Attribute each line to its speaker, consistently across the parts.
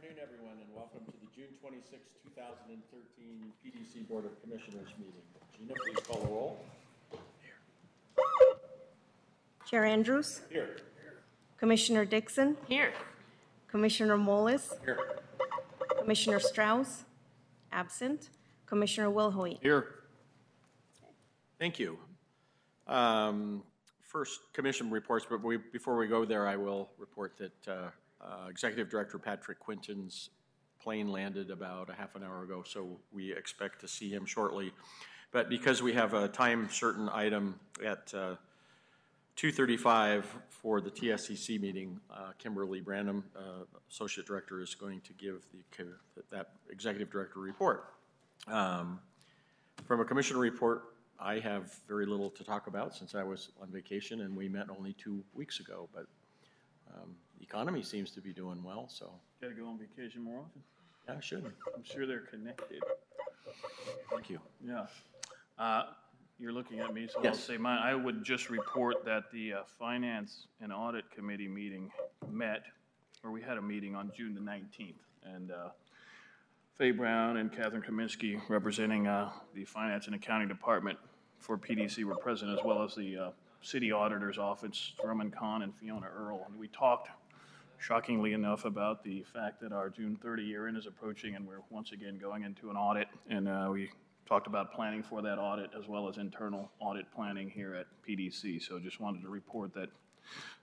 Speaker 1: afternoon, everyone, and welcome to the June 26, 2013 PDC Board of Commissioners meeting. Jina, please call the roll.
Speaker 2: Chair Andrews?
Speaker 1: Here.
Speaker 2: Commissioner Dixon?
Speaker 3: Here.
Speaker 2: Commissioner Mollis?
Speaker 1: Here.
Speaker 2: Commissioner Strauss? Absent. Commissioner Wilhoit?
Speaker 1: Here. Thank you. First, commission reports, but before we go there, I will report that Executive Director Patrick Quinton's plane landed about a half an hour ago, so we expect to see him shortly. But because we have a time-certain item at 2:35 for the TSCC meeting, Kimberly Branham, Associate Director, is going to give that Executive Director report. From a Commissioner report, I have very little to talk about since I was on vacation and we met only 2 weeks ago, but the economy seems to be doing well, so.
Speaker 4: Gotta go on vacation more often.
Speaker 1: Yeah, I should.
Speaker 4: I'm sure they're connected.
Speaker 1: Thank you.
Speaker 4: Yeah. You're looking at me, so
Speaker 1: Yes.
Speaker 4: I'll say mine. I would just report that the Finance and Audit Committee meeting met, or we had a meeting on June the 19th, and Faye Brown and Katherine Kaminsky, representing the Finance and Accounting Department for PDC, were present, as well as the City Auditor's Office, Drummond Kahn and Fiona Earle. And we talked, shockingly enough, about the fact that our June 30 year-end is approaching and we're once again going into an audit. And we talked about planning for that audit as well as internal audit planning here at PDC. So just wanted to report that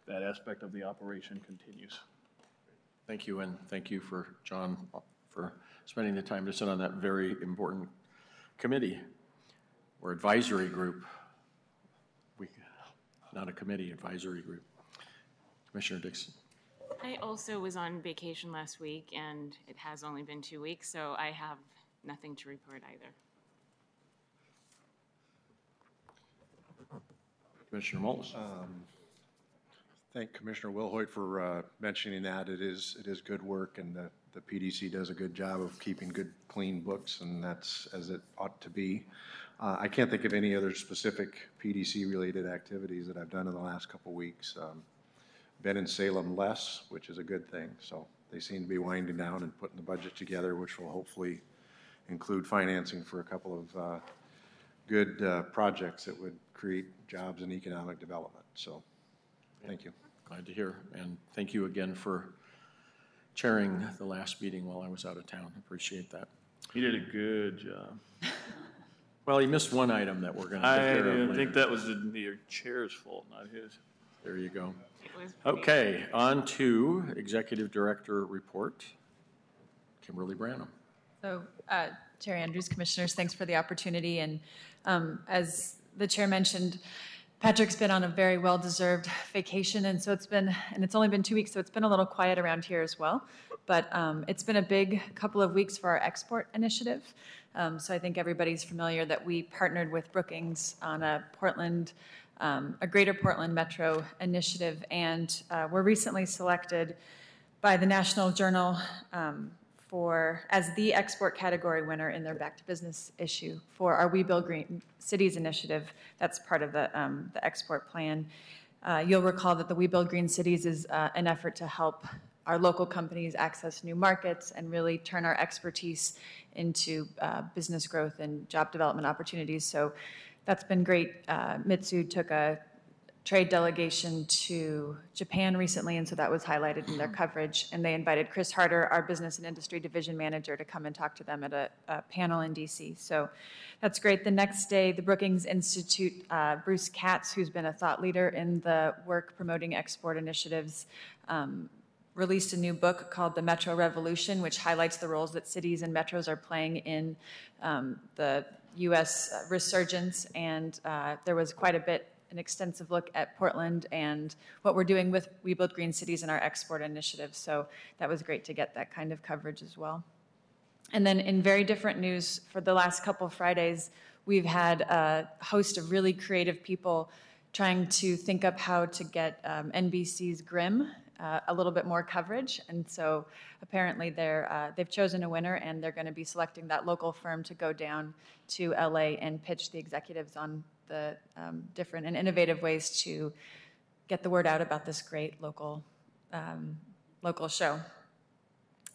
Speaker 4: that aspect of the operation continues.
Speaker 1: Thank you, and thank you for John for spending the time to sit on that very important committee or advisory group. Not a committee, advisory group. Commissioner Dixon.
Speaker 3: I also was on vacation last week, and it has only been 2 weeks, so I have nothing to report either.
Speaker 1: Commissioner Mollis.
Speaker 5: Thank Commissioner Wilhoit for mentioning that. It is good work, and the PDC does a good job of keeping good, clean books, and that's as it ought to be. I can't think of any other specific PDC-related activities that I've done in the last couple weeks. Been in Salem less, which is a good thing. So they seem to be winding down and putting the budget together, which will hopefully include financing for a couple of good projects that would create jobs and economic development. So thank you.
Speaker 1: Glad to hear, and thank you again for chairing the last meeting while I was out of town. Appreciate that.
Speaker 4: You did a good job.
Speaker 1: Well, he missed one item that we're going to take care of later.
Speaker 4: I think that was the chair's fault, not his.
Speaker 1: There you go. Okay, on to Executive Director report. Kimberly Branham.
Speaker 6: So, Chair Andrews, Commissioners, thanks for the opportunity. And as the Chair mentioned, Patrick's been on a very well-deserved vacation, and so it's only been 2 weeks, so it's been a little quiet around here as well. But it's been a big couple of weeks for our export initiative. So I think everybody's familiar that we partnered with Brookings on a Greater Portland Metro initiative, and were recently selected by the National Journal as the export category winner in their Back to Business issue for our We Build Green Cities initiative. That's part of the export plan. You'll recall that the We Build Green Cities is an effort to help our local companies access new markets and really turn our expertise into business growth and job development opportunities. So that's been great. Mitsu took a trade delegation to Japan recently, and so that was highlighted in their coverage. And they invited Chris Harder, our Business and Industry Division Manager, to come and talk to them at a panel in DC. So that's great. The next day, the Brookings Institute, Bruce Katz, who's been a thought leader in the work promoting export initiatives, released a new book called The Metro Revolution, which highlights the roles that cities and metros are playing in the U.S. resurgence. And there was quite an extensive look at Portland and what we're doing with We Build Green Cities and our export initiative. So that was great to get that kind of coverage as well. And then in very different news, for the last couple of Fridays, we've had a host of really creative people trying to think up how to get NBC's Grimm a little bit more coverage. And so apparently they've chosen a winner, and they're going to be selecting that local firm to go down to LA and pitch the executives on the different and innovative ways to get the word out about this great local show.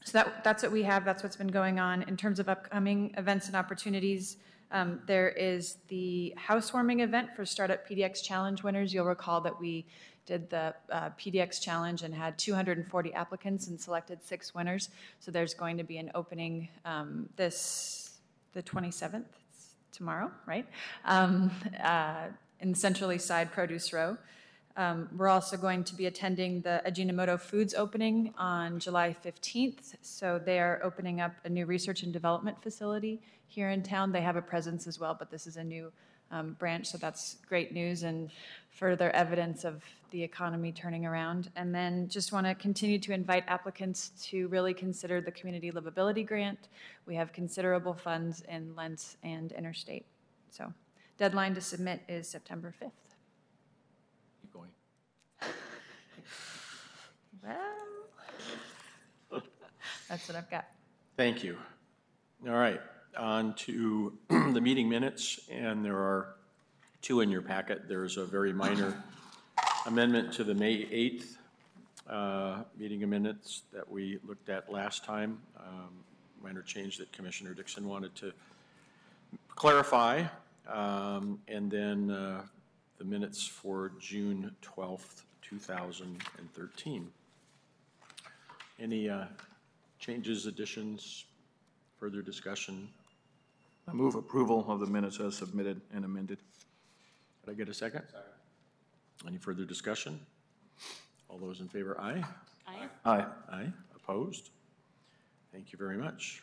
Speaker 6: So that's what we have, that's what's been going on. In terms of upcoming events and opportunities, there is the housewarming event for Startup PDX Challenge winners. You'll recall that we did the PDX Challenge and had 240 applicants and selected 6 winners. So there's going to be an opening the 27th, it's tomorrow, right? In the Central East Side Produce Row. We're also going to be attending the Ajinomoto Foods opening on July 15th. So they are opening up a new research and development facility here in town. They have a presence as well, but this is a new branch, so that's great news and further evidence of the economy turning around. And then just want to continue to invite applicants to really consider the Community Livability Grant. We have considerable funds in Lentz and Interstate. So deadline to submit is September 5th.
Speaker 1: Keep going.
Speaker 6: Well, that's what I've got.
Speaker 1: Thank you. All right, on to the meeting minutes, and there are 2 in your packet. There's a very minor amendment to the May 8th meeting minutes that we looked at last time. Minor change that Commissioner Dixon wanted to clarify. And then the minutes for June 12th, 2013. Any changes, additions, further discussion?
Speaker 4: I move approval of the minutes as submitted and amended.
Speaker 1: Could I get a second? Second. Any further discussion? All those in favor, aye?
Speaker 3: Aye.
Speaker 4: Aye.
Speaker 1: Aye. Opposed? Thank you very much.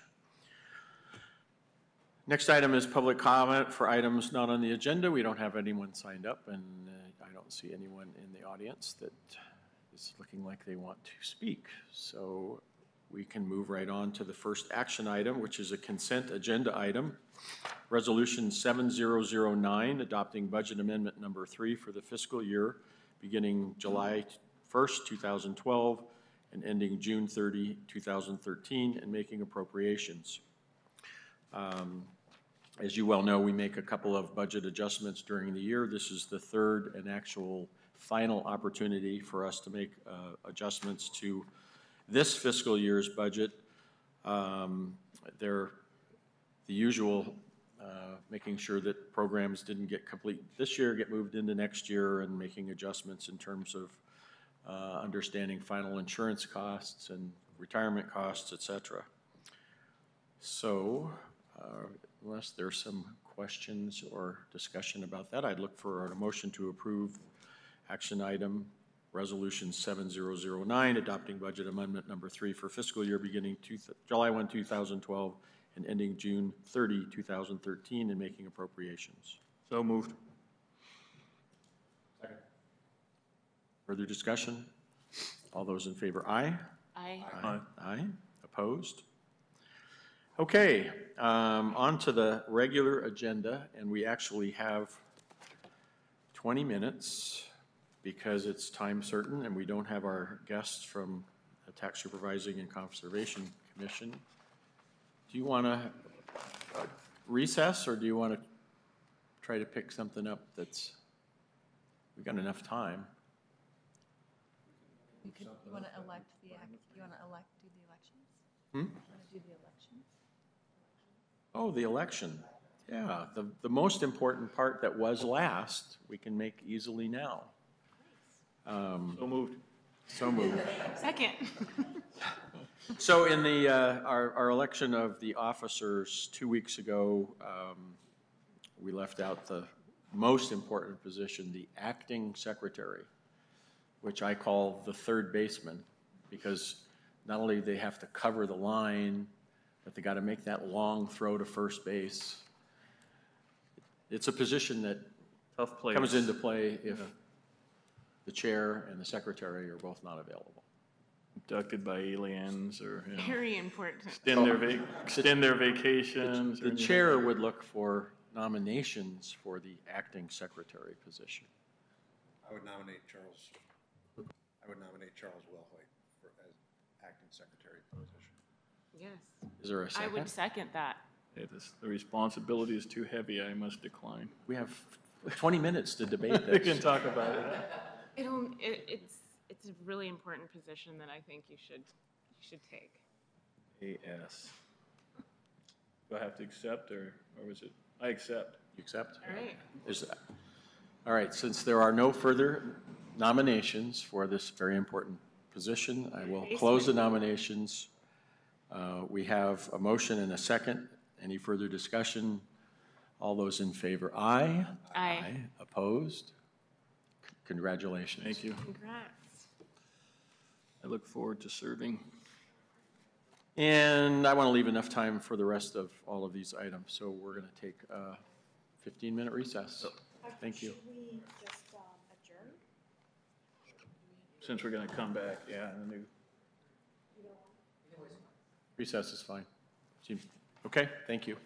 Speaker 1: Next item is public comment for items not on the agenda. We don't have anyone signed up, and I don't see anyone in the audience that is looking like they want to speak. So we can move right on to the first action item, which is a consent agenda item. Resolution 7009, adopting budget amendment number 3 for the fiscal year beginning July 1st, 2012 and ending June 30, 2013, and making appropriations. As you well know, we make a couple of budget adjustments during the year. This is the third and actual final opportunity for us to make adjustments to this fiscal year's budget. They're the usual, making sure that programs didn't get complete this year, get moved into next year, and making adjustments in terms of understanding final insurance costs and retirement costs, et cetera. So, unless there's some questions or discussion about that, I'd look for a motion to approve action item Resolution 7009, adopting budget amendment number 3 for fiscal year beginning July 1, 2012 and ending June 30, 2013, and making appropriations.
Speaker 4: So moved.
Speaker 1: Second. Further discussion? All those in favor, aye?
Speaker 3: Aye.
Speaker 4: Aye.
Speaker 1: Aye. Opposed? Okay, on to the regular agenda, and we actually have 20 minutes because it's time certain and we don't have our guests from the Tax Supervising and Conservation Commission. Do you want to recess, or do you want to try to pick something up that's, we've got enough time?
Speaker 6: You want to elect do the elections?
Speaker 1: Hmm?
Speaker 6: You want to do the elections?
Speaker 1: Oh, the election. Yeah, the most important part that was last, we can make easily now.
Speaker 4: So moved.
Speaker 1: So moved.
Speaker 3: Second.
Speaker 1: So in the, our election of the officers 2 weeks ago, we left out the most important position, the acting secretary, which I call the third baseman, because not only do they have to cover the line, but they got to make that long throw to first base. It's a position that
Speaker 4: Tough place.
Speaker 1: comes into play if the chair and the secretary are both not available.
Speaker 4: Abducted by aliens or, you know,
Speaker 3: Very important.
Speaker 4: extend their vacations. or
Speaker 1: The
Speaker 4: anything.
Speaker 1: chair would look for nominations for the acting secretary position.
Speaker 5: I would nominate Charles Wilhoit as acting secretary position.
Speaker 3: Yes.
Speaker 1: Is there a
Speaker 3: I
Speaker 1: second?
Speaker 3: would second that.
Speaker 4: If the responsibility is too heavy, I must decline.
Speaker 1: We have 20 minutes to debate
Speaker 4: We can
Speaker 1: this.
Speaker 4: talk about it.
Speaker 3: It's a really important position that I think you should take.
Speaker 4: AS. Do I have to accept, or was it? I accept.
Speaker 1: You accept?
Speaker 3: All right.
Speaker 1: All right, since there are no further nominations for this very important position, I will close the nominations. We have a motion and a second. Any further discussion? All those in favor, aye.
Speaker 3: Aye.
Speaker 1: Opposed? Congratulations.
Speaker 4: Thank you.
Speaker 3: Congrats.
Speaker 4: I look forward to serving.
Speaker 1: And I want to leave enough time for the rest of all of these items, so we're going to take a 15-minute recess. Thank you.
Speaker 2: Should we just adjourn?
Speaker 4: Since we're going to come back, yeah, and new.
Speaker 1: Recess is fine. Okay, thank you.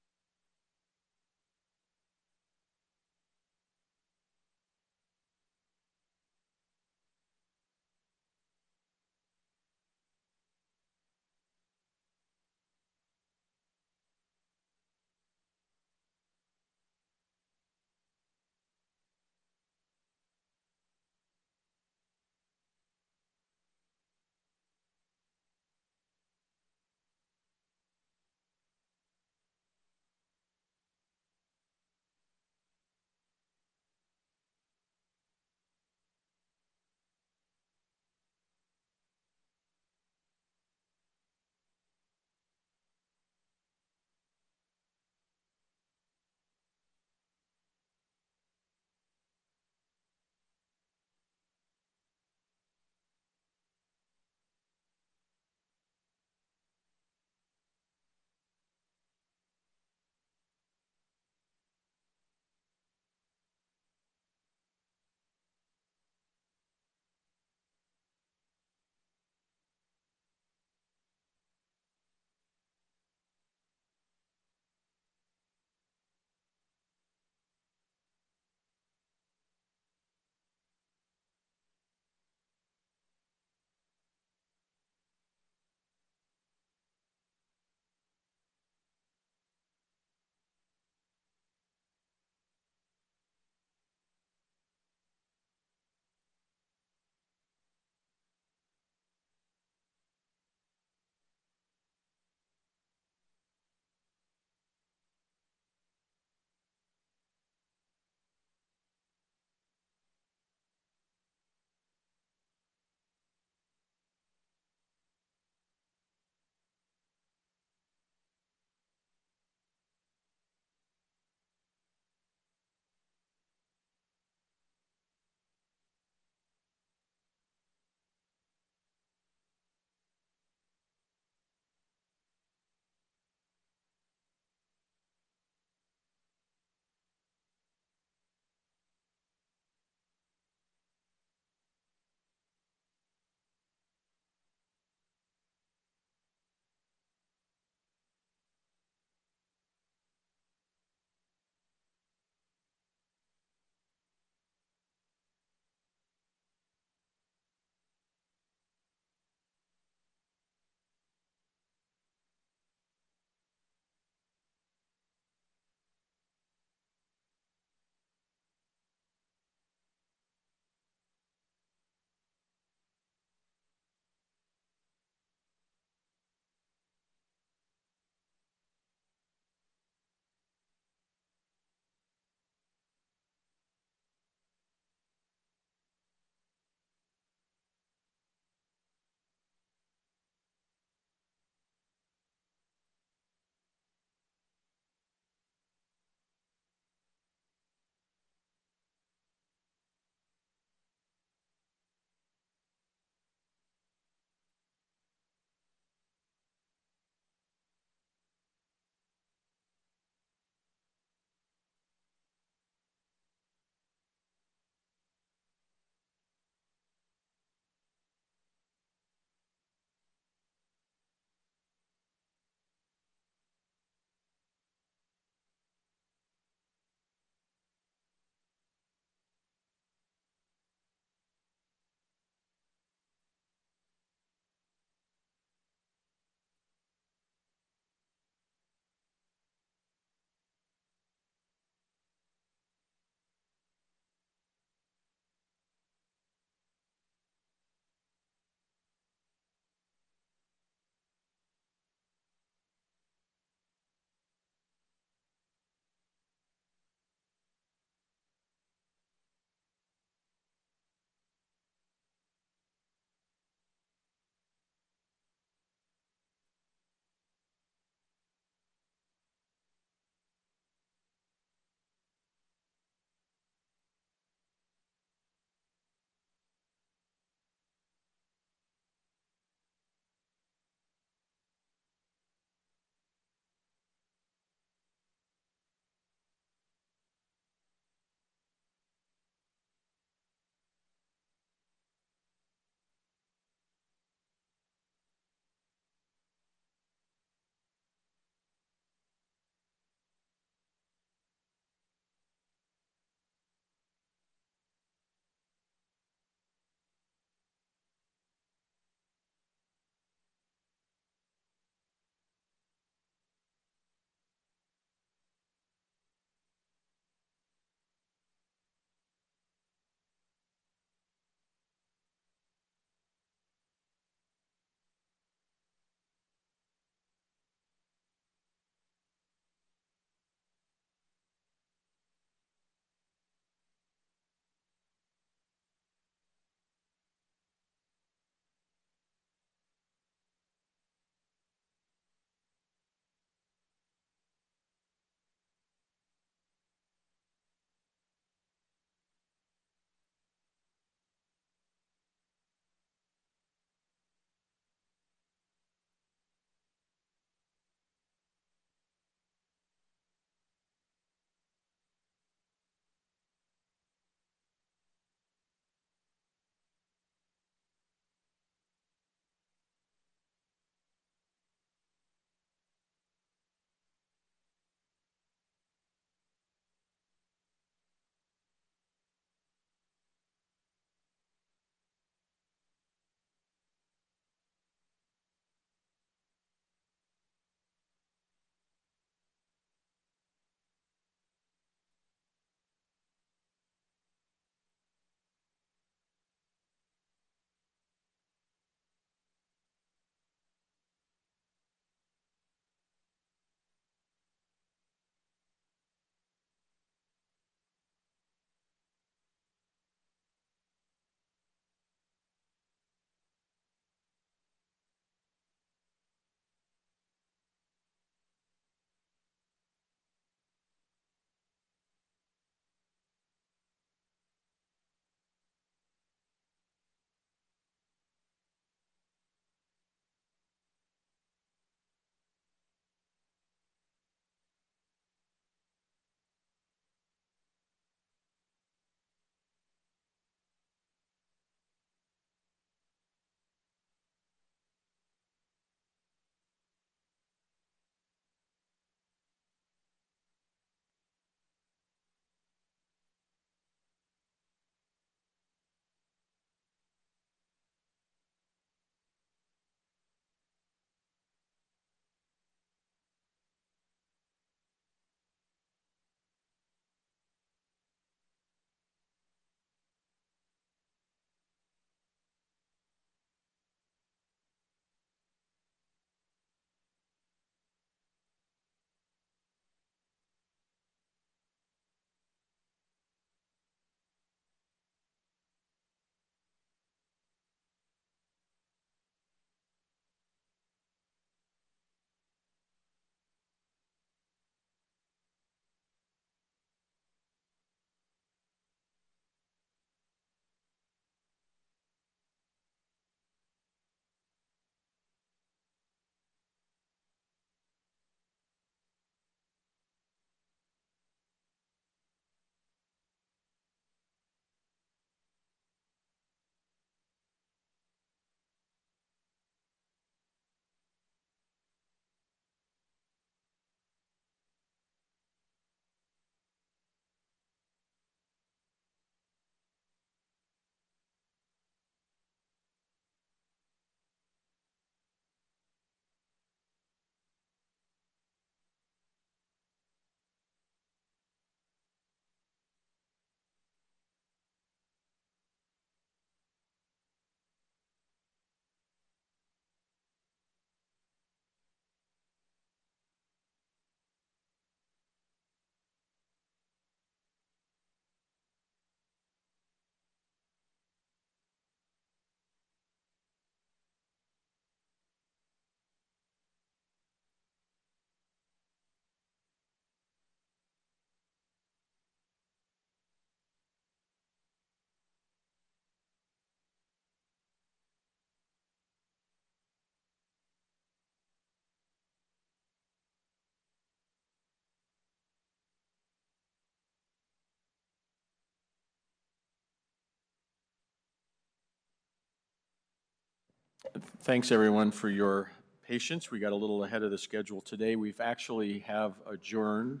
Speaker 1: thanks everyone for your patience. We got a little ahead of the schedule today. We've actually have adjourned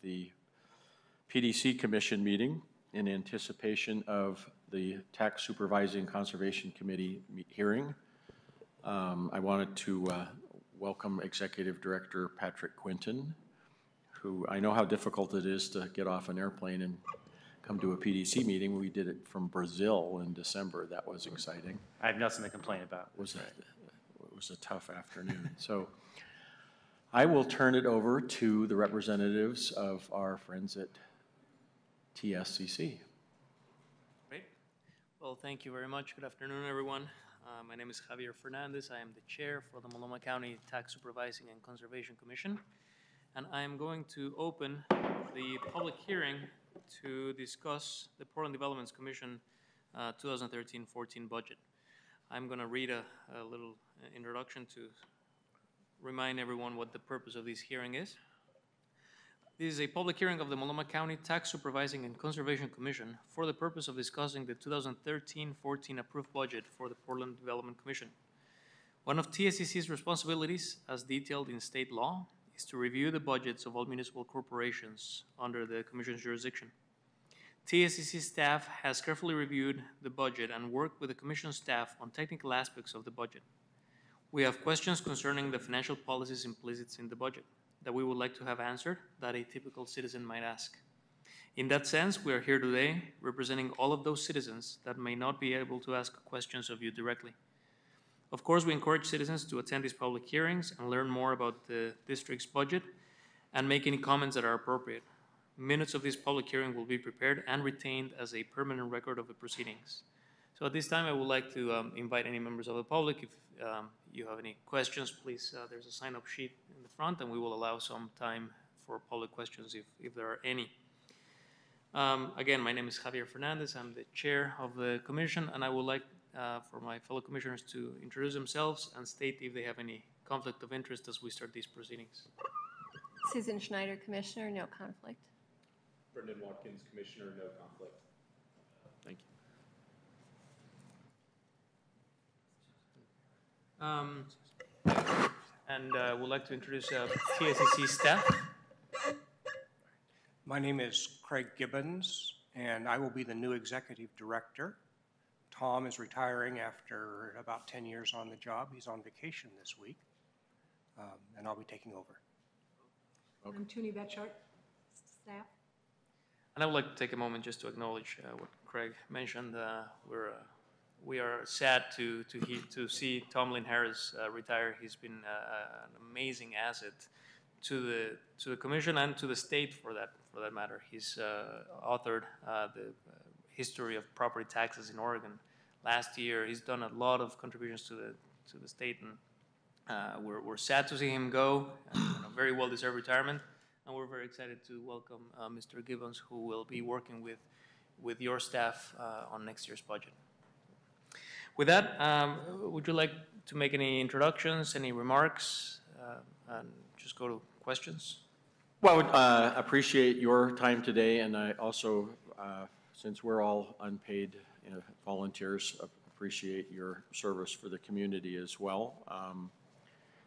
Speaker 1: the PDC Commission meeting in anticipation of the Tax Supervising Conservation Committee hearing. I wanted to welcome Executive Director Patrick Quinton, who I know how difficult it is to get off an airplane and come to a PDC meeting. We did it from Brazil in December. That was exciting.
Speaker 7: I have nothing to complain about.
Speaker 1: It was a tough afternoon. So I will turn it over to the representatives of our friends at TSCC.
Speaker 8: Great. Well, thank you very much. Good afternoon, everyone. My name is Javier Fernandez. I am the chair for the Multnomah County Tax Supervising and Conservation Commission. And I am going to open the public hearing to discuss the Portland Developments Commission 2013-14 budget. I'm going to read a little introduction to remind everyone what the purpose of this hearing is. This is a public hearing of the Multnomah County Tax Supervising and Conservation Commission for the purpose of discussing the 2013-14 approved budget for the Portland Development Commission. One of TSCC's responsibilities, as detailed in state law, is to review the budgets of all municipal corporations under the Commission's jurisdiction. TSCC staff has carefully reviewed the budget and worked with the Commission staff on technical aspects of the budget. We have questions concerning the financial policies implicit in the budget that we would like to have answered that a typical citizen might ask. In that sense, we are here today representing all of those citizens that may not be able to ask questions of you directly. Of course, we encourage citizens to attend these public hearings and learn more about the district's budget and make any comments that are appropriate. Minutes of this public hearing will be prepared and retained as a permanent record of the proceedings. So at this time, I would like to invite any members of the public. If you have any questions, please, there's a sign-up sheet in the front, and we will allow some time for public questions if there are any. Again, my name is Javier Fernandez. I'm the chair of the commission, and I would like for my fellow commissioners to introduce themselves and state if they have any conflict of interest as we start these proceedings.
Speaker 9: Susan Schneider, Commissioner, no conflict.
Speaker 7: Brendan Watkins, Commissioner, no conflict.
Speaker 1: Thank you.
Speaker 8: Would like to introduce TSCC staff.
Speaker 10: My name is Craig Gibbons, and I will be the new executive director. Tom is retiring after about 10 years on the job. He's on vacation this week, and I'll be taking over.
Speaker 1: Okay.
Speaker 2: I'm Toonie Betchart, staff.
Speaker 8: And I would like to take a moment just to acknowledge what Craig mentioned. We are sad to see Tom Lynn Harris retire. He's been an amazing asset to the commission and to the state for that matter. He's authored the history of property taxes in Oregon last year. He's done a lot of contributions to the state, and we're sad to see him go. A very well-deserved retirement, and we're very excited to welcome Mr. Gibbons, who will be working with your staff on next year's budget. With that, would you like to make any introductions, any remarks, and just go to questions?
Speaker 1: Well, I would appreciate your time today, and I also, since we're all unpaid volunteers, appreciate your service for the community as well.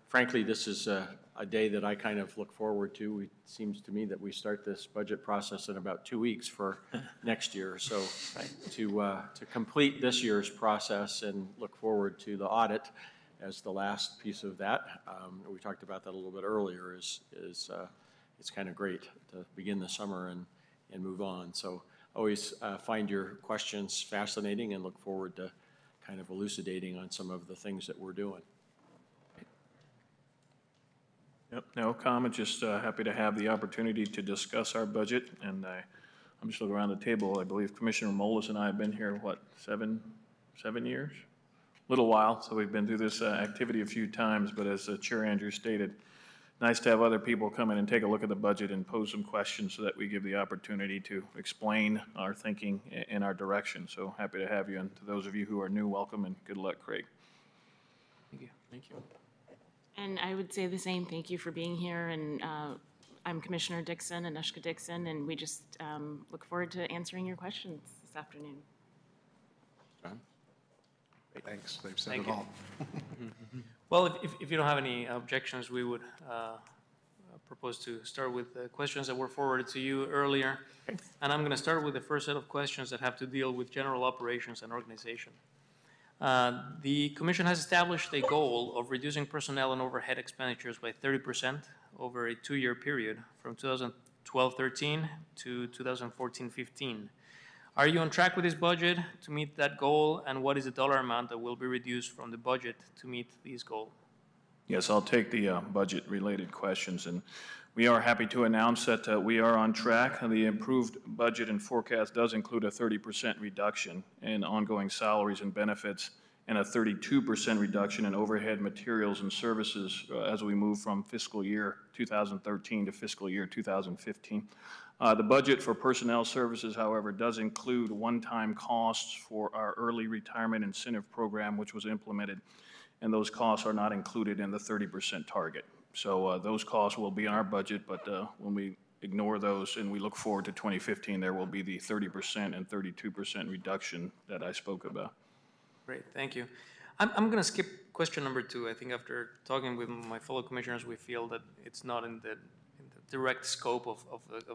Speaker 1: Frankly, this is a day that I kind of look forward to. It seems to me that we start this budget process in about 2 weeks for next year. So to complete this year's process and look forward to the audit as the last piece of that, we talked about that a little bit earlier, it's kind of great to begin the summer and move on. So always find your questions fascinating and look forward to kind of elucidating on some of the things that we're doing.
Speaker 4: Yep, no comment, just happy to have the opportunity to discuss our budget. And I'm just looking around the table. I believe Commissioner Moelis and I have been here, what, seven years? Little while, so we've been through this activity a few times, but as Chair Andrew stated, nice to have other people come in and take a look at the budget and pose some questions so that we give the opportunity to explain our thinking and our direction. So happy to have you, and to those of you who are new, welcome and good luck, Craig.
Speaker 8: Thank you. Thank you.
Speaker 3: And I would say the same. Thank you for being here. And I'm Commissioner Dixon, Anushka Dixon, and we just look forward to answering your questions this afternoon.
Speaker 1: John?
Speaker 5: Thanks, they've said
Speaker 8: Thank
Speaker 5: it
Speaker 8: you.
Speaker 5: all.
Speaker 8: Well, if you don't have any objections, we would propose to start with the questions that were forwarded to you earlier. And I'm going to start with the first set of questions that have to deal with general operations and organization. The Commission has established a goal of reducing personnel and overhead expenditures by 30% over a 2-year period from 2012-13 to 2014-15. Are you on track with this budget to meet that goal, and what is the dollar amount that will be reduced from the budget to meet these goals?
Speaker 4: Yes, I'll take the budget-related questions, and we are happy to announce that we are on track. The improved budget and forecast does include a 30% reduction in ongoing salaries and benefits and a 32% reduction in overhead materials and services as we move from fiscal year 2013 to fiscal year 2015. The budget for personnel services, however, does include one-time costs for our early retirement incentive program, which was implemented, and those costs are not included in the 30% target. So those costs will be in our budget, but when we ignore those and we look forward to 2015, there will be the 30% and 32% reduction that I spoke about.
Speaker 8: Great, thank you. I'm going to skip question number 2. I think after talking with my fellow commissioners, we feel that it's not in the direct scope of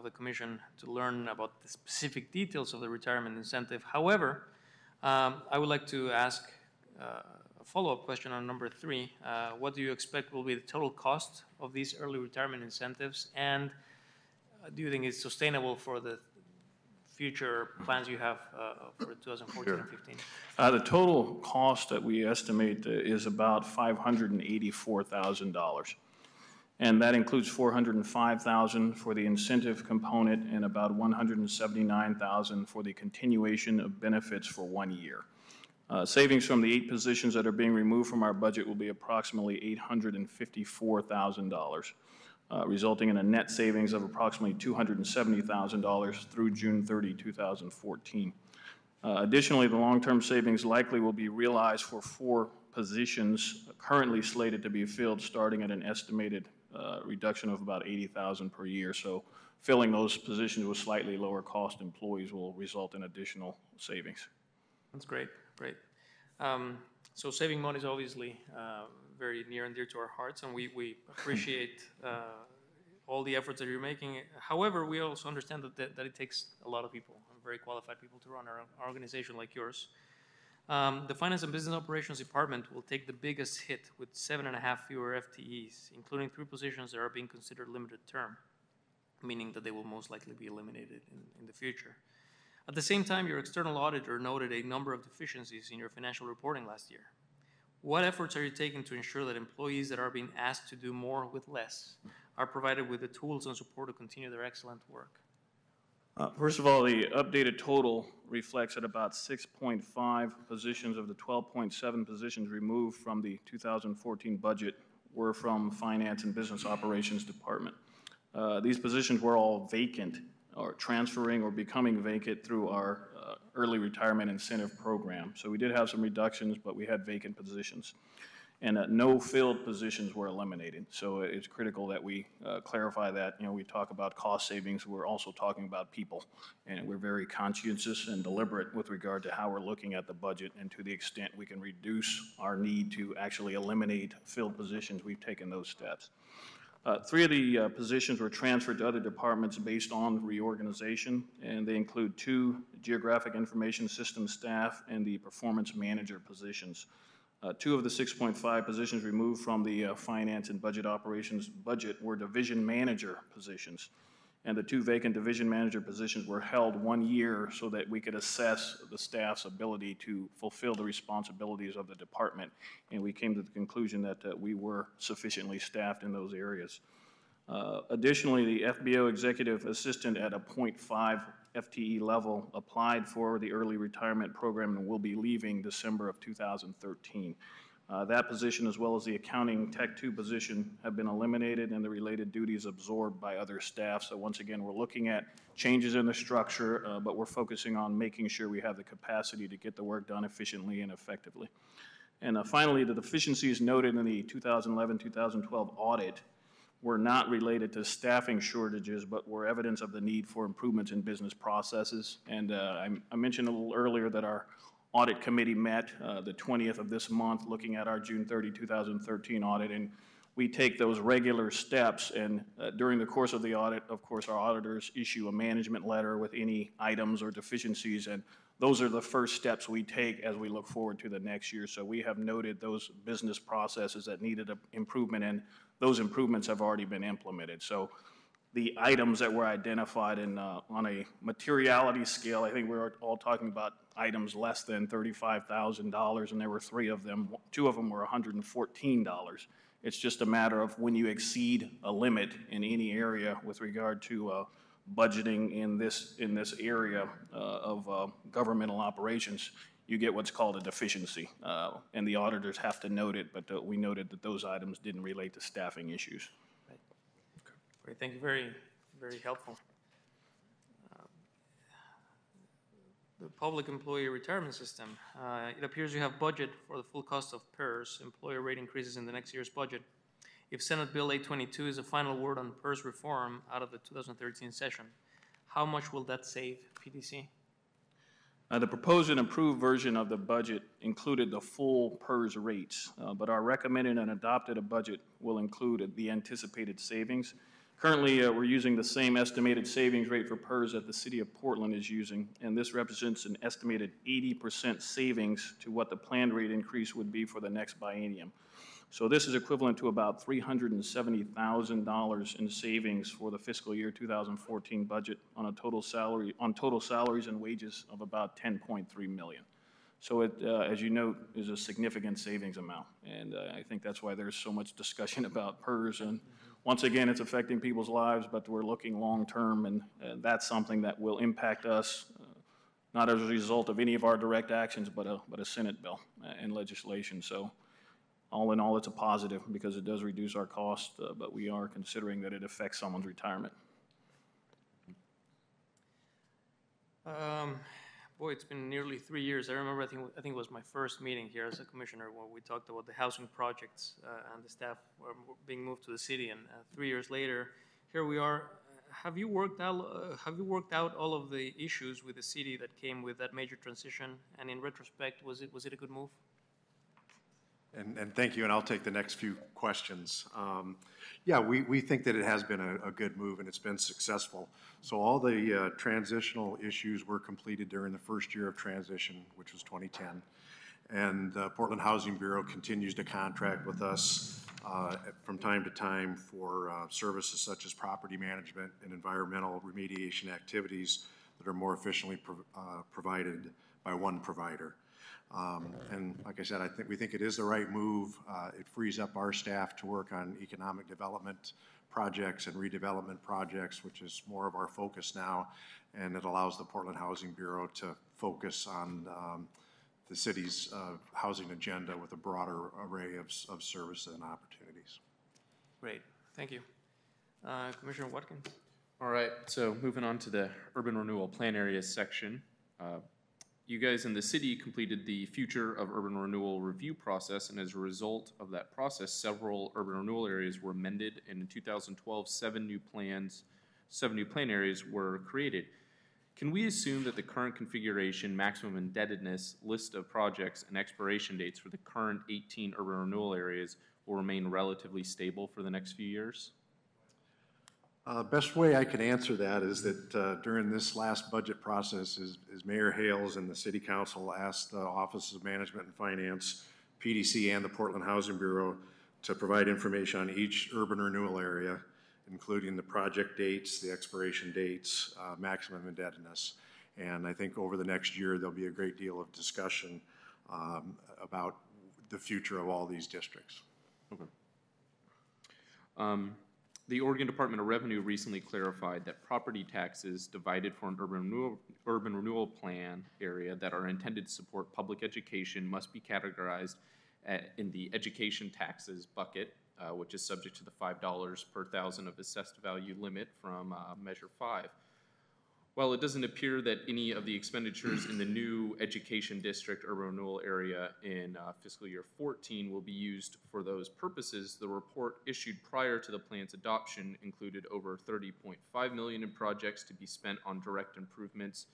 Speaker 8: the Commission to learn about the specific details of the retirement incentive. However, I would like to ask a follow-up question on number 3. What do you expect will be the total cost of these early retirement incentives, and do you think it's sustainable for the future plans you have for 2014 and 15?
Speaker 4: The total cost that we estimate is about $584,000. And that includes $405,000 for the incentive component and about $179,000 for the continuation of benefits for 1 year. Savings from the 8 positions that are being removed from our budget will be approximately $854,000, resulting in a net savings of approximately $270,000 through June 30, 2014. Additionally, the long-term savings likely will be realized for 4 positions currently slated to be filled, starting at an estimated reduction of about $80,000 per year. So filling those positions with slightly lower cost employees will result in additional savings.
Speaker 8: That's great, great. So saving money is obviously very near and dear to our hearts, and we appreciate all the efforts that you're making. However, we also understand that it takes a lot of people, very qualified people, to run our organization like yours. The Finance and Business Operations Department will take the biggest hit with 7.5 fewer FTEs, including 3 positions that are being considered limited term, meaning that they will most likely be eliminated in the future. At the same time, your external auditor noted a number of deficiencies in your financial reporting last year. What efforts are you taking to ensure that employees that are being asked to do more with less are provided with the tools and support to continue their excellent work?
Speaker 4: First of all, the updated total reflects that about 6.5 positions of the 12.7 positions removed from the 2014 budget were from Finance and Business Operations Department. These positions were all vacant or transferring or becoming vacant through our early retirement incentive program. So we did have some reductions, but we had vacant positions. And no filled positions were eliminated. So it's critical that we clarify that. You know, we talk about cost savings, we're also talking about people. And we're very conscientious and deliberate with regard to how we're looking at the budget, and to the extent we can reduce our need to actually eliminate filled positions, we've taken those steps. 3 of the positions were transferred to other departments based on reorganization, and they include 2 geographic information system staff and the performance manager positions. 2 of the 6.5 positions removed from the finance and budget operations budget were division manager positions, and the 2 vacant division manager positions were held 1 year so that we could assess the staff's ability to fulfill the responsibilities of the department, and we came to the conclusion that we were sufficiently staffed in those areas. Additionally, the FBO executive assistant at a 0.5 FTE level applied for the early retirement program and will be leaving December of 2013. That position, as well as the accounting tech 2 position, have been eliminated and the related duties absorbed by other staff. So once again, we're looking at changes in the structure, but we're focusing on making sure we have the capacity to get the work done efficiently and effectively. And finally, the deficiencies noted in the 2011-2012 audit were not related to staffing shortages, but were evidence of the need for improvements in business processes. And I mentioned a little earlier that our Audit Committee met the 20th of this month, looking at our June 30, 2013 audit, and we take those regular steps, and during the course of the audit, of course, our auditors issue a management letter with any items or deficiencies, and those are the first steps we take as we look forward to the next year. So we have noted those business processes that needed improvement, and those improvements have already been implemented. So the items that were identified in, on a materiality scale, I think we're all talking about items less than $35,000, and there were 3 of them. 2 of them were $114. It's just a matter of when you exceed a limit in any area with regard to budgeting in this area of governmental operations, you get what's called a deficiency. And the auditors have to note it, but we noted that those items didn't relate to staffing issues.
Speaker 8: Right. Great, thank you, very, very helpful. The public employee retirement system. It appears you have budget for the full cost of PERS, employer rate increases in the next year's budget. If Senate Bill 822 is a final word on PERS reform out of the 2013 session, how much will that save PDC?
Speaker 4: The proposed and approved version of the budget included the full PERS rates, but our recommended and adopted budget will include the anticipated savings. Currently, we're using the same estimated savings rate for PERS that the city of Portland is using, and this represents an estimated 80% savings to what the planned rate increase would be for the next biennium. So this is equivalent to about $370,000 in savings for the fiscal year 2014 budget on total salaries and wages of about $10.3 million. So it, as you note, is a significant savings amount, and I think that's why there's so much discussion about PERS. And once again, it's affecting people's lives, but we're looking long-term, and that's something that will impact us, not as a result of any of our direct actions, but a Senate bill and legislation. So all in all, it's a positive because it does reduce our cost, but we are considering that it affects someone's retirement.
Speaker 8: Boy, it's been nearly 3 years. I remember, I think it was my first meeting here as a commissioner when we talked about the housing projects and the staff were being moved to the city. And 3 years later, here we are. Have you worked out all of the issues with the city that came with that major transition? And in retrospect, was it a good move?
Speaker 5: And thank you, and I'll take the next few questions. Yeah, we think that it has been a good move and it's been successful. So all the transitional issues were completed during the first year of transition, which was 2010. And the Portland Housing Bureau continues to contract with us from time to time for services such as property management and environmental remediation activities that are more efficiently provided by one provider. And like I said, we think it is the right move. It frees up our staff to work on economic development projects and redevelopment projects, which is more of our focus now. And it allows the Portland Housing Bureau to focus on the city's housing agenda with a broader array of services and opportunities.
Speaker 8: Great, thank you. Commissioner Watkins.
Speaker 11: All right, so moving on to the urban renewal plan areas section. You guys in the city completed the Future of Urban Renewal review process, and as a result of that process, several urban renewal areas were amended, and in 2012, 7 new plan areas were created. Can we assume that the current configuration, maximum indebtedness, list of projects, and expiration dates for the current 18 urban renewal areas will remain relatively stable for the next few years?
Speaker 5: Best way I can answer that is that during this last budget process, as Mayor Hales and the City Council asked the Office of Management and Finance, PDC, and the Portland Housing Bureau to provide information on each urban renewal area, including the project dates, the expiration dates, maximum indebtedness. And I think over the next year, there'll be a great deal of discussion about the future of all these districts.
Speaker 11: Okay. The Oregon Department of Revenue recently clarified that property taxes divided for an urban renewal plan area that are intended to support public education must be categorized in the education taxes bucket, which is subject to the $5 per thousand of assessed value limit from Measure 5. While it doesn't appear that any of the expenditures in the new education district urban renewal area in fiscal year 14 will be used for those purposes, the report issued prior to the plan's adoption included over $30.5 million in projects to be spent on direct improvements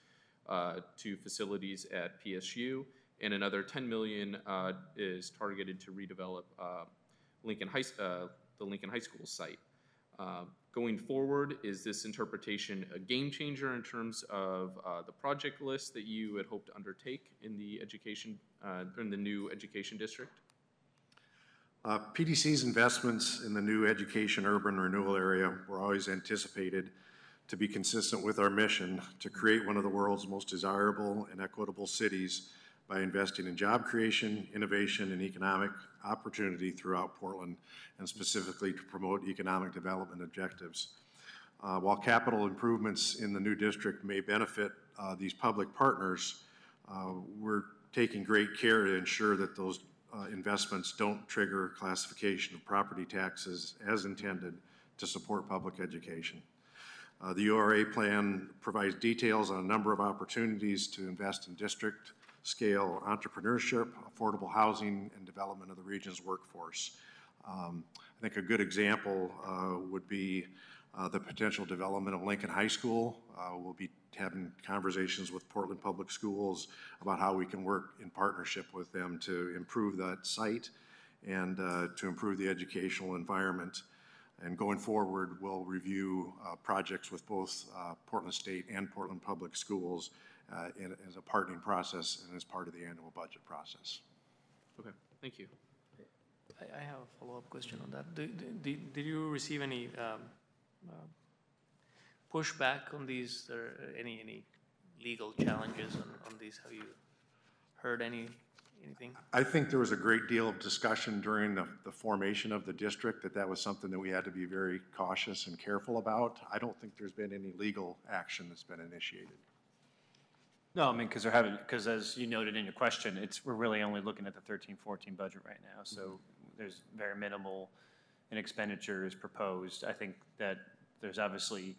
Speaker 11: to facilities at PSU and another $10 million is targeted to redevelop the Lincoln High School site. Going forward, is this interpretation a game changer in terms of the project list that you had hoped to undertake in the new education district?
Speaker 5: PDC's investments in the new education urban renewal area were always anticipated to be consistent with our mission to create one of the world's most desirable and equitable cities by investing in job creation, innovation, and economic opportunity throughout Portland, and specifically to promote economic development objectives. While capital improvements in the new district may benefit these public partners, we're taking great care to ensure that those investments don't trigger classification of property taxes as intended to support public education. The URA plan provides details on a number of opportunities to invest in district-scale entrepreneurship, affordable housing, and development of the region's workforce. I think a good example would be the potential development of Lincoln High School. We'll be having conversations with Portland Public Schools about how we can work in partnership with them to improve that site and to improve the educational environment. And going forward, we'll review projects with both Portland State and Portland Public Schools as a partnering process and as part of the annual budget process.
Speaker 11: Okay, thank you.
Speaker 8: I have a follow-up question on that. Did you receive any pushback on these, or any legal challenges on these? Have you heard anything?
Speaker 5: I think there was a great deal of discussion during the formation of the district that was something that we had to be very cautious and careful about. I don't think there's been any legal action that's been initiated.
Speaker 7: No, I mean, because as you noted in your question, we're really only looking at the 13-14 budget right now, so there's very minimal in expenditures proposed. I think that there's obviously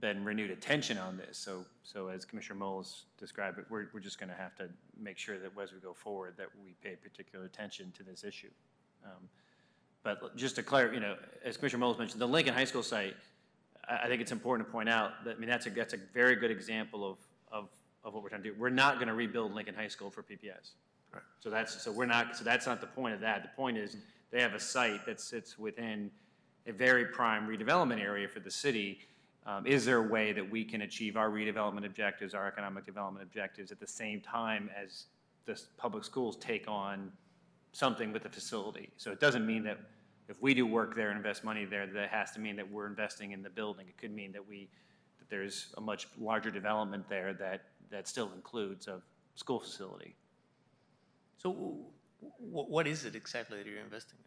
Speaker 7: been renewed attention on this, so as Commissioner Moles described it, we're just going to have to make sure that as we go forward that we pay particular attention to this issue. But just to clarify, as Commissioner Moles mentioned, the Lincoln High School site, I think it's important to point out that, I mean, that's a very good example of what we're trying to do. We're not going to rebuild Lincoln High School for PPS.
Speaker 5: Right.
Speaker 7: So that's not the point of that. The point is they have a site that sits within a very prime redevelopment area for the city. Is there a way that we can achieve our redevelopment objectives, our economic development objectives at the same time as the public schools take on something with the facility? So it doesn't mean that if we do work there and invest money there, that has to mean that we're investing in the building. It could mean that there's a much larger development there that still includes a school facility.
Speaker 8: So what is it exactly that you're investing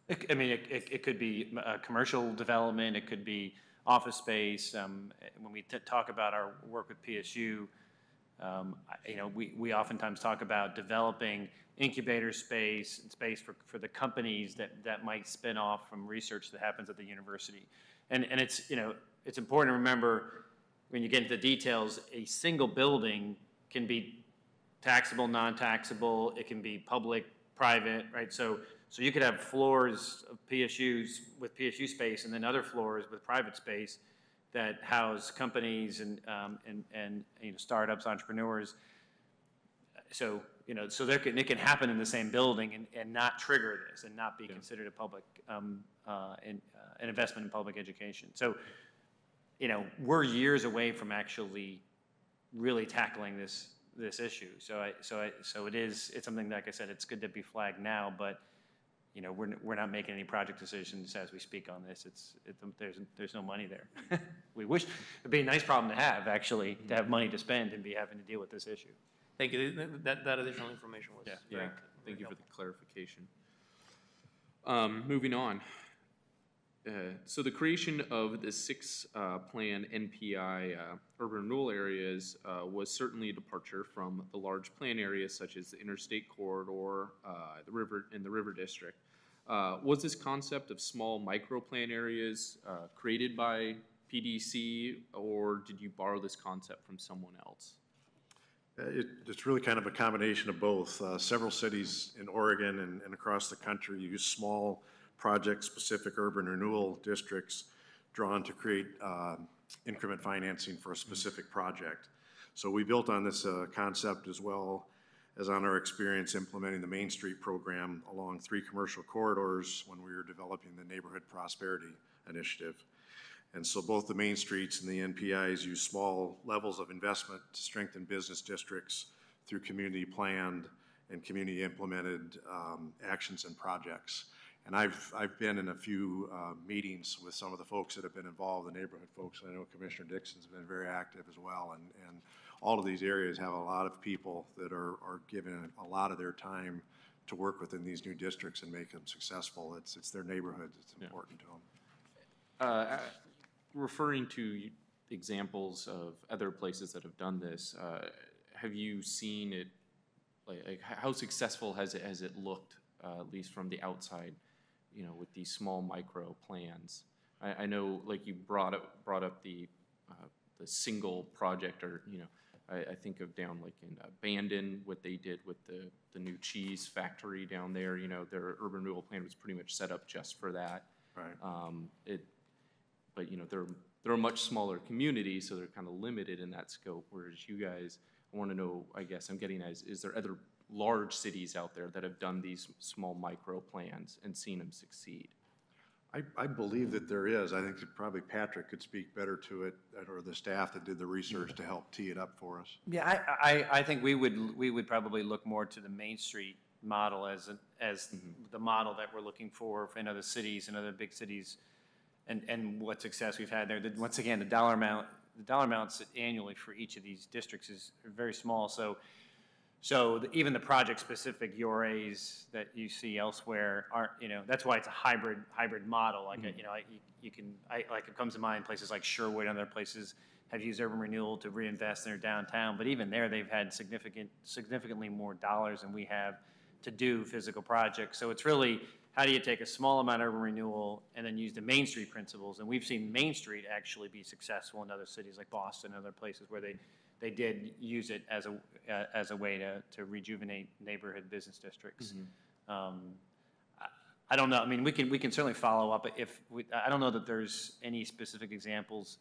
Speaker 8: in?
Speaker 7: I mean, it could be commercial development. It could be office space. When we talk about our work with PSU, we oftentimes talk about developing incubator space and space for the companies that might spin off from research that happens at the university. And it's important to remember when you get into the details, a single building can be taxable, non-taxable. It can be public, private, right? So you could have floors of PSUs with PSU space and then other floors with private space that house companies and startups, entrepreneurs. So it can happen in the same building and not trigger this and not be considered a public an investment in public education. So we're years away from actually really tackling this issue. So it's something, like I said, it's good to be flagged now, but we're not making any project decisions as we speak on this. There's no money there. We wish it'd be a nice problem to have, actually, to have money to spend and be having to deal with this issue.
Speaker 8: Thank you. That additional information was very
Speaker 11: Thank you for the clarification. Moving on. So the creation of the 6-plan NPI urban renewal areas was certainly a departure from the large plan areas such as the interstate corridor, the river district. Was this concept of small micro plan areas created by PDC, or did you borrow this concept from someone else?
Speaker 5: It's really kind of a combination of both. Several cities in Oregon and across the country use small project-specific urban renewal districts drawn to create increment financing for a specific project. So we built on this concept as well as on our experience implementing the Main Street program along 3 commercial corridors when we were developing the Neighborhood Prosperity Initiative. And so both the Main Streets and the NPIs use small levels of investment to strengthen business districts through community planned and community implemented actions and projects. And I've been in a few meetings with some of the folks that have been involved, the neighborhood folks. I know Commissioner Dixon's been very active as well. And all of these areas have a lot of people that are given a lot of their time to work within these new districts and make them successful. It's their neighborhoods. It's important to them.
Speaker 11: Referring to examples of other places that have done this, have you seen it, like how successful has it looked, at least from the outside, you know, with these small micro plans? I know, like you brought up the single project, or, you know, I think of down like in Abandon, what they did with the new cheese factory down there. You know, their urban renewal plan was pretty much set up just for that.
Speaker 5: Right.
Speaker 11: But you know, they're a much smaller community, so they're kind of limited in that scope. Whereas you guys, I want to know, I guess I'm getting at, is there other large cities out there that have done these small micro plans and seen them succeed?
Speaker 5: I believe that there is. I think that probably Patrick could speak better to it, or the staff that did the research to help tee it up for us.
Speaker 12: Yeah, I think we would probably look more to the Main Street model as the model that we're looking for in other cities and other big cities, and what success we've had there. Once again, the dollar amounts annually for each of these districts is very small. So even the project-specific URAs that you see elsewhere aren't, you know, that's why it's a hybrid model. Like, you know, like it comes to mind, places like Sherwood and other places have used urban renewal to reinvest in their downtown, but even there they've had significantly more dollars than we have to do physical projects. So it's really, how do you take a small amount of urban renewal and then use the Main Street principles? And we've seen Main Street actually be successful in other cities like Boston and other places where they did use it as a way to rejuvenate neighborhood business districts. I don't know. I mean, we can certainly follow up. I don't know that there's any specific examples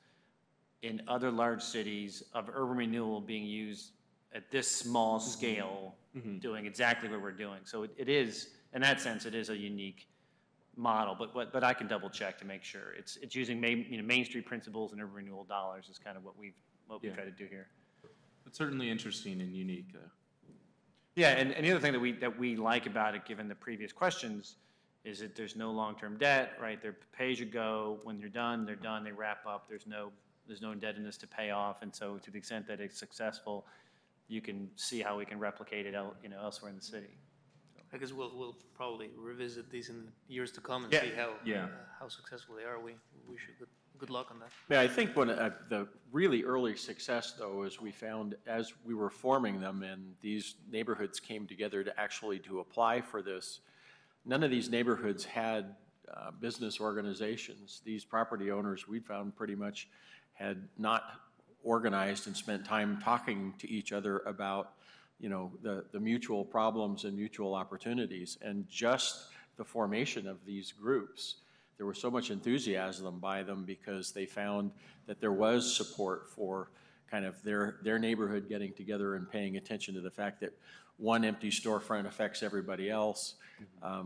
Speaker 12: in other large cities of urban renewal being used at this small scale, doing exactly what we're doing. So it is, in that sense, it is a unique model. But I can double check to make sure it's using Main Street principles and urban renewal dollars is kind of what we try to do here.
Speaker 11: It's certainly interesting and unique.
Speaker 12: Yeah, and the other thing that we like about it, given the previous questions, is that there's no long-term debt, right? They're pay as you go. When you're done, they're done. They wrap up. There's no indebtedness to pay off, and so to the extent that it's successful, you can see how we can replicate it, elsewhere in the city.
Speaker 8: I guess we'll probably revisit these in years to come and see how successful they are. We wish you good luck on that.
Speaker 1: Yeah, I think one the really early success, though, is we found as we were forming them and these neighborhoods came together to apply for this, none of these neighborhoods had business organizations. These property owners, we found, pretty much had not organized and spent time talking to each other about, you know, the mutual problems and mutual opportunities. And just the formation of these groups, there was so much enthusiasm by them because they found that there was support for kind of their neighborhood getting together and paying attention to the fact that one empty storefront affects everybody else,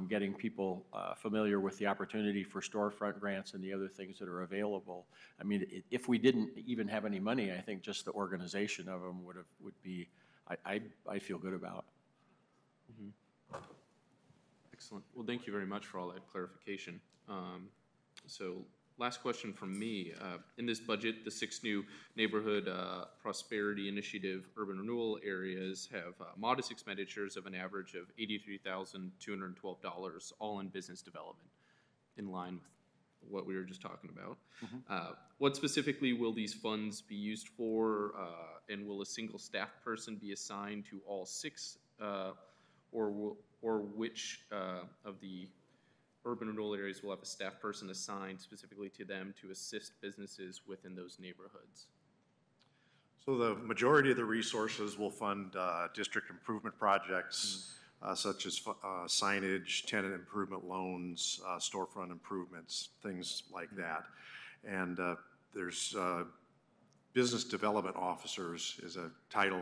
Speaker 1: getting people familiar with the opportunity for storefront grants and the other things that are available. I mean, if we didn't even have any money, I think just the organization of them would be, I feel good about.
Speaker 11: Excellent. Well, thank you very much for all that clarification. So last question from me. In this budget, the 6 new neighborhood prosperity initiative urban renewal areas have modest expenditures of an average of $83,212, all in business development, in line with what we were just talking about. What specifically will these funds be used for, and will a single staff person be assigned to all 6, or which of the urban renewal areas will have a staff person assigned specifically to them to assist businesses within those neighborhoods?
Speaker 5: So the majority of the resources will fund district improvement projects, such as signage, tenant improvement loans, storefront improvements, things like that. And there's business development officers is a title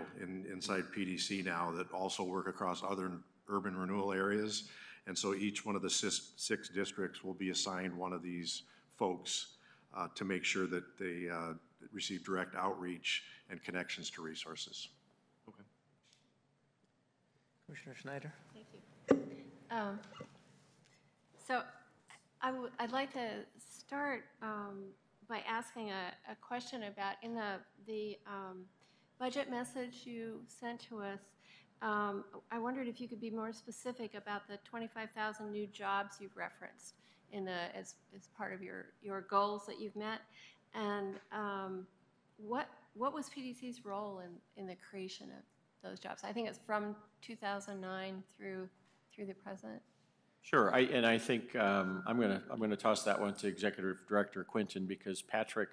Speaker 5: inside PDC now that also work across other urban renewal areas. And so each one of the six districts will be assigned one of these folks to make sure that they receive direct outreach and connections to resources.
Speaker 11: Okay.
Speaker 8: Commissioner Schneider?
Speaker 9: Thank you. So I'd like to start by asking a question about in the budget message you sent to us. I wondered if you could be more specific about the 25,000 new jobs you've referenced in as part of your goals that you've met, and what was PDC's role in the creation of those jobs? I think it's from 2009 through the present.
Speaker 1: Sure, I think I'm gonna toss that one to Executive Director Quinton, because Patrick,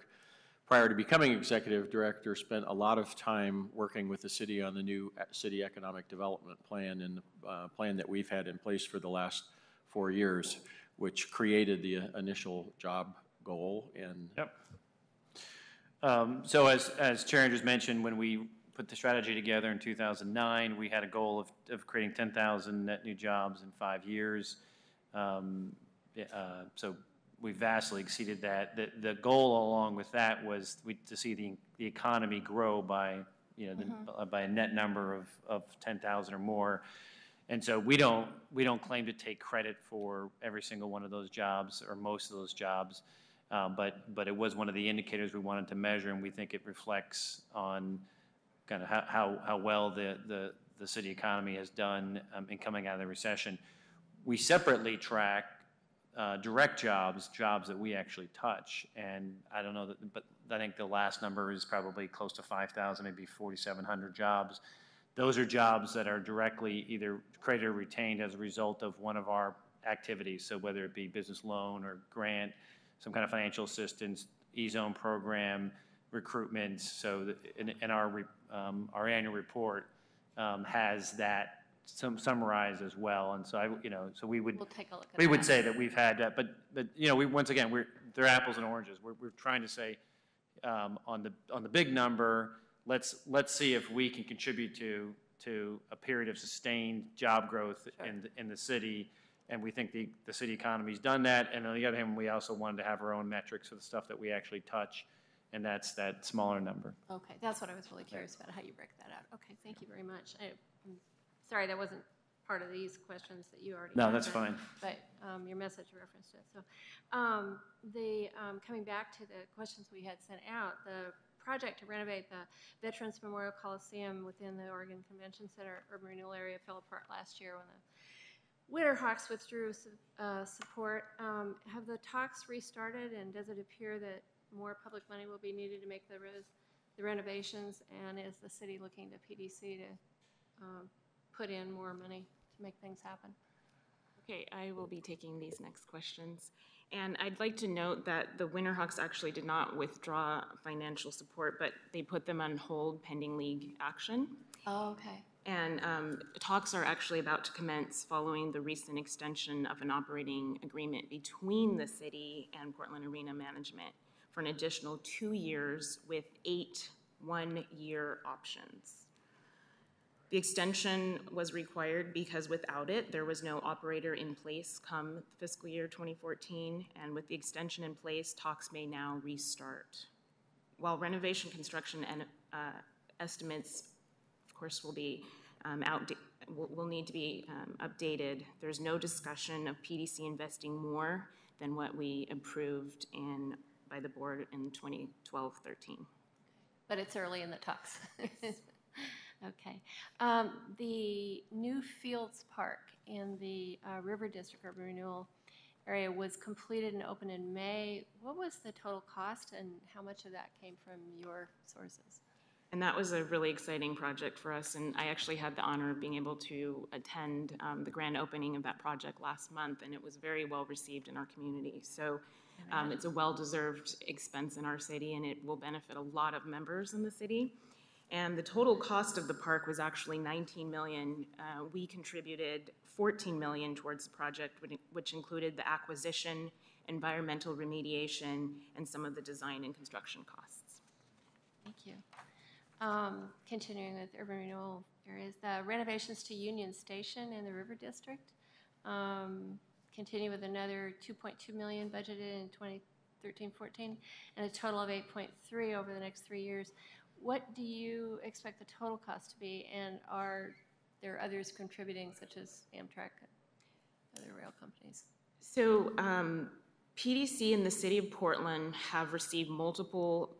Speaker 1: prior to becoming Executive Director, spent a lot of time working with the city on the new city economic development plan and the plan that we've had in place for the last 4 years, which created the initial job goal. And
Speaker 12: Yep. So as Chair Andrews mentioned, when we put the strategy together in 2009, we had a goal of creating 10,000 net new jobs in 5 years. So we vastly exceeded that. The goal along with that was to see the economy grow by, by a net number of 10,000 or more. And so we don't claim to take credit for every single one of those jobs or most of those jobs. But it was one of the indicators we wanted to measure, and we think it reflects on kind of how well the city economy has done in coming out of the recession. We separately track direct jobs that we actually touch, and I don't know but I think the last number is probably close to 5,000, maybe 4,700 jobs. Those are jobs that are directly either created or retained as a result of one of our activities. So whether it be business loan or grant, some kind of financial assistance, E-zone program, recruitment. So in our annual report has that summarized as well. And so so we would
Speaker 9: We'll take a look at
Speaker 12: we would
Speaker 9: that.
Speaker 12: say that we've had that, but we once again they're apples and oranges. We're trying to say on the big number, let's see if we can contribute to a period of sustained job growth in the city. And we think the city economy's done that. And on the other hand, we also wanted to have our own metrics for the stuff that we actually touch, and that's that smaller number.
Speaker 9: Okay, that's what I was really curious about, how you break that out. Okay, thank you very much. I'm sorry that wasn't part of these questions that you already
Speaker 12: No,
Speaker 9: had,
Speaker 12: that's fine.
Speaker 9: But your message referenced it. So coming back to the questions we had sent out, the project to renovate the Veterans Memorial Coliseum within the Oregon Convention Center urban renewal area fell apart last year when the Wiener Hawks withdrew support. Have the talks restarted, and does it appear that more public money will be needed to make the renovations? And is the city looking to PDC to put in more money to make things happen?
Speaker 3: Okay, I will be taking these next questions. And I'd like to note that the Wiener Hawks actually did not withdraw financial support, but they put them on hold pending league action.
Speaker 9: Oh, okay.
Speaker 3: And talks are actually about to commence following the recent extension of an operating agreement between the city and Portland Arena Management for an additional 2 years with 8 one-year options. The extension was required because without it, there was no operator in place come fiscal year 2014, and with the extension in place, talks may now restart. While renovation construction and estimates, of course, will be will need to be updated, there's no discussion of PDC investing more than what we approved by the board in 2012-13.
Speaker 9: But it's early in the talks. Okay. The new Fields Park in the River District Urban Renewal area was completed and opened in May. What was the total cost, and how much of that came from your sources?
Speaker 3: And that was a really exciting project for us, and I actually had the honor of being able to attend the grand opening of that project last month, and it was very well received in our community. So it's a well-deserved expense in our city, and it will benefit a lot of members in the city. And the total cost of the park was actually $19 million. We contributed $14 million towards the project, which included the acquisition, environmental remediation, and some of the design and construction costs.
Speaker 9: Thank you. Continuing with urban renewal areas, the renovations to Union Station in the River District continue with another 2.2 million budgeted in 2013-14 and a total of 8.3 over the next 3 years. What do you expect the total cost to be, and are there others contributing, such as Amtrak and other rail companies?
Speaker 3: So PDC and the City of Portland have received multiple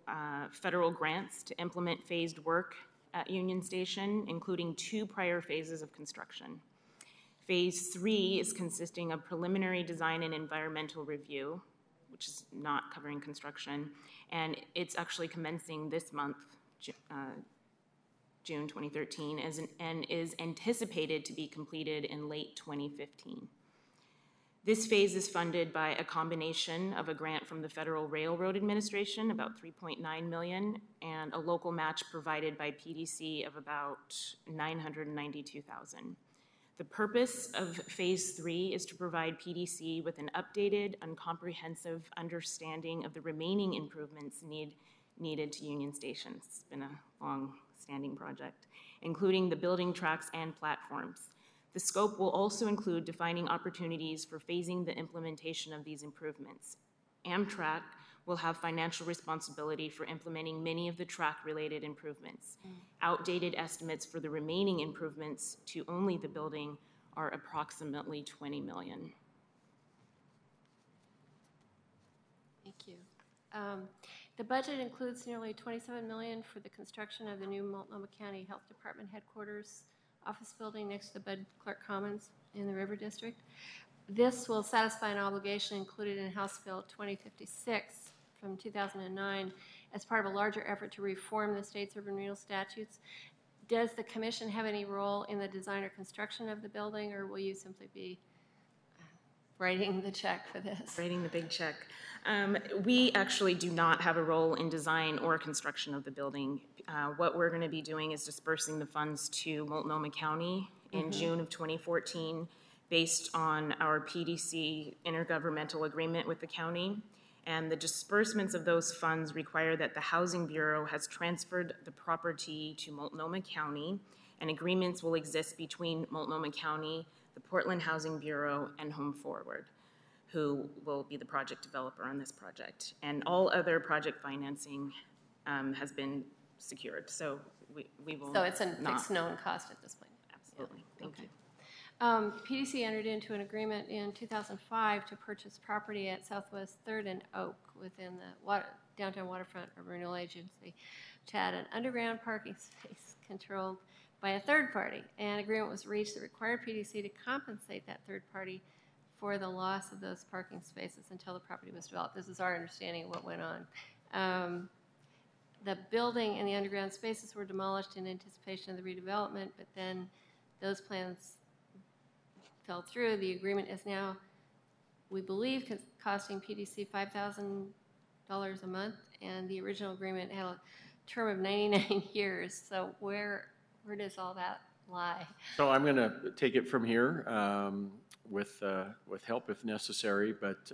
Speaker 3: federal grants to implement phased work at Union Station, including 2 prior phases of construction. Phase 3 is consisting of preliminary design and environmental review, which is not covering construction, and it's actually commencing this month, June 2013, and is anticipated to be completed in late 2015. This phase is funded by a combination of a grant from the Federal Railroad Administration, about $3.9 million, and a local match provided by PDC of about $992,000. The purpose of Phase 3 is to provide PDC with an updated and comprehensive understanding of the remaining improvements needed to Union Station. It's been a long-standing project, including the building tracks and platforms. The scope will also include defining opportunities for phasing the implementation of these improvements. Amtrak will have financial responsibility for implementing many of the track-related improvements. Outdated estimates for the remaining improvements to only the building are approximately $20 million.
Speaker 9: Thank you. The budget includes nearly $27 million for the construction of the new Multnomah County Health Department headquarters office building next to the Bud Clark Commons in the River District. This will satisfy an obligation included in House Bill 2056 from 2009 as part of a larger effort to reform the state's urban renewal statutes. Does the commission have any role in the design or construction of the building, or will you simply be writing the check for this?
Speaker 3: Writing the big check. We actually do not have a role in design or construction of the building. What we're going to be doing is dispersing the funds to Multnomah County in June of 2014 based on our PDC intergovernmental agreement with the county. And the disbursements of those funds require that the Housing Bureau has transferred the property to Multnomah County, and agreements will exist between Multnomah County, the Portland Housing Bureau, and Home Forward, who will be the project developer on this project. And all other project financing has been secured, so we will
Speaker 9: So it's a
Speaker 3: not.
Speaker 9: fixed known cost at this point?
Speaker 3: Absolutely, thank you.
Speaker 9: PDC entered into an agreement in 2005 to purchase property at Southwest 3rd and Oak within the downtown waterfront urban renewal agency, which had an underground parking space controlled by a third party. An agreement was reached that required PDC to compensate that third party for the loss of those parking spaces until the property was developed. This is our understanding of what went on. The building and the underground spaces were demolished in anticipation of the redevelopment, but then those plans fell through. The agreement is now, we believe, costing PDC $5,000 a month, and the original agreement had a term of 99 years. So where does all that lie?
Speaker 1: So I'm going to take it from here with help if necessary, but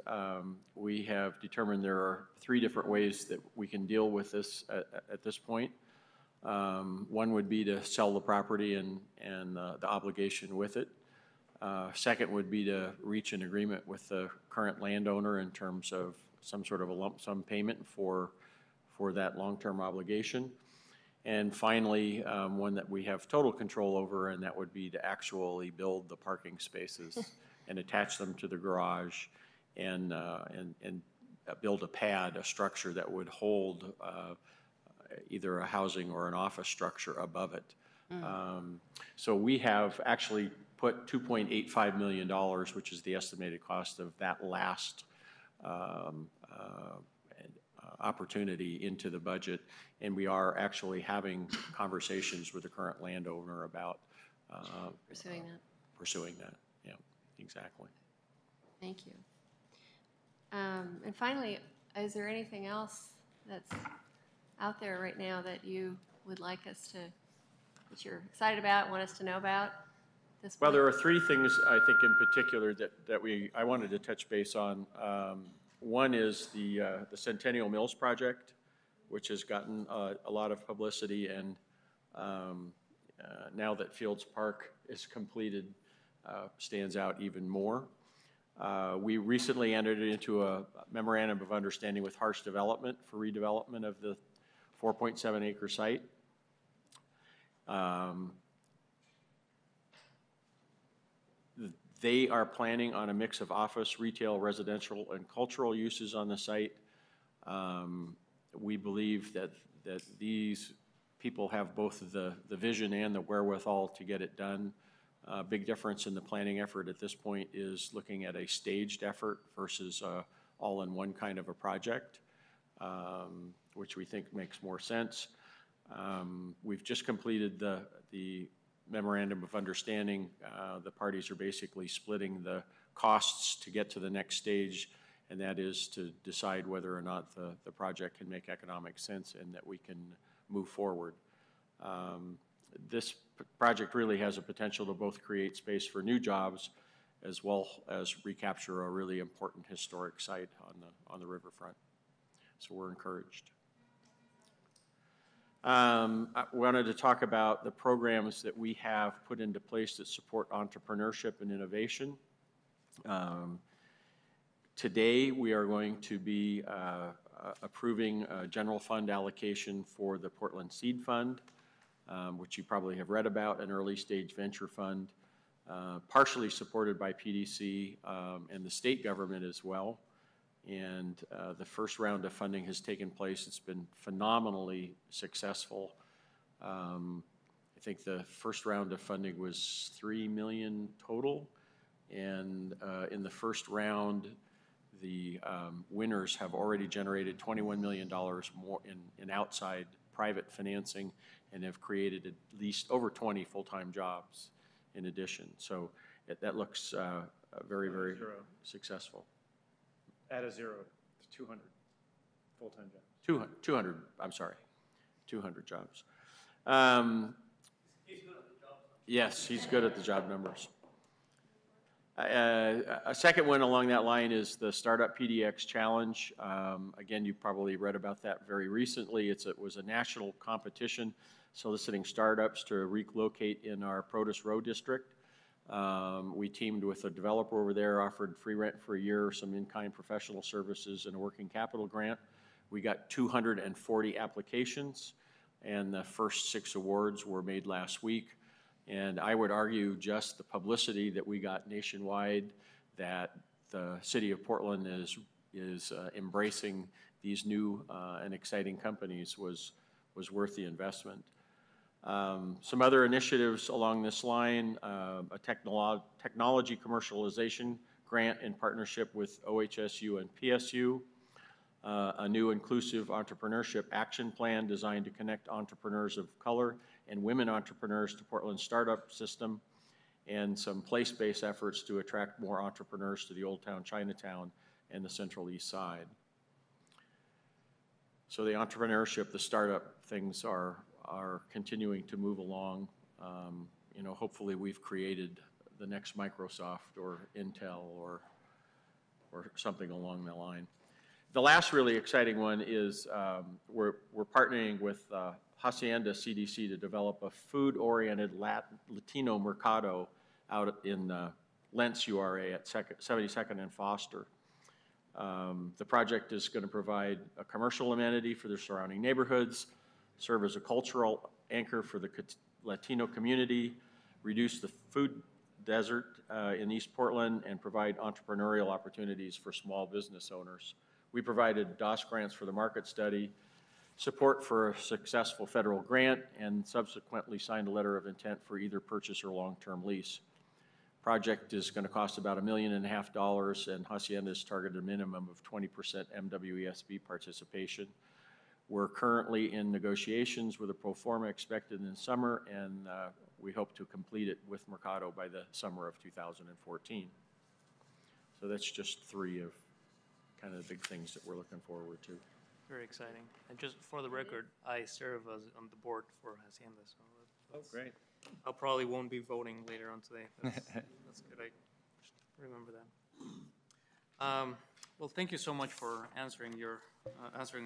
Speaker 1: we have determined there are 3 different ways that we can deal with this at this point. One would be to sell the property and the obligation with it. Second would be to reach an agreement with the current landowner in terms of some sort of a lump sum payment for that long-term obligation. And finally, one that we have total control over, and that would be to actually build the parking spaces and attach them to the garage and build a pad, a structure that would hold either a housing or an office structure above it. So we have actually put $2.85 million, which is the estimated cost of that last opportunity, into the budget, and we are actually having conversations with the current landowner about pursuing that. Yeah, exactly.
Speaker 9: Thank you. And finally, is there anything else that's out there right now that you would like us to, that you're excited about, want us to know about?
Speaker 1: Well, there are 3 things I think in particular that I wanted to touch base on. One is the Centennial Mills project. which has gotten a lot of publicity, and now that Fields Park is completed, stands out even more. We recently entered into a memorandum of understanding with Harsh Development for redevelopment of the 4.7 acre site. They are planning on a mix of office, retail, residential, and cultural uses on the site. We believe that these people have both the vision and the wherewithal to get it done. Big difference in the planning effort at this point is looking at a staged effort versus all-in-one kind of a project, which we think makes more sense. We've just completed the memorandum of understanding. The parties are basically splitting the costs to get to the next stage, and that is to decide whether or not the project can make economic sense and that we can move forward. This project really has a potential to both create space for new jobs as well as recapture a really important historic site on the riverfront. So we're encouraged. I wanted to talk about the programs that we have put into place that support entrepreneurship and innovation. Today, we are going to be approving a general fund allocation for the Portland Seed Fund, which you probably have read about, an early stage venture fund, partially supported by PDC and the state government as well. And the first round of funding has taken place. It's been phenomenally successful. I think the first round of funding was $3 million total. And in the first round, the winners have already generated $21 million more in outside private financing and have created at least over 20 full-time jobs in addition. So that looks very, very successful.
Speaker 7: Add a 0 to 200 full-time jobs.
Speaker 1: 200, I'm sorry, 200 jobs.
Speaker 8: He's good at the job.
Speaker 1: Yes, he's good at the job numbers. A second one along that line is the Startup PDX Challenge. Again, you probably read about that very recently. It was a national competition soliciting startups to relocate in our Produce Row district. We teamed with a developer over there, offered free rent for a year, some in-kind professional services, and a working capital grant. We got 240 applications, and the first 6 awards were made last week. And I would argue just the publicity that we got nationwide, that the city of Portland is embracing these new and exciting companies was worth the investment. Some other initiatives along this line, a technology commercialization grant in partnership with OHSU and PSU, a new inclusive entrepreneurship action plan designed to connect entrepreneurs of color and women entrepreneurs to Portland's startup system, and some place-based efforts to attract more entrepreneurs to the Old Town Chinatown and the Central East Side. So the entrepreneurship, the startup things are continuing to move along. You know, hopefully we've created the next Microsoft or Intel or something along that line. The last really exciting one is we're partnering with Hacienda CDC to develop a food-oriented Latino mercado out in Lentz URA at 72nd and Foster. The project is going to provide a commercial amenity for the surrounding neighborhoods, serve as a cultural anchor for the Latino community, reduce the food desert in East Portland, and provide entrepreneurial opportunities for small business owners. We provided DOS grants for the market study, support for a successful federal grant, and subsequently signed a letter of intent for either purchase or long-term lease. Project is going to cost about $1.5 million, and Hacienda has targeted a minimum of 20% MWESB participation. We're currently in negotiations with a pro forma expected in the summer, and we hope to complete it with Mercado by the summer of 2014. So that's just 3 of kind of the big things that we're looking forward to.
Speaker 8: Very exciting. And just for the record, I serve as on the board for Hacienda, so that's
Speaker 7: great.
Speaker 8: I probably won't be voting later on today. That's good. I just remember that. Well, thank you so much for answering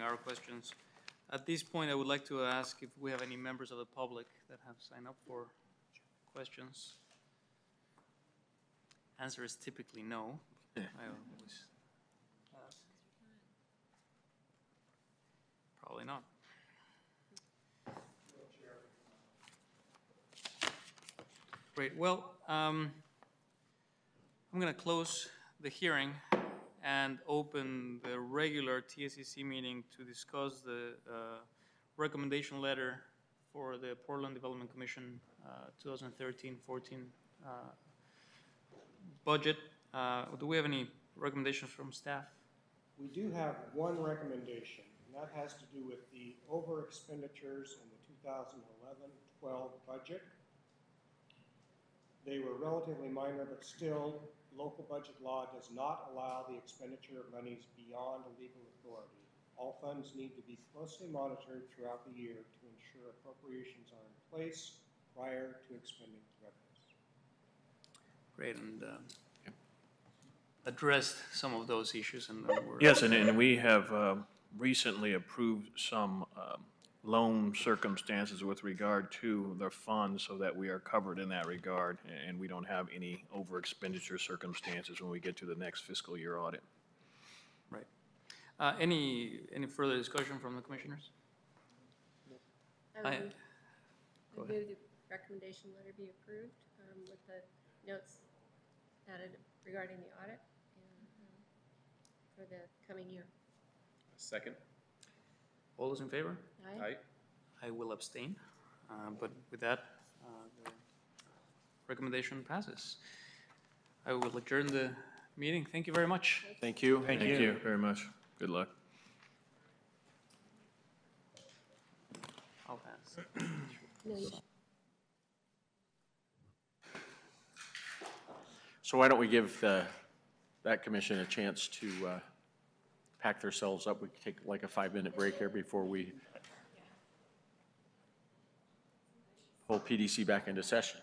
Speaker 8: our questions. At this point, I would like to ask if we have any members of the public that have signed up for questions. Answer is typically no. I always, probably not. Great. Well, I'm going to close the hearing and open the regular TSCC meeting to discuss the recommendation letter for the Portland Development Commission 2013-14 budget. Do we have any recommendations from staff?
Speaker 10: We do have one recommendation, and that has to do with the over expenditures in the 2011-12 budget. They were relatively minor, but still, local budget law does not allow the expenditure of monies beyond a legal authority. All funds need to be closely monitored throughout the year to ensure appropriations are in place prior to expending revenues.
Speaker 8: Great, and addressed some of those issues, and we're
Speaker 4: Yes, and we have recently approved some loan circumstances with regard to the funds so that we are covered in that regard, and we don't have any over expenditure circumstances when we get to the next fiscal year audit.
Speaker 8: right. Any further discussion from the commissioners?
Speaker 9: I
Speaker 8: Go
Speaker 9: move the recommendation letter be approved with the notes added regarding the audit and for the coming year.
Speaker 11: Second?
Speaker 8: All those in favor?
Speaker 9: Aye.
Speaker 8: I will abstain, but with that, the recommendation passes. I will adjourn the meeting. Thank you very much.
Speaker 1: Thank you.
Speaker 4: Thank you very much. Good luck.
Speaker 8: I'll pass.
Speaker 9: No, you should.
Speaker 1: So why don't we give that commission a chance to pack themselves up? We could take like a 5-minute break here before we pull PDC back into session.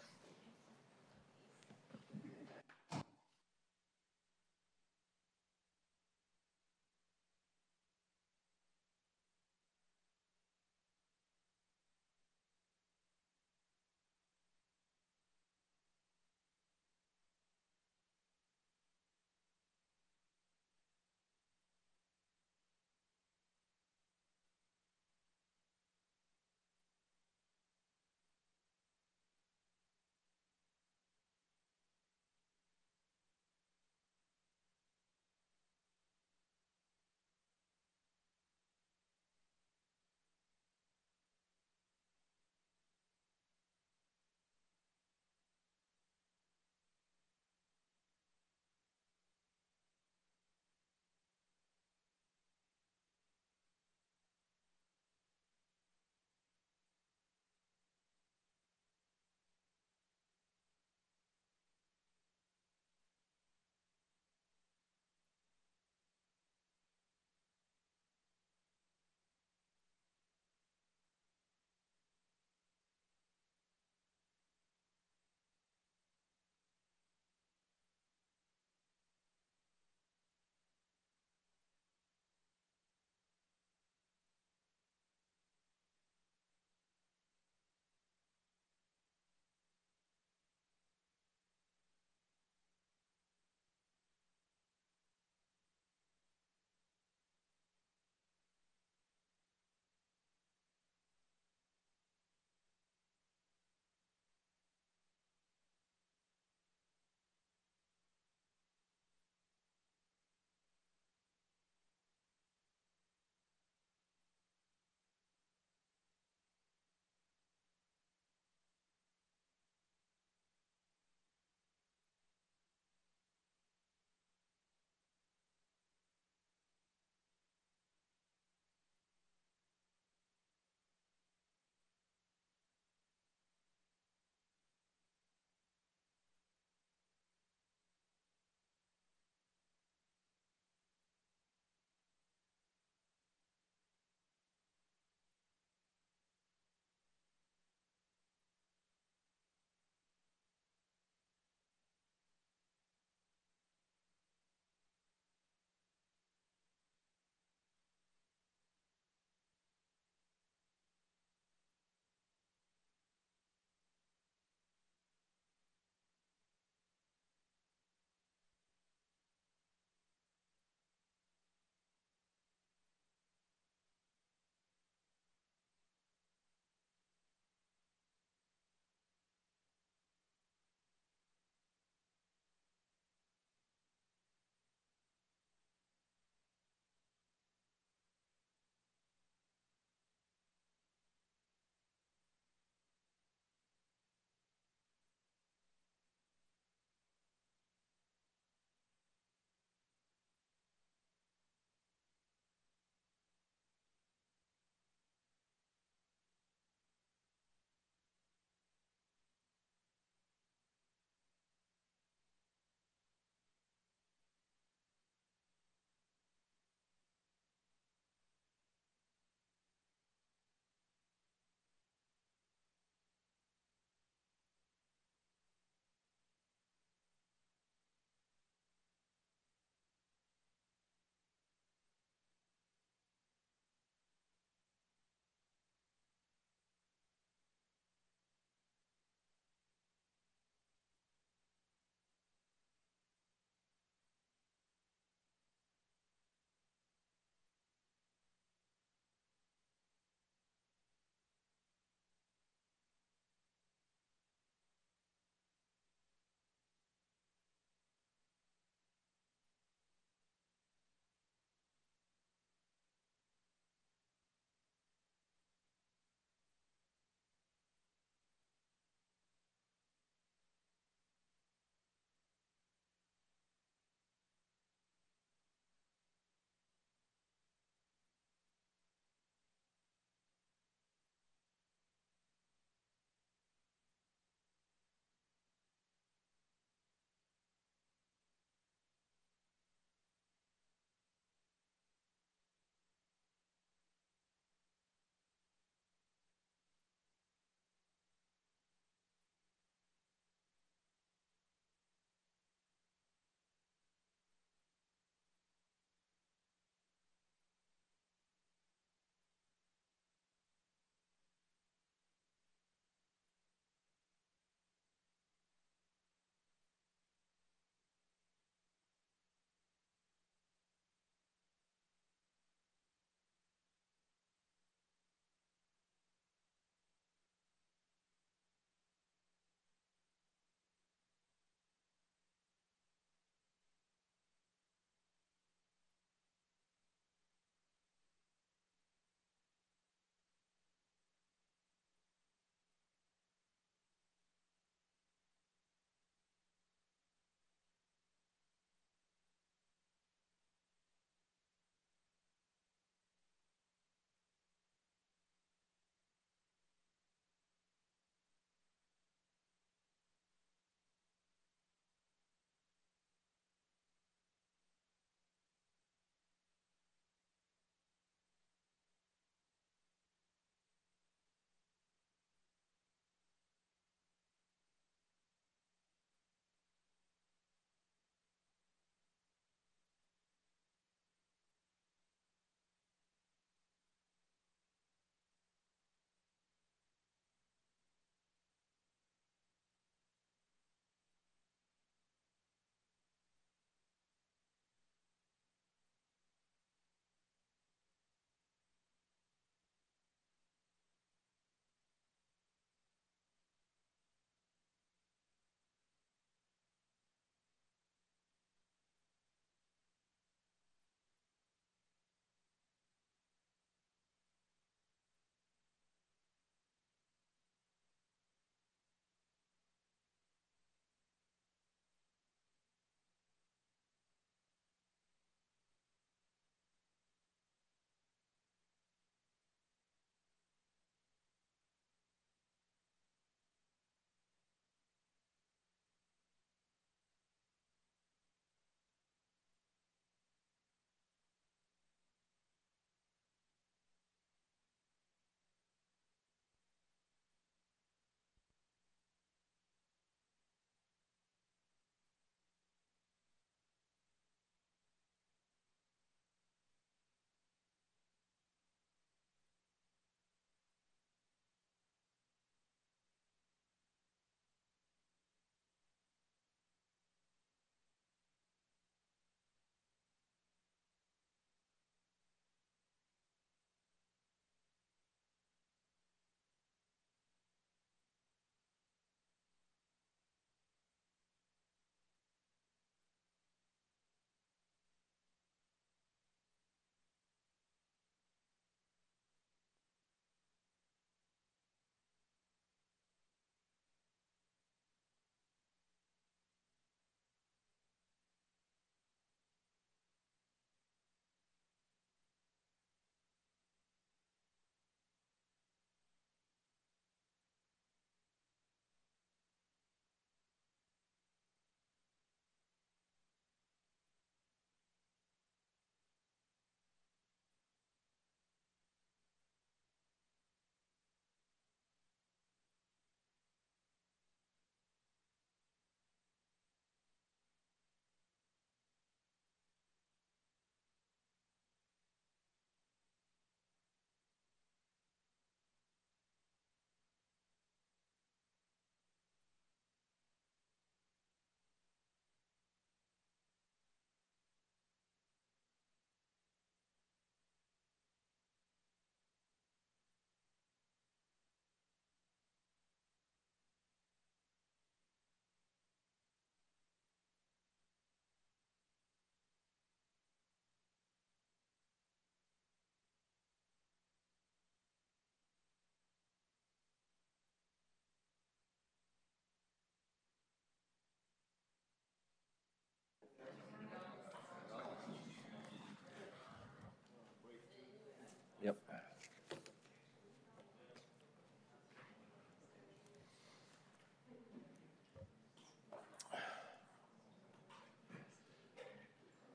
Speaker 1: Yep.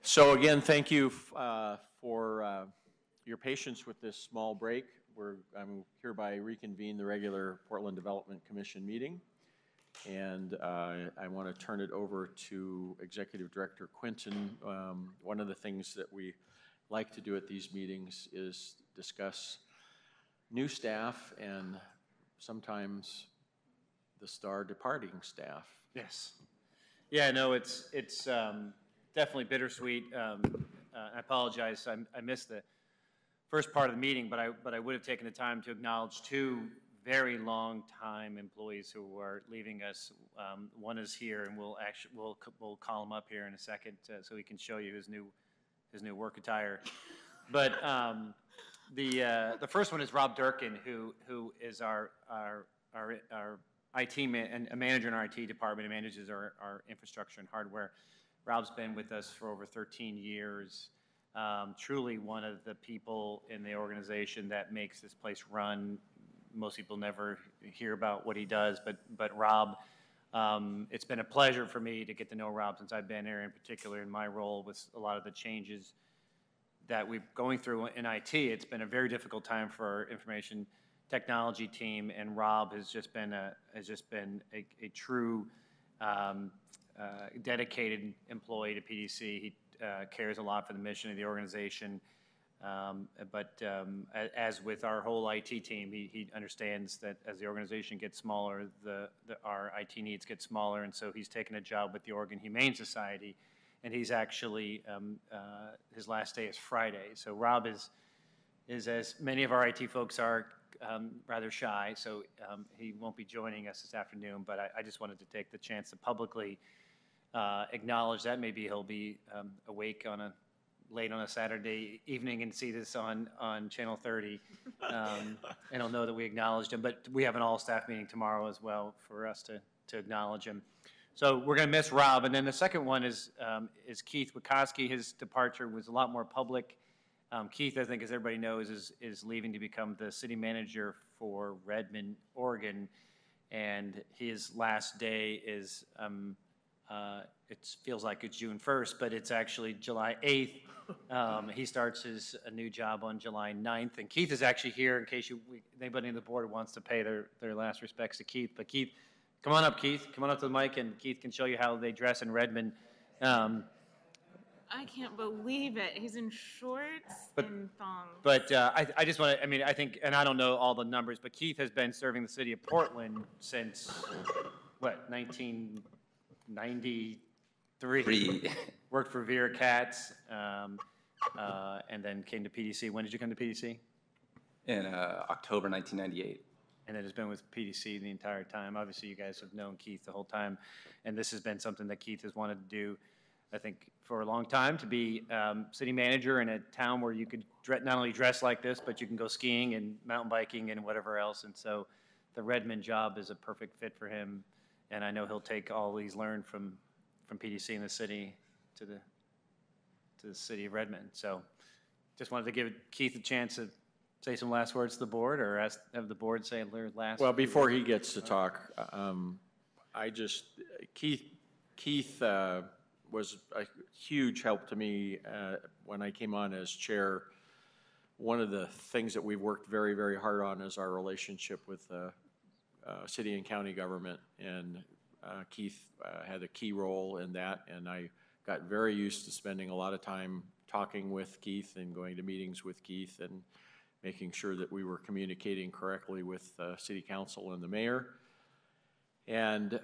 Speaker 1: So again, thank you for your patience with this small break. I'm hereby reconvene the regular Portland Development Commission meeting. And I want to turn it over to Executive Director Quinton. One of the things that we like to do at these meetings is discuss new staff and sometimes the star departing staff.
Speaker 12: Yes. Yeah, no, it's definitely bittersweet. I apologize, I missed the first part of the meeting, but I would have taken the time to acknowledge two very long-time employees who are leaving us. One is here, and we'll call him up here in a second so he can show you his new work attire. But the first one is Rob Durkin, who is our IT and a manager in our IT department. He manages our infrastructure and hardware. Rob's been with us for over 13 years. Truly one of the people in the organization that makes this place run. Most people never hear about what he does, but Rob, it's been a pleasure for me to get to know Rob since I've been here, in particular in my role with a lot of the changes that we're going through in IT. It's been a very difficult time for our information technology team, and Rob has just been a true dedicated employee to PDC. He cares a lot for the mission of the organization. As with our whole IT team, he understands that as the organization gets smaller, our IT needs get smaller, and so he's taken a job with the Oregon Humane Society, and he's actually, his last day is Friday. So Rob is as many of our IT folks are, rather shy, so he won't be joining us this afternoon, but I just wanted to take the chance to publicly acknowledge that. Maybe he'll be awake late on a Saturday evening and see this on Channel 30, and he'll know that we acknowledged him. But we have an all-staff meeting tomorrow as well for us to acknowledge him. So we're going to miss Rob. And then the second one is Keith Wikoski. His departure was a lot more public. Keith, I think, as everybody knows, is leaving to become the city manager for Redmond, Oregon, and his last day is it feels like it's June 1st, but it's actually July 8th. He starts a new job on July 9th. And Keith is actually here in case anybody on the board wants to pay their last respects to Keith. But Keith, come on up, Keith. Come on up to the mic, and Keith can show you how they dress in Redmond.
Speaker 3: I can't believe it. He's in shorts and thongs.
Speaker 12: But I just want to, I think, and I don't know all the numbers, but Keith has been serving the city of Portland since, what, 1993? Worked for Vera Katz, and then came to PDC. When did you come to PDC?
Speaker 13: In October 1998.
Speaker 12: And then has been with PDC the entire time. Obviously, you guys have known Keith the whole time, and this has been something that Keith has wanted to do, I think, for a long time, to be city manager in a town where you could not only dress like this, but you can go skiing and mountain biking and whatever else. And so the Redmond job is a perfect fit for him, and I know he'll take all he's learned from PDC in the city to the city of Redmond. So just wanted to give Keith a chance to say some last words to the board, or have the board say their last.
Speaker 1: Well, before he gets to talk, Keith was a huge help to me when I came on as chair. One of the things that we've worked very, very hard on is our relationship with city and county government, and Keith had a key role in that, and I got very used to spending a lot of time talking with Keith and going to meetings with Keith and making sure that we were communicating correctly with city council and the mayor. And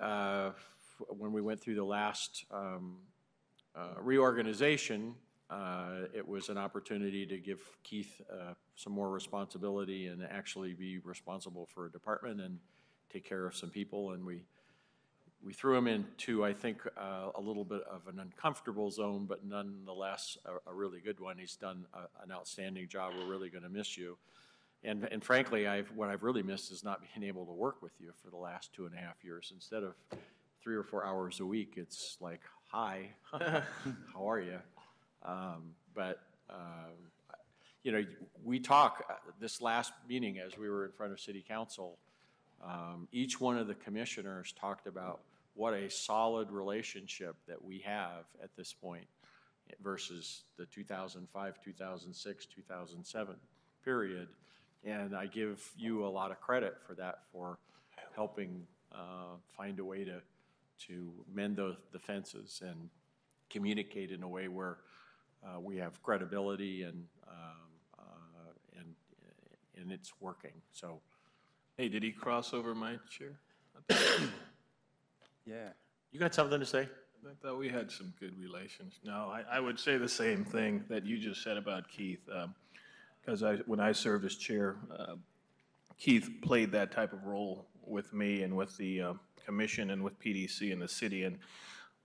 Speaker 1: when we went through the last reorganization, it was an opportunity to give Keith some more responsibility and actually be responsible for a department and take care of some people. And we threw him into, I think, a little bit of an uncomfortable zone, but nonetheless a really good one. He's done an outstanding job. We're really going to miss you. And frankly, what I've really missed is not being able to work with you for the last 2.5 years. Instead of 3 or 4 hours a week, it's like, hi, how are you? you know, we talk, this last meeting as we were in front of city council, each one of the commissioners talked about what a solid relationship that we have at this point versus the 2005, 2006, 2007 period. And I give you a lot of credit for that, for helping find a way to mend the fences and communicate in a way where we have credibility and it's working. So,
Speaker 4: Hey, did he cross over my chair?
Speaker 13: Yeah.
Speaker 1: you got something to say?
Speaker 4: I thought we had some good relations. No, I would say the same thing that you just said about Keith, because when I served as chair, Keith played that type of role with me and with the commission and with PDC and the city. And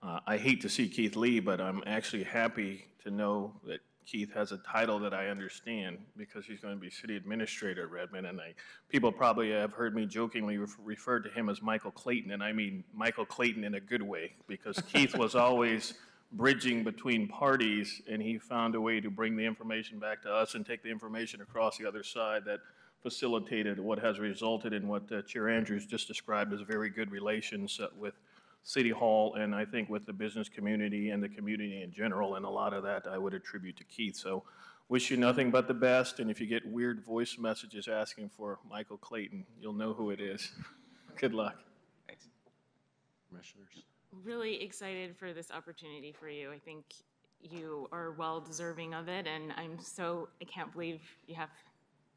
Speaker 4: I hate to see Keith leave, but I'm actually happy to know that Keith has a title that I understand, because he's going to be city administrator at Redmond. And people probably have heard me jokingly refer to him as Michael Clayton, and I mean Michael Clayton in a good way, because Keith was always bridging between parties, and he found a way to bring the information back to us and take the information across the other side that facilitated what has resulted in what Chair Andrews just described as very good relations with City Hall, and I think with the business community and the community in general, and a lot of that I would attribute to Keith. So wish you nothing but the best, and if you get weird voice messages asking for Michael Clayton, you'll know who it is. Good luck.
Speaker 13: Thanks.
Speaker 1: Commissioners.
Speaker 3: Really excited for this opportunity for you. I think you are well deserving of it, and I can't believe you have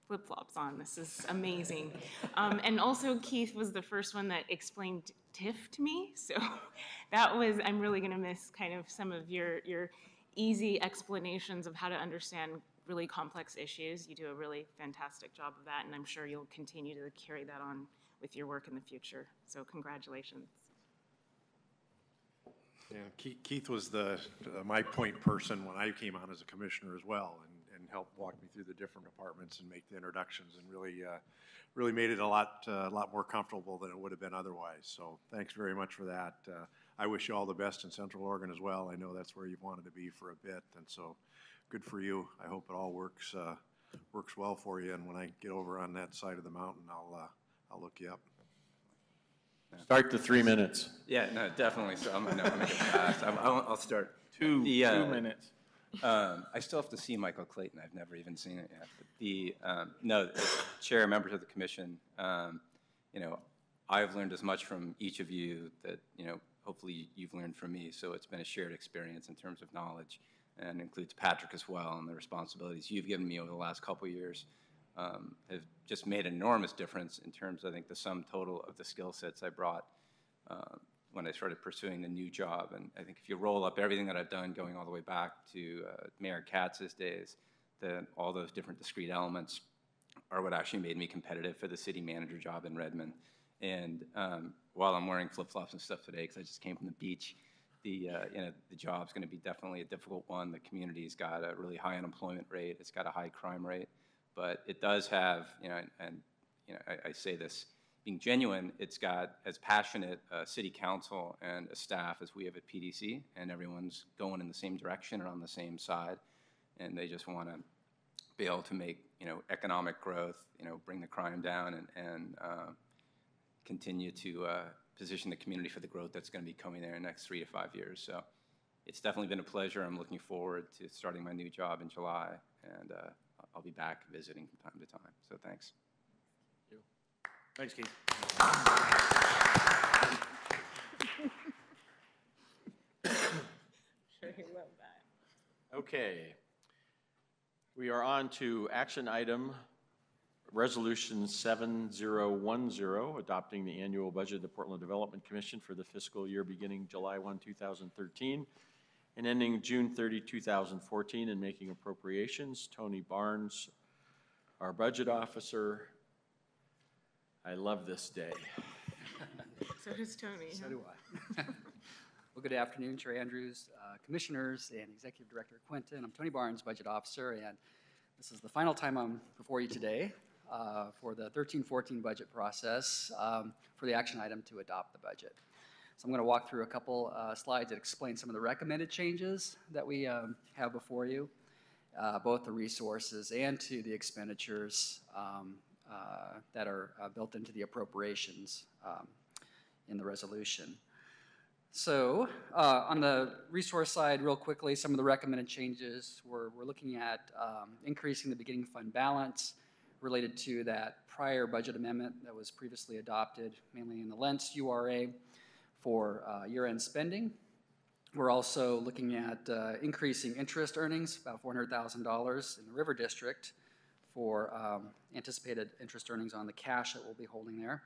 Speaker 3: flip-flops on. This is amazing. And also Keith was the first one that explained TIF to me, so I'm really gonna miss kind of some of your easy explanations of how to understand really complex issues. You do a really fantastic job of that, and I'm sure you'll continue to carry that on with your work in the future. So congratulations.
Speaker 5: Yeah, Keith was my point person when I came on as a commissioner as well, and helped walk me through the different departments and make the introductions, and really made it a lot more comfortable than it would have been otherwise. So thanks very much for that. I wish you all the best in Central Oregon as well. I know that's where you've wanted to be for a bit, and so good for you. I hope it all works well for you. And when I get over on that side of the mountain, I'll look you up.
Speaker 1: Start the 3 minutes.
Speaker 13: Yeah, no, definitely. So I'm gonna go fast. I'll start.
Speaker 4: Two minutes.
Speaker 13: I still have to see Michael Clayton. I've never even seen it yet. But no, Chair, members of the commission, I've learned as much from each of you that, hopefully you've learned from me. So it's been a shared experience in terms of knowledge, and includes Patrick as well, and the responsibilities you've given me over the last couple of years have just made an enormous difference in terms, I think, the sum total of the skill sets I brought when I started pursuing the new job. And I think if you roll up everything that I've done, going all the way back to Mayor Katz's days, all those different discrete elements are what actually made me competitive for the city manager job in Redmond. And while I'm wearing flip-flops and stuff today, because I just came from the beach, the job's going to be definitely a difficult one. The community's got a really high unemployment rate. It's got a high crime rate. But it does have, I say this being genuine, it's got as passionate a city council and a staff as we have at PDC, and everyone's going in the same direction and on the same side, and they just want to be able to make, economic growth, bring the crime down, and continue to position the community for the growth that's going to be coming there in the next 3 to 5 years. So it's definitely been a pleasure. I'm looking forward to starting my new job in July, and I'll be back visiting from time to time. So thanks.
Speaker 7: Thanks, Keith.
Speaker 3: Sure, you love that.
Speaker 1: Okay. We are on to action item Resolution 7010, adopting the annual budget of the Portland Development Commission for the fiscal year beginning July 1, 2013 and ending June 30, 2014, and making appropriations. Tony Barnes, our budget officer. I love this day.
Speaker 3: So does Tony.
Speaker 14: So do I. Well, good afternoon, Chair Andrews, commissioners, and Executive Director Quinton. I'm Tony Barnes, Budget Officer, and this is the final time I'm before you today for the 13-14 budget process for the action item to adopt the budget. So I'm going to walk through a couple slides that explain some of the recommended changes that we have before you. both the resources and to the expenditures that are built into the appropriations in the resolution. So on the resource side, real quickly, some of the recommended changes, we're looking at increasing the beginning fund balance related to that prior budget amendment that was previously adopted, mainly in the Lentz URA for year-end spending. We're also looking at increasing interest earnings, about $400,000 in the River District for anticipated interest earnings on the cash that we'll be holding there.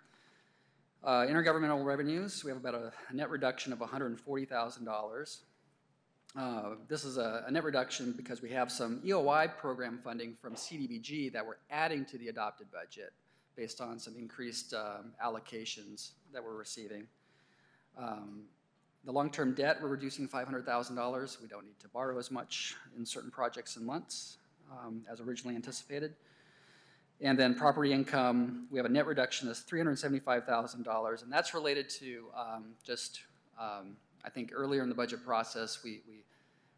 Speaker 14: Intergovernmental revenues, we have about a net reduction of $140,000. This is a net reduction because we have some EOI program funding from CDBG that we're adding to the adopted budget based on some increased allocations that we're receiving. The long-term debt, we're reducing $500,000. We don't need to borrow as much in certain projects and months as originally anticipated. And then property income, we have a net reduction of $375,000, and that's related to I think earlier in the budget process, we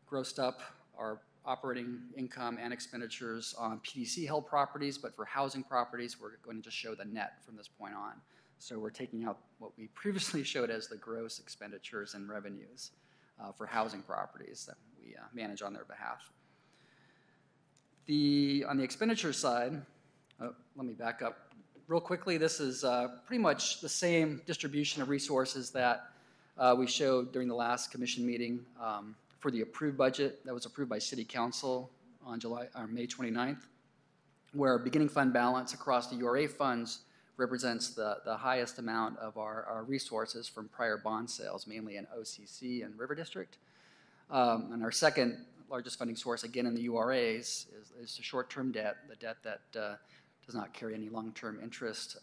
Speaker 14: grossed up our operating income and expenditures on PDC held properties, but for housing properties, we're going to just show the net from this point on. So we're taking out what we previously showed as the gross expenditures and revenues for housing properties that we manage on their behalf. On the expenditure side, let me back up real quickly. This is pretty much the same distribution of resources that we showed during the last commission meeting for the approved budget that was approved by City Council on May 29th, where beginning fund balance across the URA funds represents the highest amount of our resources from prior bond sales, mainly in OCC and River District. And our second largest funding source, again in the URAs, is the short-term debt, the debt that does not carry any long-term interest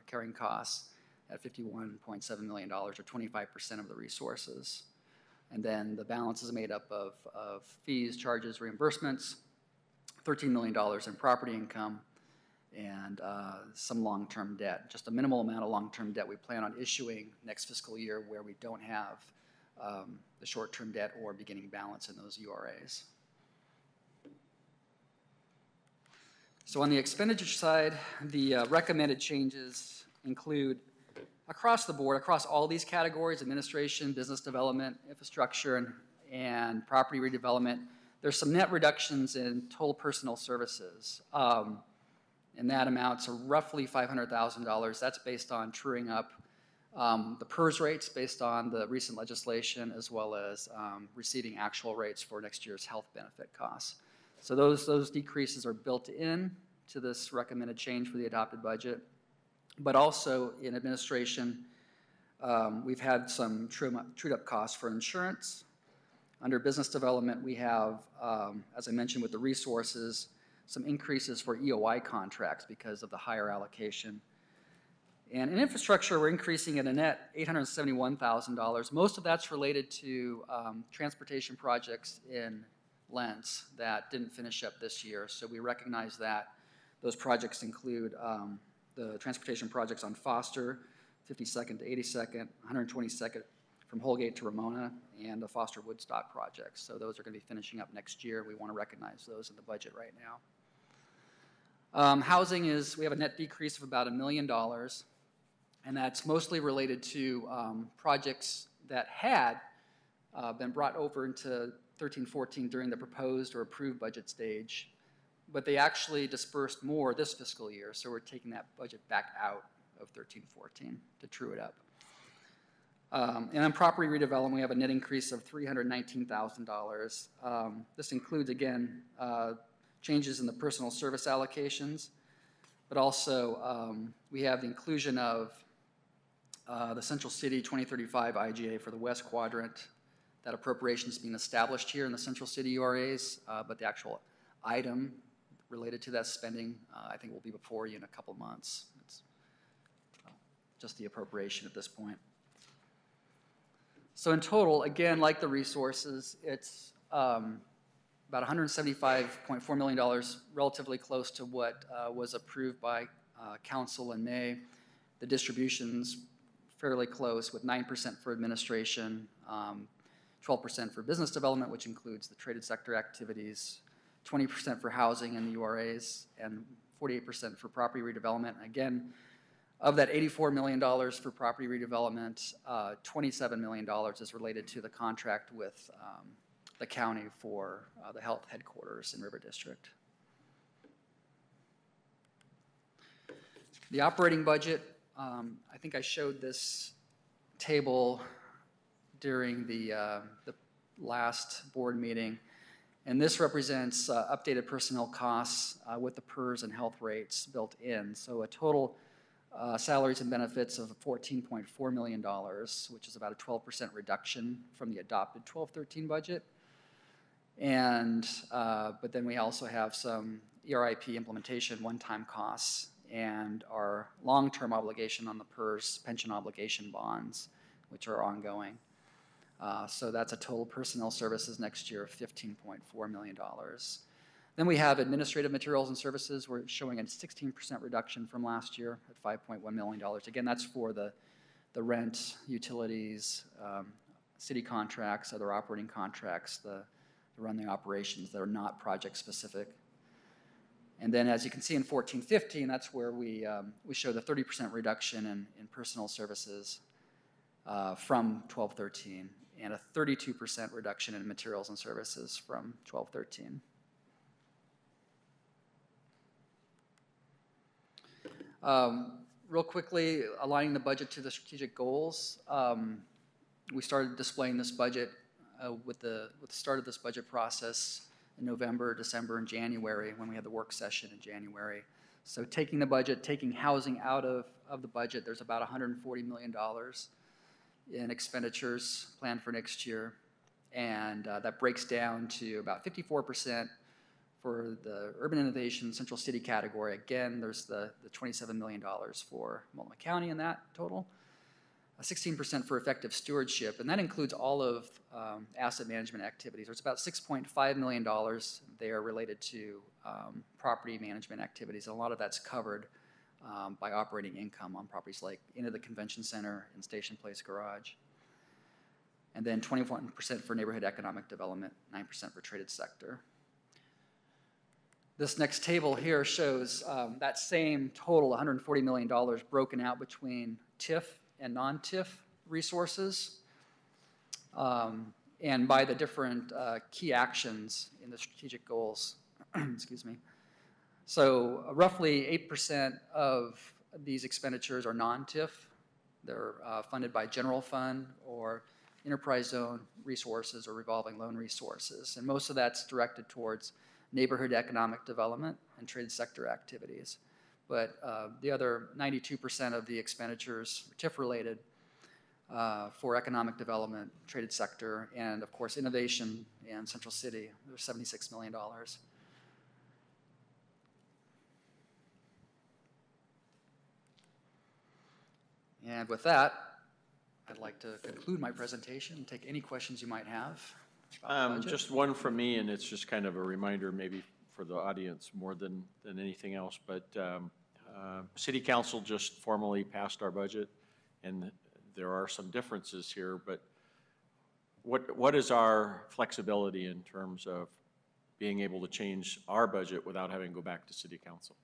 Speaker 14: carrying costs at $51.7 million, or 25% of the resources. And then the balance is made up of fees, charges, reimbursements, $13 million in property income, and some long-term debt, just a minimal amount of long-term debt we plan on issuing next fiscal year where we don't have the short-term debt or beginning balance in those URAs. So on the expenditure side, the recommended changes include across the board, across all these categories, administration, business development, infrastructure, and property redevelopment, there's some net reductions in total personnel services. And that amounts to roughly $500,000. That's based on truing up the PERS rates based on the recent legislation, as well as receiving actual rates for next year's health benefit costs. So those decreases are built in to this recommended change for the adopted budget. But also in administration, we've had some trued up costs for insurance. Under business development, we have, as I mentioned with the resources, some increases for EOI contracts because of the higher allocation. And in infrastructure, we're increasing at a net $871,000. Most of that's related to transportation projects in Lentz that didn't finish up this year. So we recognize that. Those projects include the transportation projects on Foster, 52nd to 82nd, 122nd from Holgate to Ramona, and the Foster Woodstock projects. So those are going to be finishing up next year. We want to recognize those in the budget right now. Housing we have a net decrease of about $1 million, and that's mostly related to projects that had been brought over into 13-14 during the proposed or approved budget stage, but they actually dispersed more this fiscal year, so we're taking that budget back out of 13-14 to true it up. And on property redevelopment, we have a net increase of $319,000. This includes, again, changes in the personal service allocations, but also we have the inclusion of the Central City 2035 IGA for the West Quadrant. That appropriation is being established here in the Central City URAs, but the actual item related to that spending, I think will be before you in a couple months. It's just the appropriation at this point. So in total, again, like the resources, it's about $175.4 million, relatively close to what was approved by Council in May. The distribution's fairly close, with 9% for administration, 12% for business development, which includes the traded sector activities, 20% for housing and the URAs, and 48% for property redevelopment. Again, of that $84 million for property redevelopment, $27 million is related to the contract with the county for the health headquarters in River District. The operating budget, I think I showed this table during the last board meeting, and this represents updated personnel costs with the PERS and health rates built in. So a total salaries and benefits of $14.4 million, which is about a 12% reduction from the adopted 12-13 budget. And but then we also have some ERIP implementation one-time costs and our long-term obligation on the PERS pension obligation bonds, which are ongoing. So that's a total personnel services next year of $15.4 million. Then we have administrative materials and services. We're showing a 16% reduction from last year at $5.1 million. Again, that's for the rent, utilities, city contracts, other operating contracts, the run the operations that are not project specific. And then as you can see in 14-15, that's where we show the 30% reduction in personnel services from 12-13 and a 32% reduction in materials and services from 12-13. Real quickly, aligning the budget to the strategic goals. We started displaying this budget with the start of this budget process in November, December, and January when we had the work session in January. So taking the budget, taking housing out of the budget, there's about $140 million in expenditures planned for next year. And that breaks down to about 54% for the urban innovation central city category. Again, there's the $27 million for Multnomah County in that total. 16% for effective stewardship, and that includes all of asset management activities. There's about $6.5 million there related to property management activities, and a lot of that's covered by operating income on properties like into the convention center and Station Place Garage. And then 21% for neighborhood economic development, 9% for traded sector. This next table here shows that same total, $140 million, broken out between TIF and non-TIF resources, and by the different key actions in the strategic goals. Excuse me. So roughly 8% of these expenditures are non-TIF. They're funded by general fund or enterprise zone resources or revolving loan resources, and most of that's directed towards neighborhood economic development and trade sector activities. But the other 92% of the expenditures are TIF related for economic development, traded sector, and of course innovation and Central City. There's $76 million. And with that, I'd like to conclude my presentation and take any questions you might have.
Speaker 1: Just one from me, and it's just kind of a reminder maybe for the audience more than anything else, but City Council just formally passed our budget, and there are some differences here, but what is our flexibility in terms of being able to change our budget without having to go back to City Council?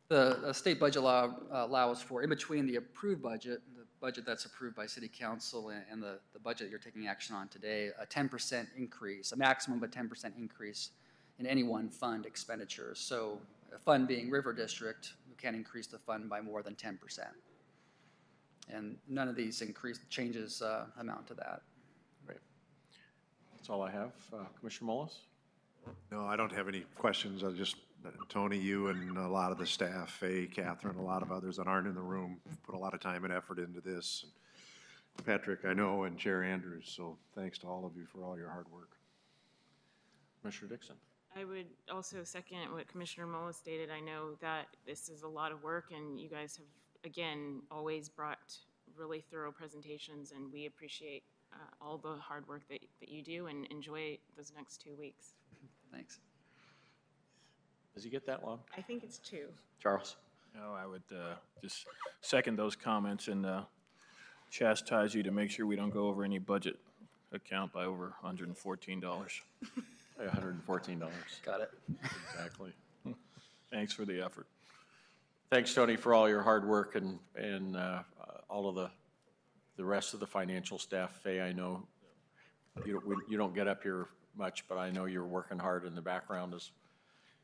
Speaker 14: The state budget law allows for, in between the approved budget, the budget that's approved by City Council and the budget you're taking action on today, a 10% increase, a maximum of a 10% increase in any one fund expenditures. So a fund being River District, we can't increase the fund by more than 10%. And none of these changes amount to that.
Speaker 1: Great. That's all I have. Commissioner Mullis?
Speaker 5: No, I don't have any questions. I just, Tony, you and a lot of the staff, Faye, Katherine, a lot of others that aren't in the room, put a lot of time and effort into this. Patrick, I know, and Chair Andrews, so thanks to all of you for all your hard work.
Speaker 1: Commissioner Dixon?
Speaker 3: I would also second what Commissioner Mullis stated. I know that this is a lot of work, and you guys have, again, always brought really thorough presentations, and we appreciate all the hard work that you do, and enjoy those next 2 weeks.
Speaker 14: Thanks.
Speaker 1: Does he get that long?
Speaker 3: I think it's 2.
Speaker 1: Charles?
Speaker 4: No, I would just second those comments and chastise you to make sure we don't go over any budget account by over $114.
Speaker 1: $114.
Speaker 14: Got it.
Speaker 1: Exactly.
Speaker 4: Thanks for the effort.
Speaker 1: Thanks, Tony, for all your hard work and all of the rest of the financial staff. Faye, I know you don't get up here much, but I know you're working hard in the background as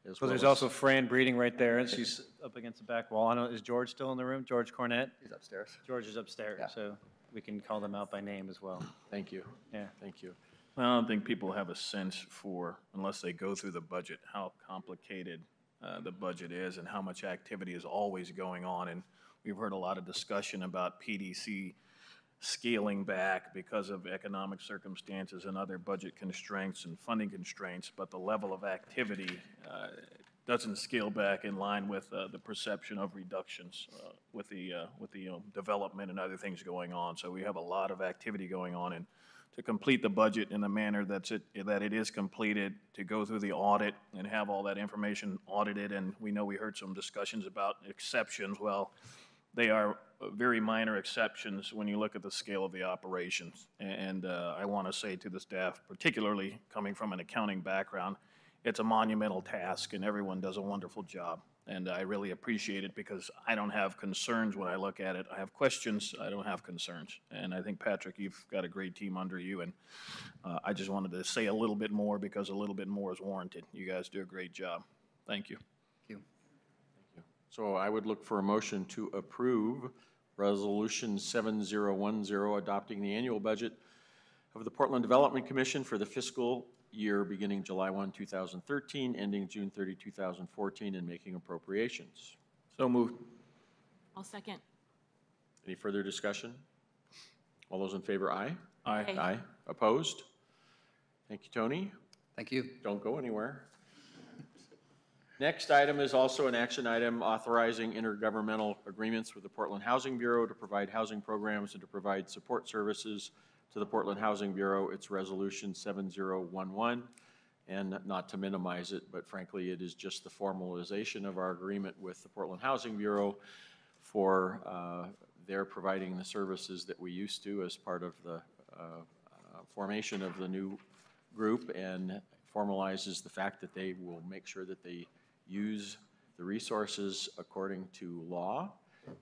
Speaker 12: So
Speaker 1: well.
Speaker 12: there's also Fran Breeding right there, and she's up against the back wall. I don't know, is George still in the room? George Cornett?
Speaker 14: He's upstairs.
Speaker 12: George is upstairs,
Speaker 14: Yeah.
Speaker 12: so we can call them out by name as well.
Speaker 1: Thank you.
Speaker 12: Yeah.
Speaker 1: Thank you.
Speaker 4: I don't think people have a sense for, unless they go through the budget, how complicated the budget is and how much activity is always going on. And we've heard a lot of discussion about PDC scaling back because of economic circumstances and other budget constraints and funding constraints, but the level of activity doesn't scale back in line with the perception of reductions with the development and other things going on. So we have a lot of activity going on, and to complete the budget in the manner that it is completed, to go through the audit and have all that information audited, and we know we heard some discussions about exceptions. Well, they are very minor exceptions when you look at the scale of the operations. And I want to say to the staff, particularly coming from an accounting background, it's a monumental task, and everyone does a wonderful job. And I really appreciate it because I don't have concerns when I look at it. I have questions, I don't have concerns. And I think, Patrick, you've got a great team under you, and I just wanted to say a little bit more because a little bit more is warranted. You guys do a great job. Thank you.
Speaker 14: Thank you.
Speaker 1: So I would look for a motion to approve Resolution 7010, adopting the annual budget of the Portland Development Commission for the fiscal year beginning July 1, 2013, ending June 30, 2014, and making appropriations.
Speaker 4: So moved.
Speaker 3: I'll second.
Speaker 1: Any further discussion? All those in favor, aye?
Speaker 4: Aye.
Speaker 3: Aye.
Speaker 1: Aye. Opposed? Thank you, Tony.
Speaker 14: Thank you.
Speaker 1: Don't go anywhere. Next item is also an action item authorizing intergovernmental agreements with the Portland Housing Bureau to provide housing programs and to provide support services to the Portland Housing Bureau. It's Resolution 7011. And not to minimize it, but frankly, it is just the formalization of our agreement with the Portland Housing Bureau for their providing the services that we used to as part of the formation of the new group, and formalizes the fact that they will make sure that they use the resources according to law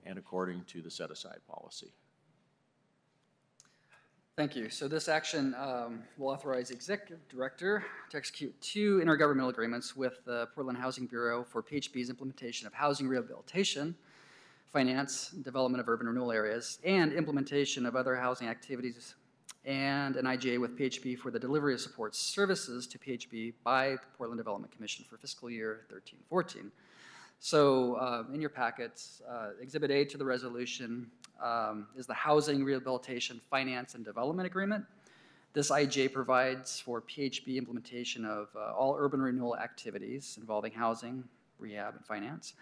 Speaker 1: and according to the set-aside policy.
Speaker 14: Thank you. So this action will authorize the Executive Director to execute 2 intergovernmental agreements with the Portland Housing Bureau for PHB's implementation of housing rehabilitation, finance, development of urban renewal areas, and implementation of other housing activities, and an IGA with PHB for the delivery of support services to PHB by the Portland Development Commission for fiscal year 13-14. So in your packets, Exhibit A to the resolution is the Housing Rehabilitation Finance and Development Agreement. This IGA provides for PHB implementation of all urban renewal activities involving housing, rehab, and finance,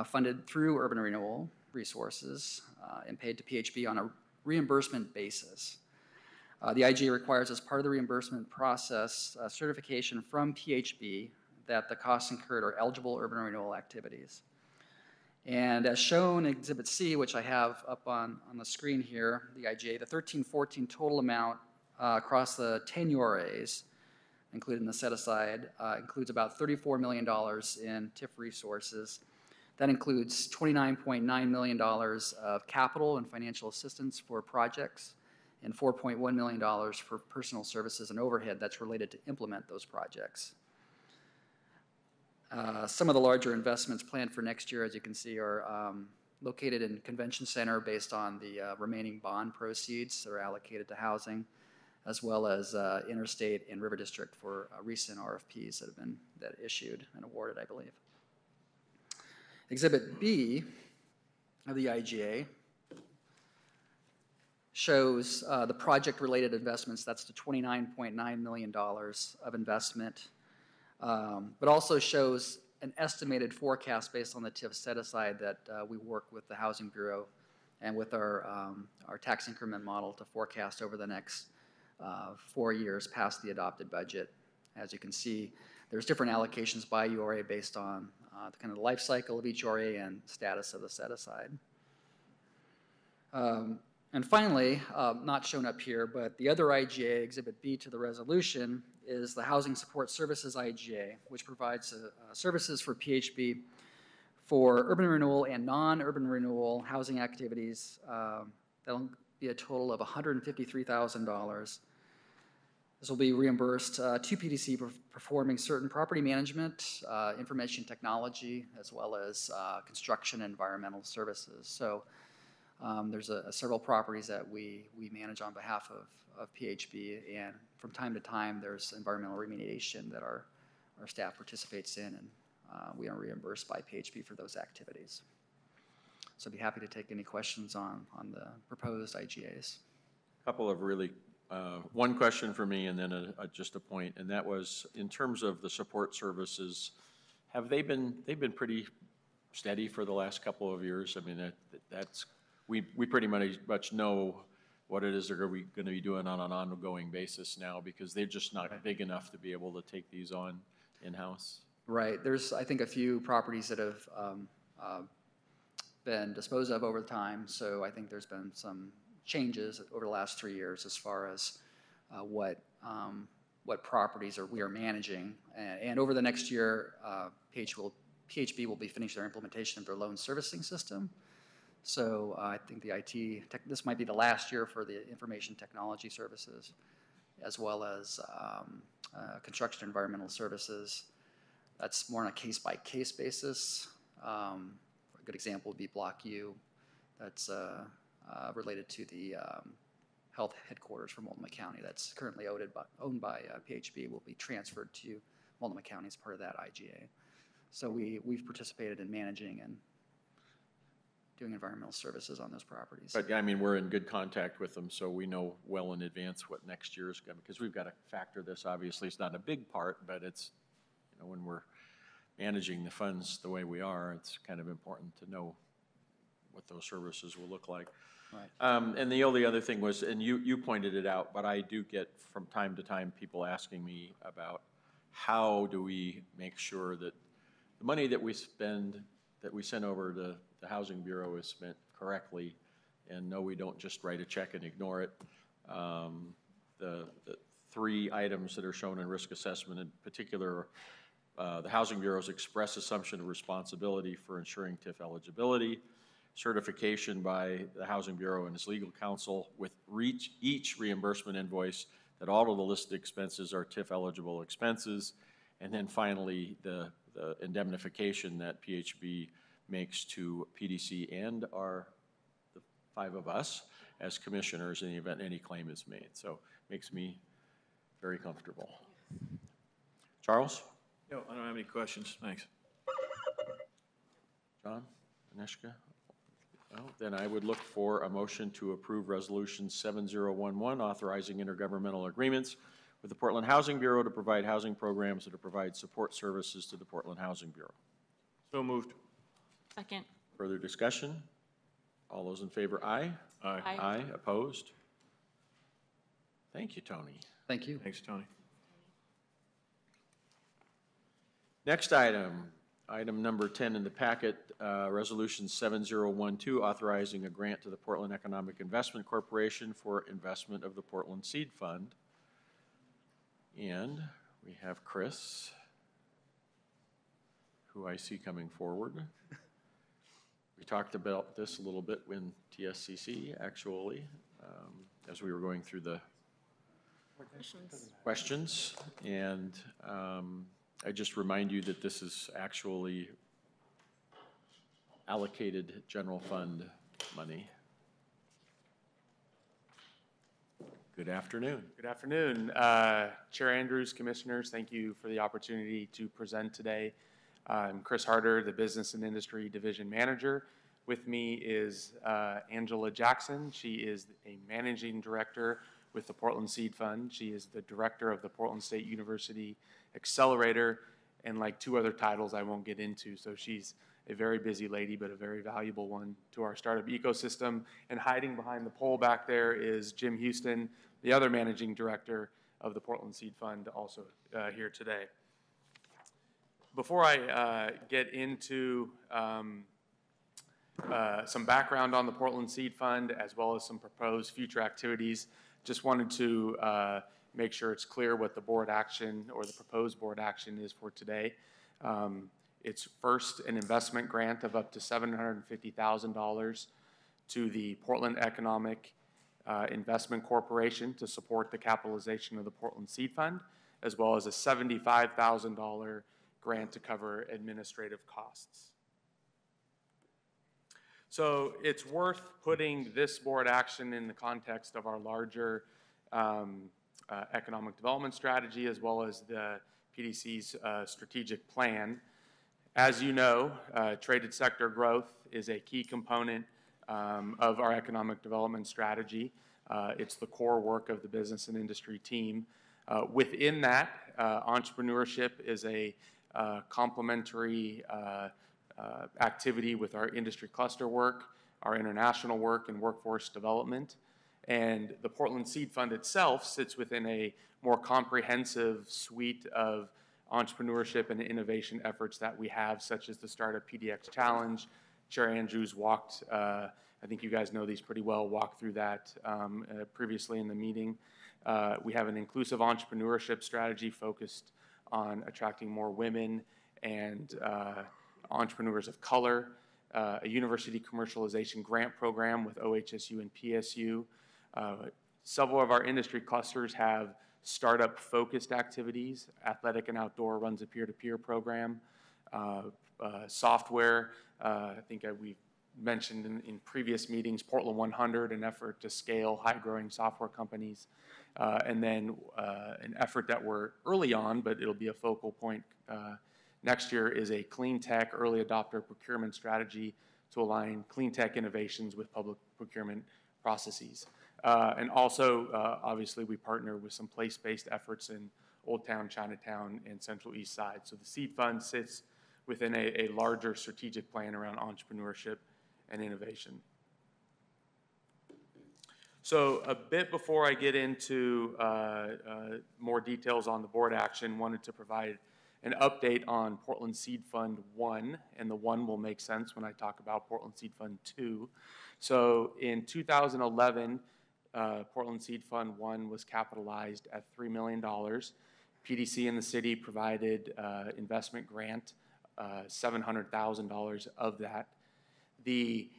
Speaker 14: funded through urban renewal resources and paid to PHB on a reimbursement basis. The IGA requires, as part of the reimbursement process, certification from PHB that the costs incurred are eligible urban renewal activities. And as shown in Exhibit C, which I have up on the screen here, the IGA, the 13-14 total amount across the 10 URAs, including the set-aside, includes about $34 million in TIF resources. That includes $29.9 million of capital and financial assistance for projects, and $4.1 million for personal services and overhead that's related to implement those projects. Some of the larger investments planned for next year, as you can see, are located in Convention Center based on the remaining bond proceeds that are allocated to housing, as well as Interstate and River District for recent RFPs that have been issued and awarded, I believe. Exhibit B of the IGA shows the project-related investments. That's the $29.9 million of investment, but also shows an estimated forecast based on the TIF set-aside that we work with the Housing Bureau and with our tax increment model to forecast over the next 4 years past the adopted budget. As you can see, there's different allocations by URA based on the kind of life cycle of each URA and status of the set-aside. And finally, not shown up here, but the other IGA, Exhibit B to the resolution, is the Housing Support Services IGA, which provides services for PHB for urban renewal and non-urban renewal housing activities. That'll be a total of $153,000. This will be reimbursed to PDC for performing certain property management, information technology, as well as construction and environmental services. So there's several properties that we manage on behalf of PHB, and from time to time there's environmental remediation that our staff participates in, and we are reimbursed by PHB for those activities. So I'd be happy to take any questions on the proposed IGAs.
Speaker 1: Couple of really, one question for me and then just a point, and that was in terms of the support services, they've been pretty steady for the last couple of years? I mean, we pretty much know what it is they're going to be doing on an ongoing basis now, because they're just not big enough to be able to take these on in-house.
Speaker 14: Right. There's, I think, a few properties that have been disposed of over time, so I think there's been some changes over the last 3 years as far as what properties we are managing. And over the next year, PHB will be finishing their implementation of their loan servicing system. So I think this might be the last year for the information technology services, as well as construction environmental services. That's more on a case-by-case basis. A good example would be Block U. That's related to the health headquarters for Multnomah County. That's currently owned by PHB, will be transferred to Multnomah County as part of that IGA. So we've participated in managing and doing environmental services on those properties.
Speaker 1: But I mean, we're in good contact with them, so we know well in advance what next year's going to, because we've got to factor this. Obviously, it's not a big part, but it's, when we're managing the funds the way we are, it's kind of important to know what those services will look like.
Speaker 14: Right.
Speaker 1: And the only other thing was, and you pointed it out, but I do get from time to time people asking me about how do we make sure that the money that we spend, that we send over to the Housing Bureau is spent correctly, and no, we don't just write a check and ignore it. The 3 items that are shown in risk assessment in particular, the Housing Bureau's express assumption of responsibility for ensuring TIF eligibility, certification by the Housing Bureau and its legal counsel with each reimbursement invoice that all of the listed expenses are TIF eligible expenses, and then finally the indemnification that PHB makes to PDC and the 5 of us as commissioners in the event any claim is made. So makes me very comfortable. Charles?
Speaker 4: No, I don't have any questions. Thanks.
Speaker 1: John? Anishka? No? Then I would look for a motion to approve Resolution 7011, authorizing intergovernmental agreements with the Portland Housing Bureau to provide housing programs and to provide support services to the Portland Housing Bureau.
Speaker 4: So moved.
Speaker 3: Second.
Speaker 1: Further discussion? All those in favor, aye?
Speaker 4: Aye.
Speaker 3: Aye.
Speaker 1: Aye. Opposed? Thank you, Tony.
Speaker 14: Thank you.
Speaker 4: Thanks, Tony.
Speaker 1: Next item, item number 10 in the packet, Resolution 7012, authorizing a grant to the Portland Economic Investment Corporation for investment of the Portland Seed Fund. And we have Chris, who I see coming forward. We talked about this a little bit in TSCC, actually, as we were going through the questions. And I just remind you that this is actually allocated general fund money. Good afternoon.
Speaker 15: Good afternoon. Chair Andrews, Commissioners, thank you for the opportunity to present today. I'm Chris Harder, the Business and Industry Division Manager. With me is Angela Jackson. She is a Managing Director with the Portland Seed Fund. She is the Director of the Portland State University Accelerator, and like 2 other titles I won't get into. So she's a very busy lady, but a very valuable one to our startup ecosystem. And hiding behind the pole back there is Jim Houston, the other Managing Director of the Portland Seed Fund, also here today. Before I get into some background on the Portland Seed Fund, as well as some proposed future activities. Just wanted to make sure it's clear what the board action or the proposed board action is for today. It's first an investment grant of up to $750,000 to the Portland Economic Investment Corporation to support the capitalization of the Portland Seed Fund, as well as a $75,000 grant to cover administrative costs. So it's worth putting this board action in the context of our larger economic development strategy, as well as the PDC's strategic plan. As you know, traded sector growth is a key component of our economic development strategy. It's the core work of the business and industry team. Within that, entrepreneurship is a complementary activity with our industry cluster work, our international work, and workforce development. And the Portland Seed Fund itself sits within a more comprehensive suite of entrepreneurship and innovation efforts that we have, such as the Startup PDX Challenge. Chair Andrews walked, I think you guys know these pretty well, walked through that previously in the meeting. We have an inclusive entrepreneurship strategy focused on attracting more women and entrepreneurs of color, a university commercialization grant program with OHSU and PSU. Several of our industry clusters have startup-focused activities. Athletic and Outdoor runs a peer-to-peer program. Software, I think we've mentioned in previous meetings, Portland 100, an effort to scale high-growing software companies. And then an effort that we're early on, but it'll be a focal point next year, is a clean tech early adopter procurement strategy to align clean tech innovations with public procurement processes. And also, obviously, we partner with some place-based efforts in Old Town, Chinatown, and Central Eastside. So the Seed Fund sits within a larger strategic plan around entrepreneurship and innovation. So a bit before I get into more details on the board action, wanted to provide an update on Portland Seed Fund 1, and the 1 will make sense when I talk about Portland Seed Fund 2. So in 2011, Portland Seed Fund 1 was capitalized at $3 million. PDC and the city provided investment grant, $700,000 of that. The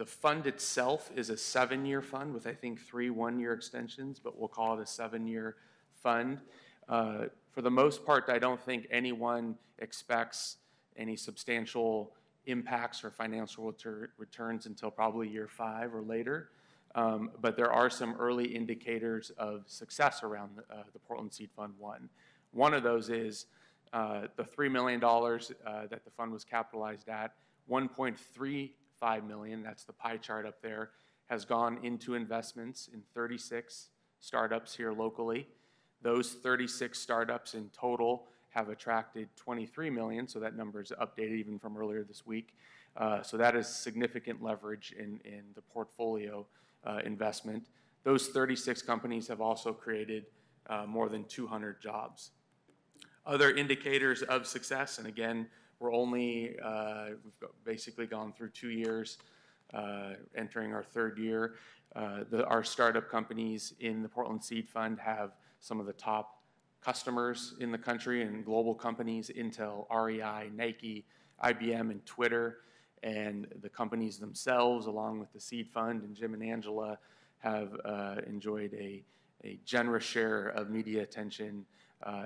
Speaker 15: fund itself is a 7-year fund with, I think, 3 one-year extensions, but we'll call it a 7-year fund. For the most part, I don't think anyone expects any substantial impacts or financial returns until probably year 5 or later. But there are some early indicators of success around the Portland Seed Fund 1. One of those is the $3 million that the fund was capitalized at, $1.35 million, that's the pie chart up there, has gone into investments in 36 startups here locally. Those 36 startups in total have attracted $23 million, so that number is updated even from earlier this week. So that is significant leverage in the portfolio investment. Those 36 companies have also created more than 200 jobs. Other indicators of success, and again, we're only, we've basically gone through 2 years, entering our 3rd year. Our startup companies in the Portland Seed Fund have some of the top customers in the country and global companies, Intel, REI, Nike, IBM, and Twitter. And the companies themselves, along with the Seed Fund and Jim and Angela, have enjoyed a generous share of media attention.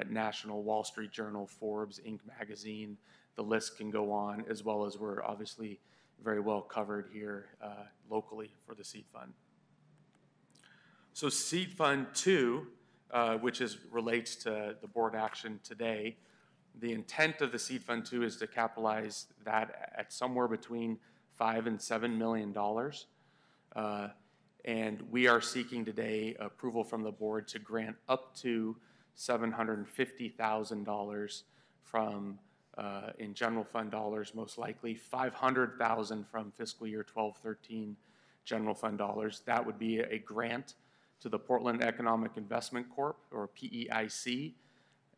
Speaker 15: National, Wall Street Journal, Forbes, Inc. magazine, the list can go on, as well as we're obviously very well covered here locally for the Seed Fund. So Seed Fund 2, which relates to the board action today, the intent of the Seed Fund 2 is to capitalize that at somewhere between $5 and $7 million. And we are seeking today approval from the board to grant up to $750,000 from, in general fund dollars, most likely $500,000 from fiscal year 12-13 general fund dollars. That would be a grant to the Portland Economic Investment Corp, or PEIC,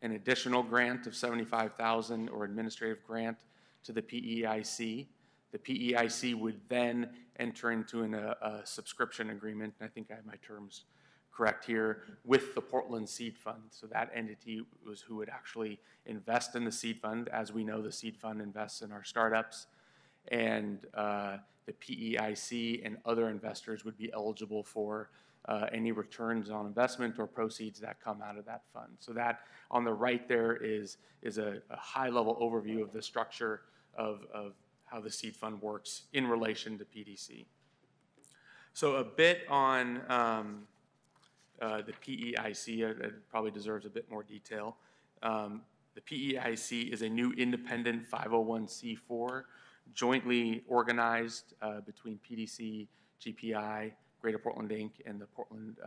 Speaker 15: an additional grant of $75,000 or administrative grant to the PEIC. The PEIC would then enter into a subscription agreement, and I think I have my terms correct here, with the Portland Seed Fund. So that entity was who would actually invest in the seed fund. As we know, the seed fund invests in our startups, and the PEIC and other investors would be eligible for any returns on investment or proceeds that come out of that fund. So that on the right there is a high-level overview of the structure of how the seed fund works in relation to PDC. So a bit on the PEIC, it probably deserves a bit more detail. The PEIC is a new independent 501c4, jointly organized between PDC, GPI, Greater Portland Inc., and the Portland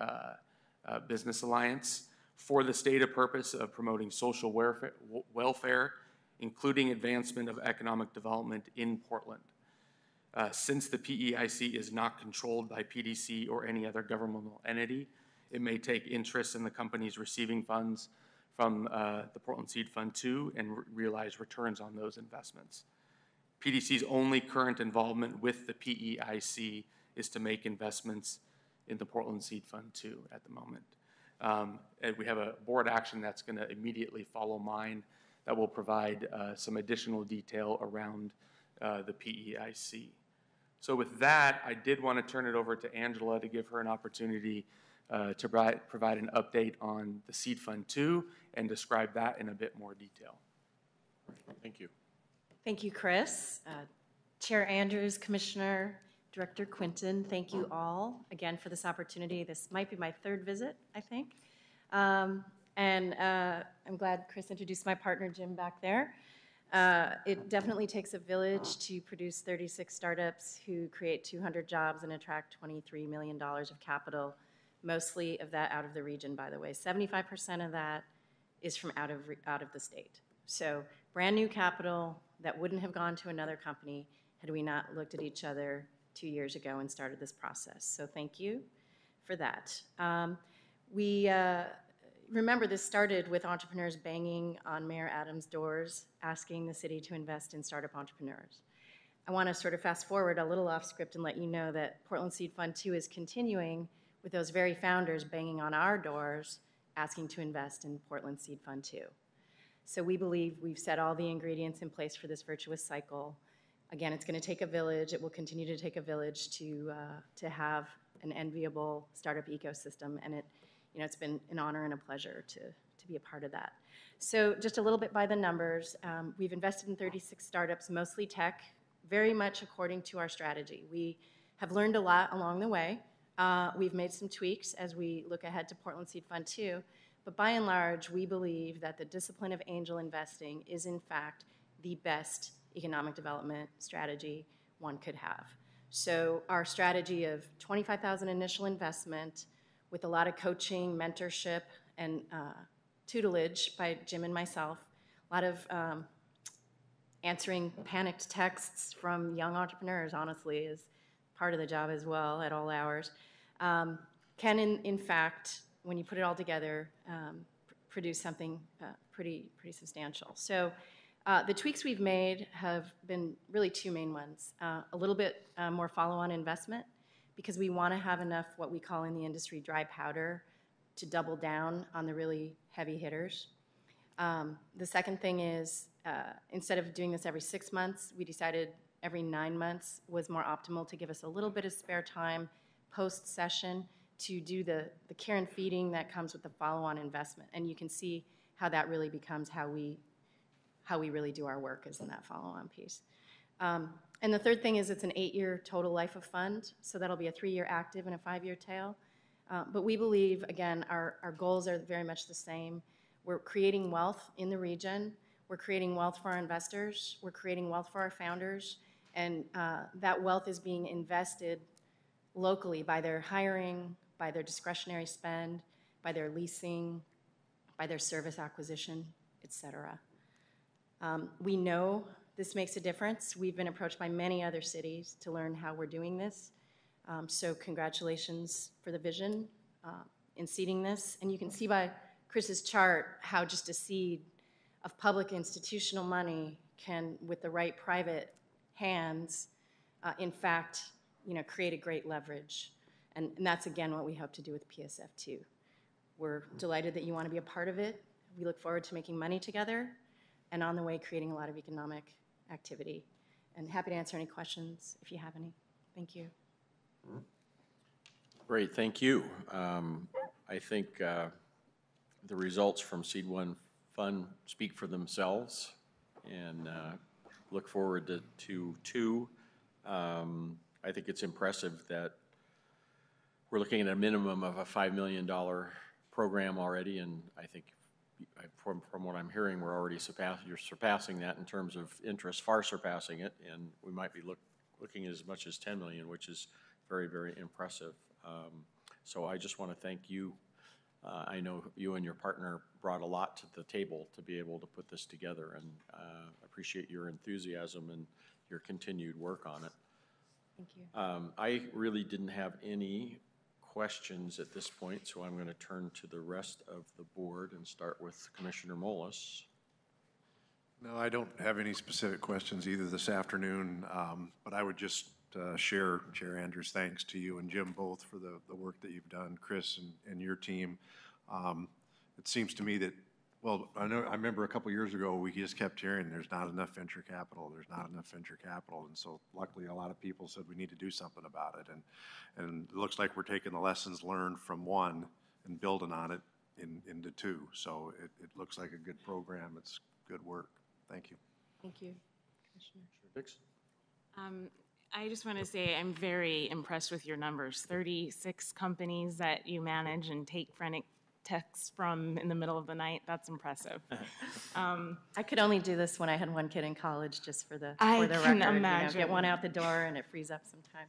Speaker 15: Business Alliance for the stated purpose of promoting social welfare, including advancement of economic development in Portland. Since the PEIC is not controlled by PDC or any other governmental entity, it may take interest in the companies receiving funds from the Portland Seed Fund 2 and realize returns on those investments. PDC's only current involvement with the PEIC is to make investments in the Portland Seed Fund 2 at the moment. And we have a board action that's going to immediately follow mine that will provide some additional detail around the PEIC. So with that, I did want to turn it over to Angela to give her an opportunity to provide an update on the Seed Fund 2 and describe that in a bit more detail. Thank you.
Speaker 2: Thank you, Chris. Chair Andrews, Commissioner, Director Quinton, thank you all again for this opportunity. This might be my third visit, I think. I'm glad Chris introduced my partner, Jim, back there. It definitely takes a village to produce 36 startups who create 200 jobs and attract $23 million of capital, mostly of that out of the region, by the way. 75% of that is from out of the state. So brand new capital that wouldn't have gone to another company had we not looked at each other 2 years ago and started this process. So thank you for that. Remember, this started with entrepreneurs banging on Mayor Adams' doors, asking the city to invest in startup entrepreneurs. I want to sort of fast forward a little off script and let you know that Portland Seed Fund 2 is continuing with those very founders banging on our doors, asking to invest in Portland Seed Fund 2. So we believe we've set all the ingredients in place for this virtuous cycle. Again, it's going to take a village. It will continue to take a village to have an enviable startup ecosystem, and it's been an honor and a pleasure to be a part of that. So just a little bit by the numbers, we've invested in 36 startups, mostly tech, very much according to our strategy. We have learned a lot along the way. We've made some tweaks as we look ahead to Portland Seed Fund 2, but by and large, we believe that the discipline of angel investing is in fact the best economic development strategy one could have. So our strategy of $25,000 initial investment with a lot of coaching, mentorship, and tutelage by Jim and myself, a lot of answering panicked texts from young entrepreneurs, honestly, is part of the job as well at all hours, can in fact, when you put it all together, produce something pretty substantial. So the tweaks we've made have been really two main ones. A little bit more follow-on investment, because we want to have enough what we call in the industry dry powder to double down on the really heavy hitters. The second thing is, instead of doing this every 6 months, we decided every 9 months was more optimal to give us a little bit of spare time post-session to do the care and feeding that comes with the follow-on investment. And you can see how that really becomes how we really do our work, is in that follow-on piece. And the third thing is it's an 8-year total life of fund, so that'll be a 3-year active and a 5-year tail. But we believe, again, our goals are very much the same. We're creating wealth in the region. We're creating wealth for our investors. We're creating wealth for our founders. And that wealth is being invested locally by their hiring, by their discretionary spend, by their leasing, by their service acquisition, et cetera. We know this makes a difference. We've been approached by many other cities to learn how we're doing this. So congratulations for the vision in seeding this. And you can see by Chris's chart how just a seed of public institutional money can, with the right private hands, in fact, created great leverage. And that's, again, what we hope to do with PSF2. We're delighted that you want to be a part of it. We look forward to making money together and on the way creating a lot of economic activity. And happy to answer any questions if you have any. Thank you.
Speaker 1: Great, thank you. I think the results from Seed 1 Fund speak for themselves, and look forward to 2. I think it's impressive that we're looking at a minimum of a $5 million program already, and I think from what I'm hearing, we're already you're surpassing that in terms of interest, far surpassing it, and we might be looking at as much as 10 million, which is very, very impressive. So I just want to thank you. I know you and your partner brought a lot to the table to be able to put this together, and appreciate your enthusiasm and your continued work on it.
Speaker 2: Thank you.
Speaker 1: I really didn't have any questions at this point, so I'm going to turn to the rest of the board and start with Commissioner Mullis.
Speaker 5: No, I don't have any specific questions either this afternoon, but I would just share Chair Andrews' thanks to you and Jim both for the work that you've done, Chris and your team. It seems to me that, well, I remember a couple years ago we just kept hearing there's not enough venture capital, and so luckily a lot of people said we need to do something about it, and it looks like we're taking the lessons learned from 1 and building on it into 2. So it looks like a good program. It's good work. Thank you.
Speaker 2: Thank you, Commissioner.
Speaker 1: Dix?
Speaker 3: I just want to say I'm very impressed with your numbers. 36 companies that you manage and take frantic texts from in the middle of the night. That's impressive.
Speaker 2: I could only do this when I had 1 kid in college, just for the
Speaker 3: I
Speaker 2: record.
Speaker 3: can imagine.
Speaker 2: Get one out the door and it frees up some time.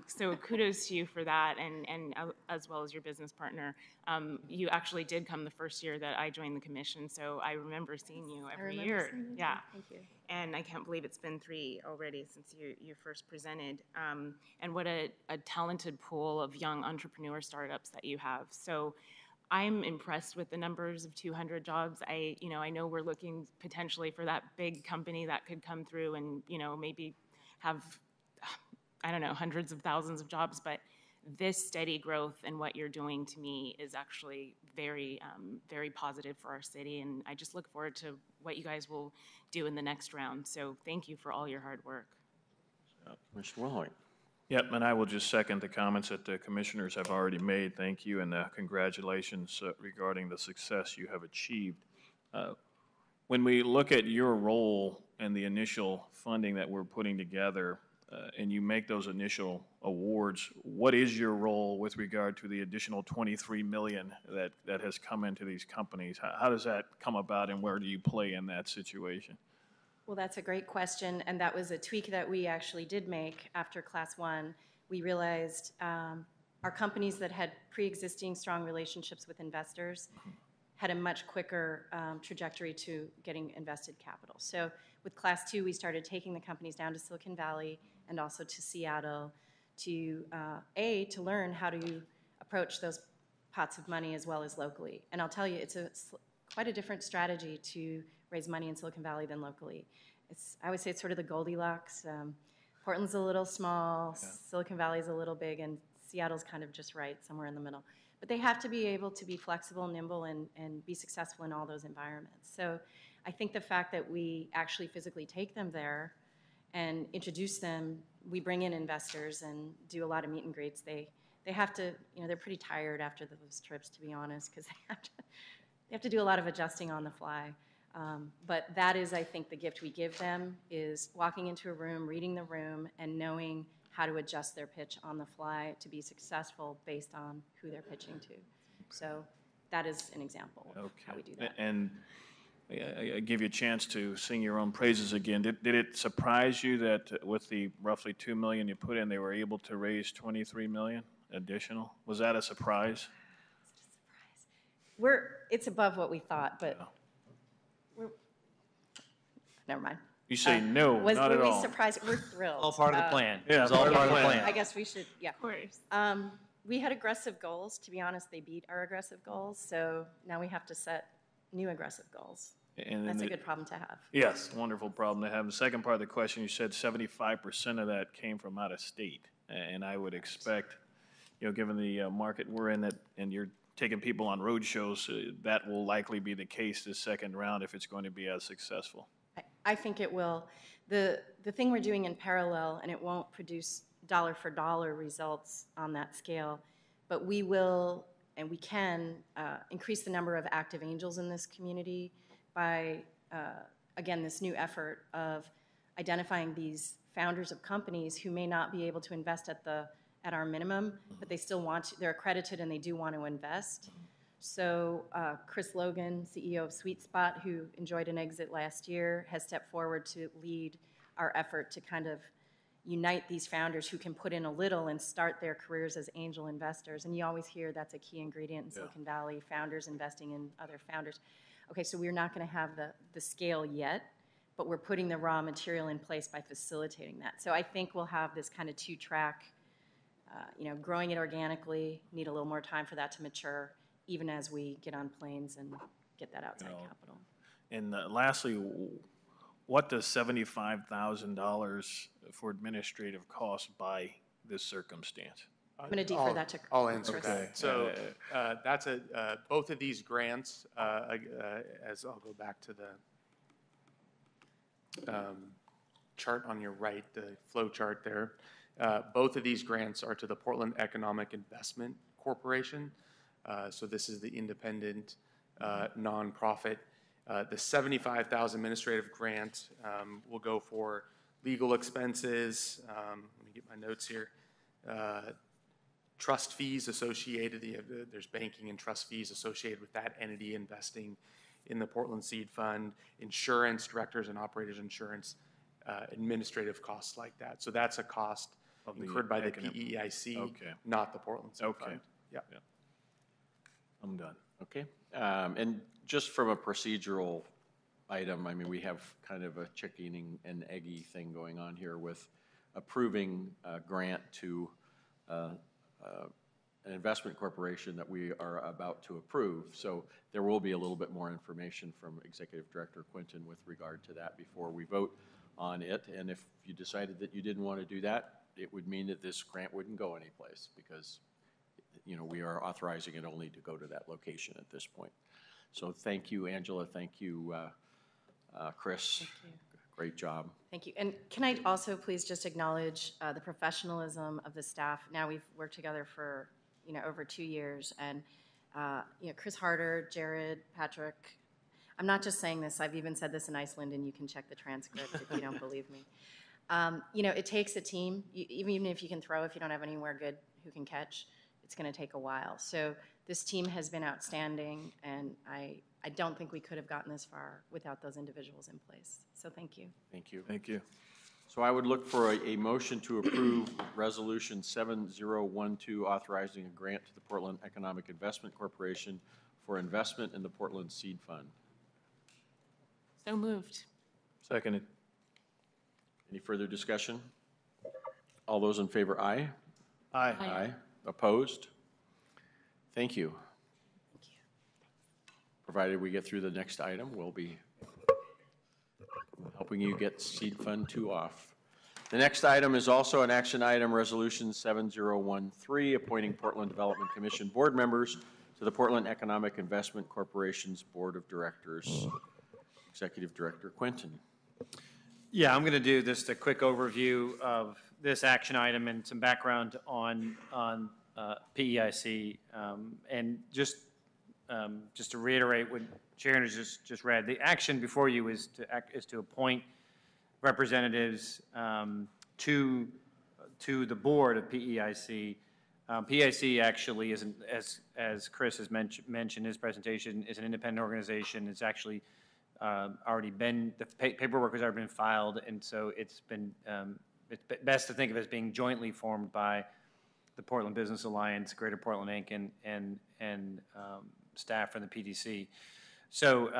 Speaker 3: So kudos to you for that, and as well as your business partner. You actually did come the first year that I joined the commission, so I remember seeing you every year. Yeah.
Speaker 2: Thank you.
Speaker 3: And I can't believe it's been 3 already since you first presented. And what a talented pool of young entrepreneur startups that you have. So I'm impressed with the numbers of 200 jobs. I know we're looking potentially for that big company that could come through and, maybe have, I don't know, hundreds of thousands of jobs, but this steady growth and what you're doing to me is actually very, very positive for our city. And I just look forward to what you guys will do in the next round. So thank you for all your hard work.
Speaker 1: Commissioner Wilhoit.
Speaker 4: Yep, and I will just second the comments that the commissioners have already made. Thank you, and congratulations regarding the success you have achieved. When we look at your role and the initial funding that we're putting together, and you make those initial awards, what is your role with regard to the additional $23 million that has come into these companies? How does that come about, and where do you play in that situation?
Speaker 2: Well, that's a great question, and that was a tweak that we actually did make after Class 1. We realized our companies that had pre-existing strong relationships with investors had a much quicker trajectory to getting invested capital. So with Class 2, we started taking the companies down to Silicon Valley and also to Seattle to learn how to approach those pots of money as well as locally. And I'll tell you, it's quite a different strategy to raise money in Silicon Valley than locally. I would say it's sort of the Goldilocks. Portland's a little small, Silicon Valley's a little big, and Seattle's kind of just right, somewhere in the middle. But they have to be able to be flexible, nimble, and be successful in all those environments. So I think the fact that we actually physically take them there and introduce them, we bring in investors and do a lot of meet and greets. They have to, they're pretty tired after those trips, to be honest, because they have to do a lot of adjusting on the fly. But that is, I think, the gift we give them is walking into a room, reading the room, and knowing how to adjust their pitch on the fly to be successful based on who they're pitching to. So that is an example of how we do that.
Speaker 4: And I give you a chance to sing your own praises again. Did it surprise you that with the roughly $2 million you put in, they were able to raise $23 million additional? Was that a surprise?
Speaker 2: It's above what we thought, but never mind.
Speaker 4: You say no, not at all.
Speaker 2: Were we surprised? We're thrilled.
Speaker 12: All part of the plan.
Speaker 4: Yeah,
Speaker 12: It was all part of the plan.
Speaker 2: I guess we should, yeah.
Speaker 3: Of course.
Speaker 2: We had aggressive goals. To be honest, they beat our aggressive goals. So now we have to set new aggressive goals.
Speaker 4: And then
Speaker 2: That's a good problem to have.
Speaker 4: Yes, wonderful problem to have. The second part of the question, you said 75% of that came from out of state. And I would expect, given the market we're in, that, and you're taking people on road shows, that will likely be the case this second round if it's going to be as successful.
Speaker 2: I think it will. The thing we're doing in parallel, and it won't produce dollar for dollar results on that scale, but we will and we can increase the number of active angels in this community by, again, this new effort of identifying these founders of companies who may not be able to invest at our minimum, but they still want to, they're accredited and they do want to invest. So Chris Logan, CEO of Sweet Spot, who enjoyed an exit last year, has stepped forward to lead our effort to kind of unite these founders who can put in a little and start their careers as angel investors. And you always hear that's a key ingredient in Silicon Valley, founders investing in other founders. Okay, so we're not going to have the scale yet, but we're putting the raw material in place by facilitating that. So I think we'll have this kind of two-track, growing it organically, need a little more time for that to mature, even as we get on planes and get that outside capital.
Speaker 4: And lastly, what does $75,000 for administrative costs buy this circumstance?
Speaker 2: I'm going to defer that to Chris.
Speaker 15: I'll answer that. So that's both of these grants, as I'll go back to the chart on your right, the flow chart there. Both of these grants are to the Portland Economic Investment Corporation. So this is the independent nonprofit. The $75,000 administrative grant will go for legal expenses. Let me get my notes here. Trust fees associated, there's banking and trust fees associated with that entity investing in the Portland Seed Fund, insurance, directors and operators insurance, administrative costs like that. So that's a cost incurred by the PEIC, not the Portland Seed Fund. Yeah.
Speaker 4: I'm done.
Speaker 1: Okay. And just from a procedural item, I mean, we have kind of a chicken and eggy thing going on here with approving a grant to an investment corporation that we are about to approve. So there will be a little bit more information from Executive Director Quinton with regard to that before we vote on it. And if you decided that you didn't want to do that, it would mean that this grant wouldn't go anyplace because, we are authorizing it only to go to that location at this point. So thank you, Angela. Thank you, Chris.
Speaker 2: Thank you.
Speaker 1: Great job.
Speaker 2: Thank you. And can I also please just acknowledge the professionalism of the staff? Now we've worked together for, over 2 years. And, Chris Harder, Jared, Patrick, I'm not just saying this. I've even said this in Iceland, and you can check the transcript if you don't believe me. It takes a team. Even if you can throw, if you don't have anywhere good who can catch, it's going to take a while. So this team has been outstanding, and I don't think we could have gotten this far without those individuals in place. So thank you.
Speaker 1: Thank you.
Speaker 4: Thank you.
Speaker 1: So I would look for a motion to approve Resolution 7012, authorizing a grant to the Portland Economic Investment Corporation for investment in the Portland Seed Fund.
Speaker 3: So moved.
Speaker 4: Seconded.
Speaker 1: Any further discussion? All those in favor, aye?
Speaker 4: Aye.
Speaker 1: Aye. Opposed? Thank you.
Speaker 2: Thank you.
Speaker 1: Provided we get through the next item, we'll be helping you get Seed Fund 2 off. The next item is also an action item, Resolution 7013, appointing Portland Development Commission board members to the Portland Economic Investment Corporation's Board of Directors. Executive Director Quinton.
Speaker 7: Yeah, I'm going to do just a quick overview of this action item and some background on PEIC. And just to reiterate what Sharon has just read, the action before you is to appoint representatives to the board of PEIC. PEIC actually isn't, as Chris has mentioned in his presentation, is an independent organization. It's actually already been, the paperwork has already been filed, and so it's best to think of it as being jointly formed by the Portland Business Alliance, Greater Portland Inc., and staff from the PDC. So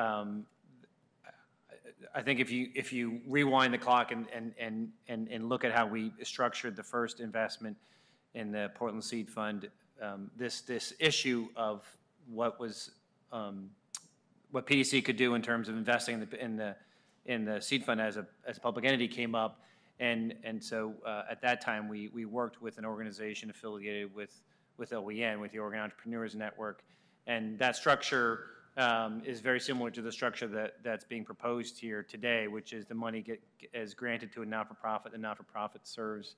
Speaker 7: I think if you rewind the clock and look at how we structured the first investment in the Portland Seed Fund, this issue of what what PDC could do in terms of investing in the seed fund as a public entity came up. And so at that time, we worked with an organization affiliated with OEN, with the Oregon Entrepreneurs Network. And that structure is very similar to the structure that's being proposed here today, which is the money is granted to a not-for-profit. The not-for-profit serves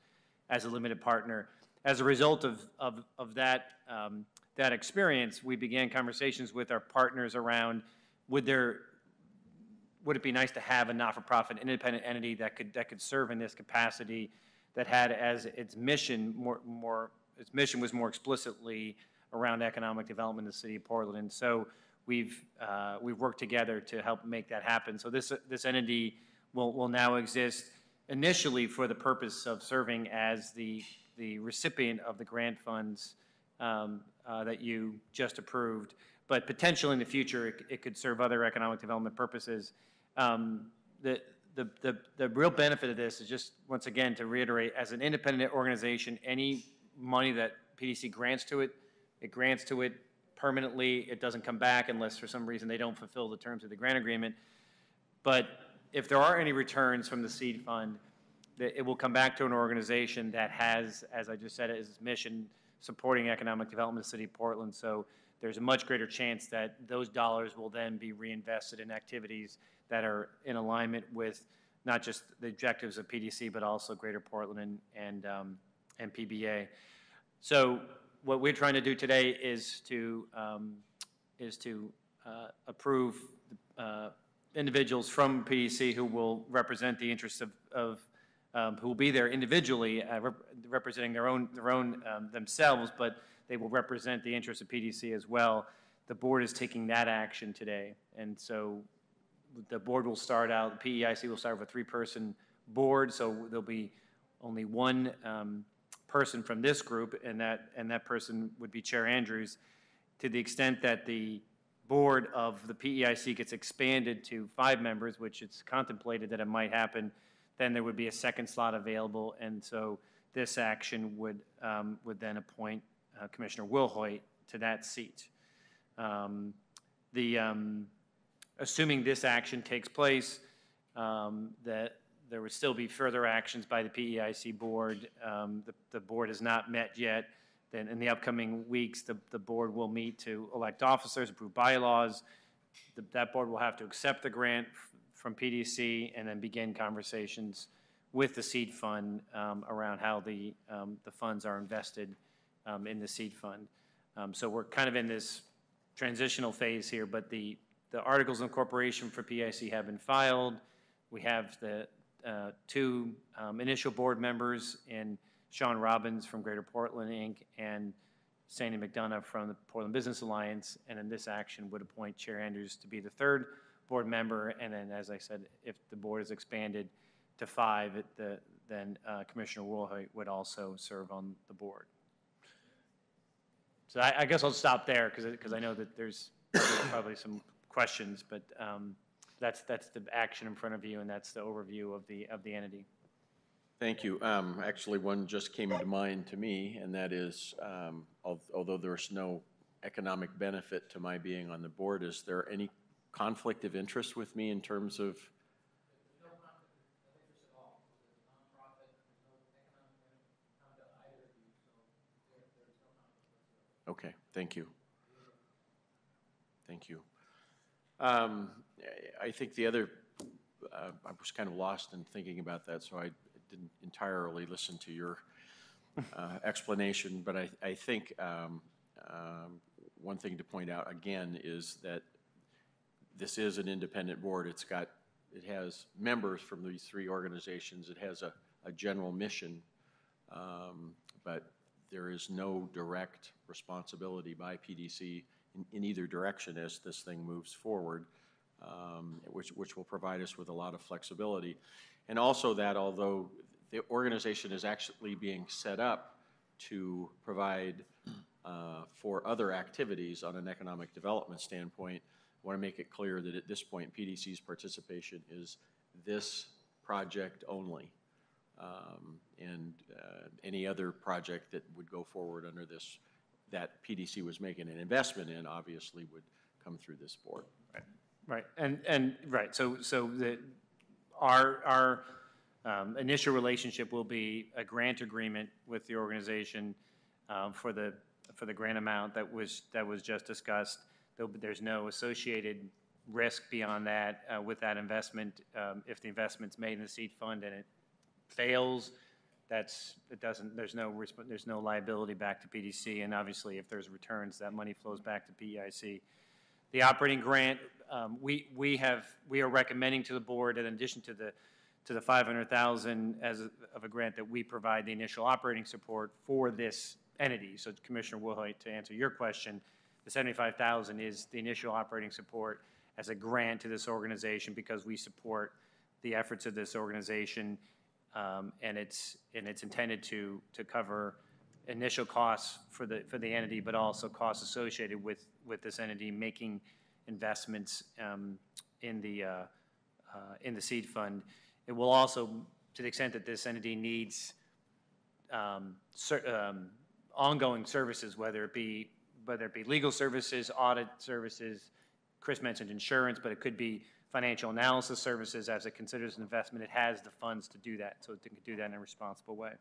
Speaker 7: as a limited partner. As a result of that experience, we began conversations with our partners around would it be nice to have a not-for-profit independent entity that could serve in this capacity, that had as its mission its mission was more explicitly around economic development in the city of Portland. And so we've worked together to help make that happen. So this entity will now exist initially for the purpose of serving as the recipient of the grant funds that you just approved, but potentially in the future it could serve other economic development purposes. The real benefit of this is just, once again, to reiterate, as an independent organization, any money that PDC grants to it, it grants to it permanently. It doesn't come back unless for some reason they don't fulfill the terms of the grant agreement. But if there are any returns from the seed fund, it will come back to an organization that has, as I just said, as its mission supporting economic development in the city of Portland. So there's a much greater chance that those dollars will then be reinvested in activities that are in alignment with not just the objectives of PDC, but also Greater Portland and PBA. So what we're trying to do today is to approve individuals from PDC who will represent the interests of who will be there individually, representing their own themselves, but they will represent the interests of PDC as well. The board is taking that action today, and so the board will start out. The PEIC will start with a 3-person board, so there'll be only one person from this group, and that person would be Chair Andrews. To the extent that the board of the PEIC gets expanded to 5 members, which it's contemplated that it might happen, then there would be a second slot available, and so this action would then appoint Commissioner Wilhoit to that seat. Assuming this action takes place, that there would still be further actions by the PEIC board. The board has not met yet. Then in the upcoming weeks, the board will meet to elect officers, approve bylaws. That board will have to accept the grant from PDC and then begin conversations with the seed fund around how the funds are invested in the seed fund. So we're kind of in this transitional phase here, but the articles of incorporation for PIC have been filed. We have the 2 initial board members in Sean Robbins from Greater Portland, Inc., and Sandy McDonough from the Portland Business Alliance, and in this action would appoint Chair Andrews to be the 3rd board member, and then, as I said, if the board is expanded to 5, then Commissioner Wilhoit would also serve on the board. So I guess I'll stop there because I know that there's probably some questions, but that's the action in front of you, and that's the overview of the entity.
Speaker 1: Thank you. Actually, one just came to mind to me, and that is, although there's no economic benefit to my being on the board, is there any conflict of interest with me in terms of?
Speaker 16: No conflict of interest at all. There's a nonprofit, there's no economic benefit come to either of you, so there's no conflict whatsoever.
Speaker 1: Okay, thank you. Thank you. I think the other, I was kind of lost in thinking about that, so I didn't entirely listen to your explanation, but I think one thing to point out again is that this is an independent board. It has members from these 3 organizations. It has a general mission, but there is no direct responsibility by PDC in either direction as this thing moves forward, which will provide us with a lot of flexibility. And also that although the organization is actually being set up to provide for other activities on an economic development standpoint, I want to make it clear that at this point PDC's participation is this project only. And any other project that would go forward under this, that PDC was making an investment in, obviously would come through this board.
Speaker 7: Right. Right, right, so our initial relationship will be a grant agreement with the organization for the grant amount that was just discussed. There's no associated risk beyond that with that investment. If the investment's made in the seed fund and it fails, there's no liability back to PDC, and obviously if there's returns, that money flows back to PEIC. The operating grant, we are recommending to the board, in addition to the $500,000 of a grant, that we provide the initial operating support for this entity. So Commissioner Wilhoit, to answer your question, the $75,000 is the initial operating support as a grant to this organization because we support the efforts of this organization, and it's intended to cover initial costs for the entity, but also costs associated with this entity making investments in the seed fund. It will also, to the extent that this entity needs ongoing services, whether it be legal services, audit services. Chris mentioned insurance, but it could be financial analysis services as it considers an investment. It has the funds to do that, so it can do that in a responsible way.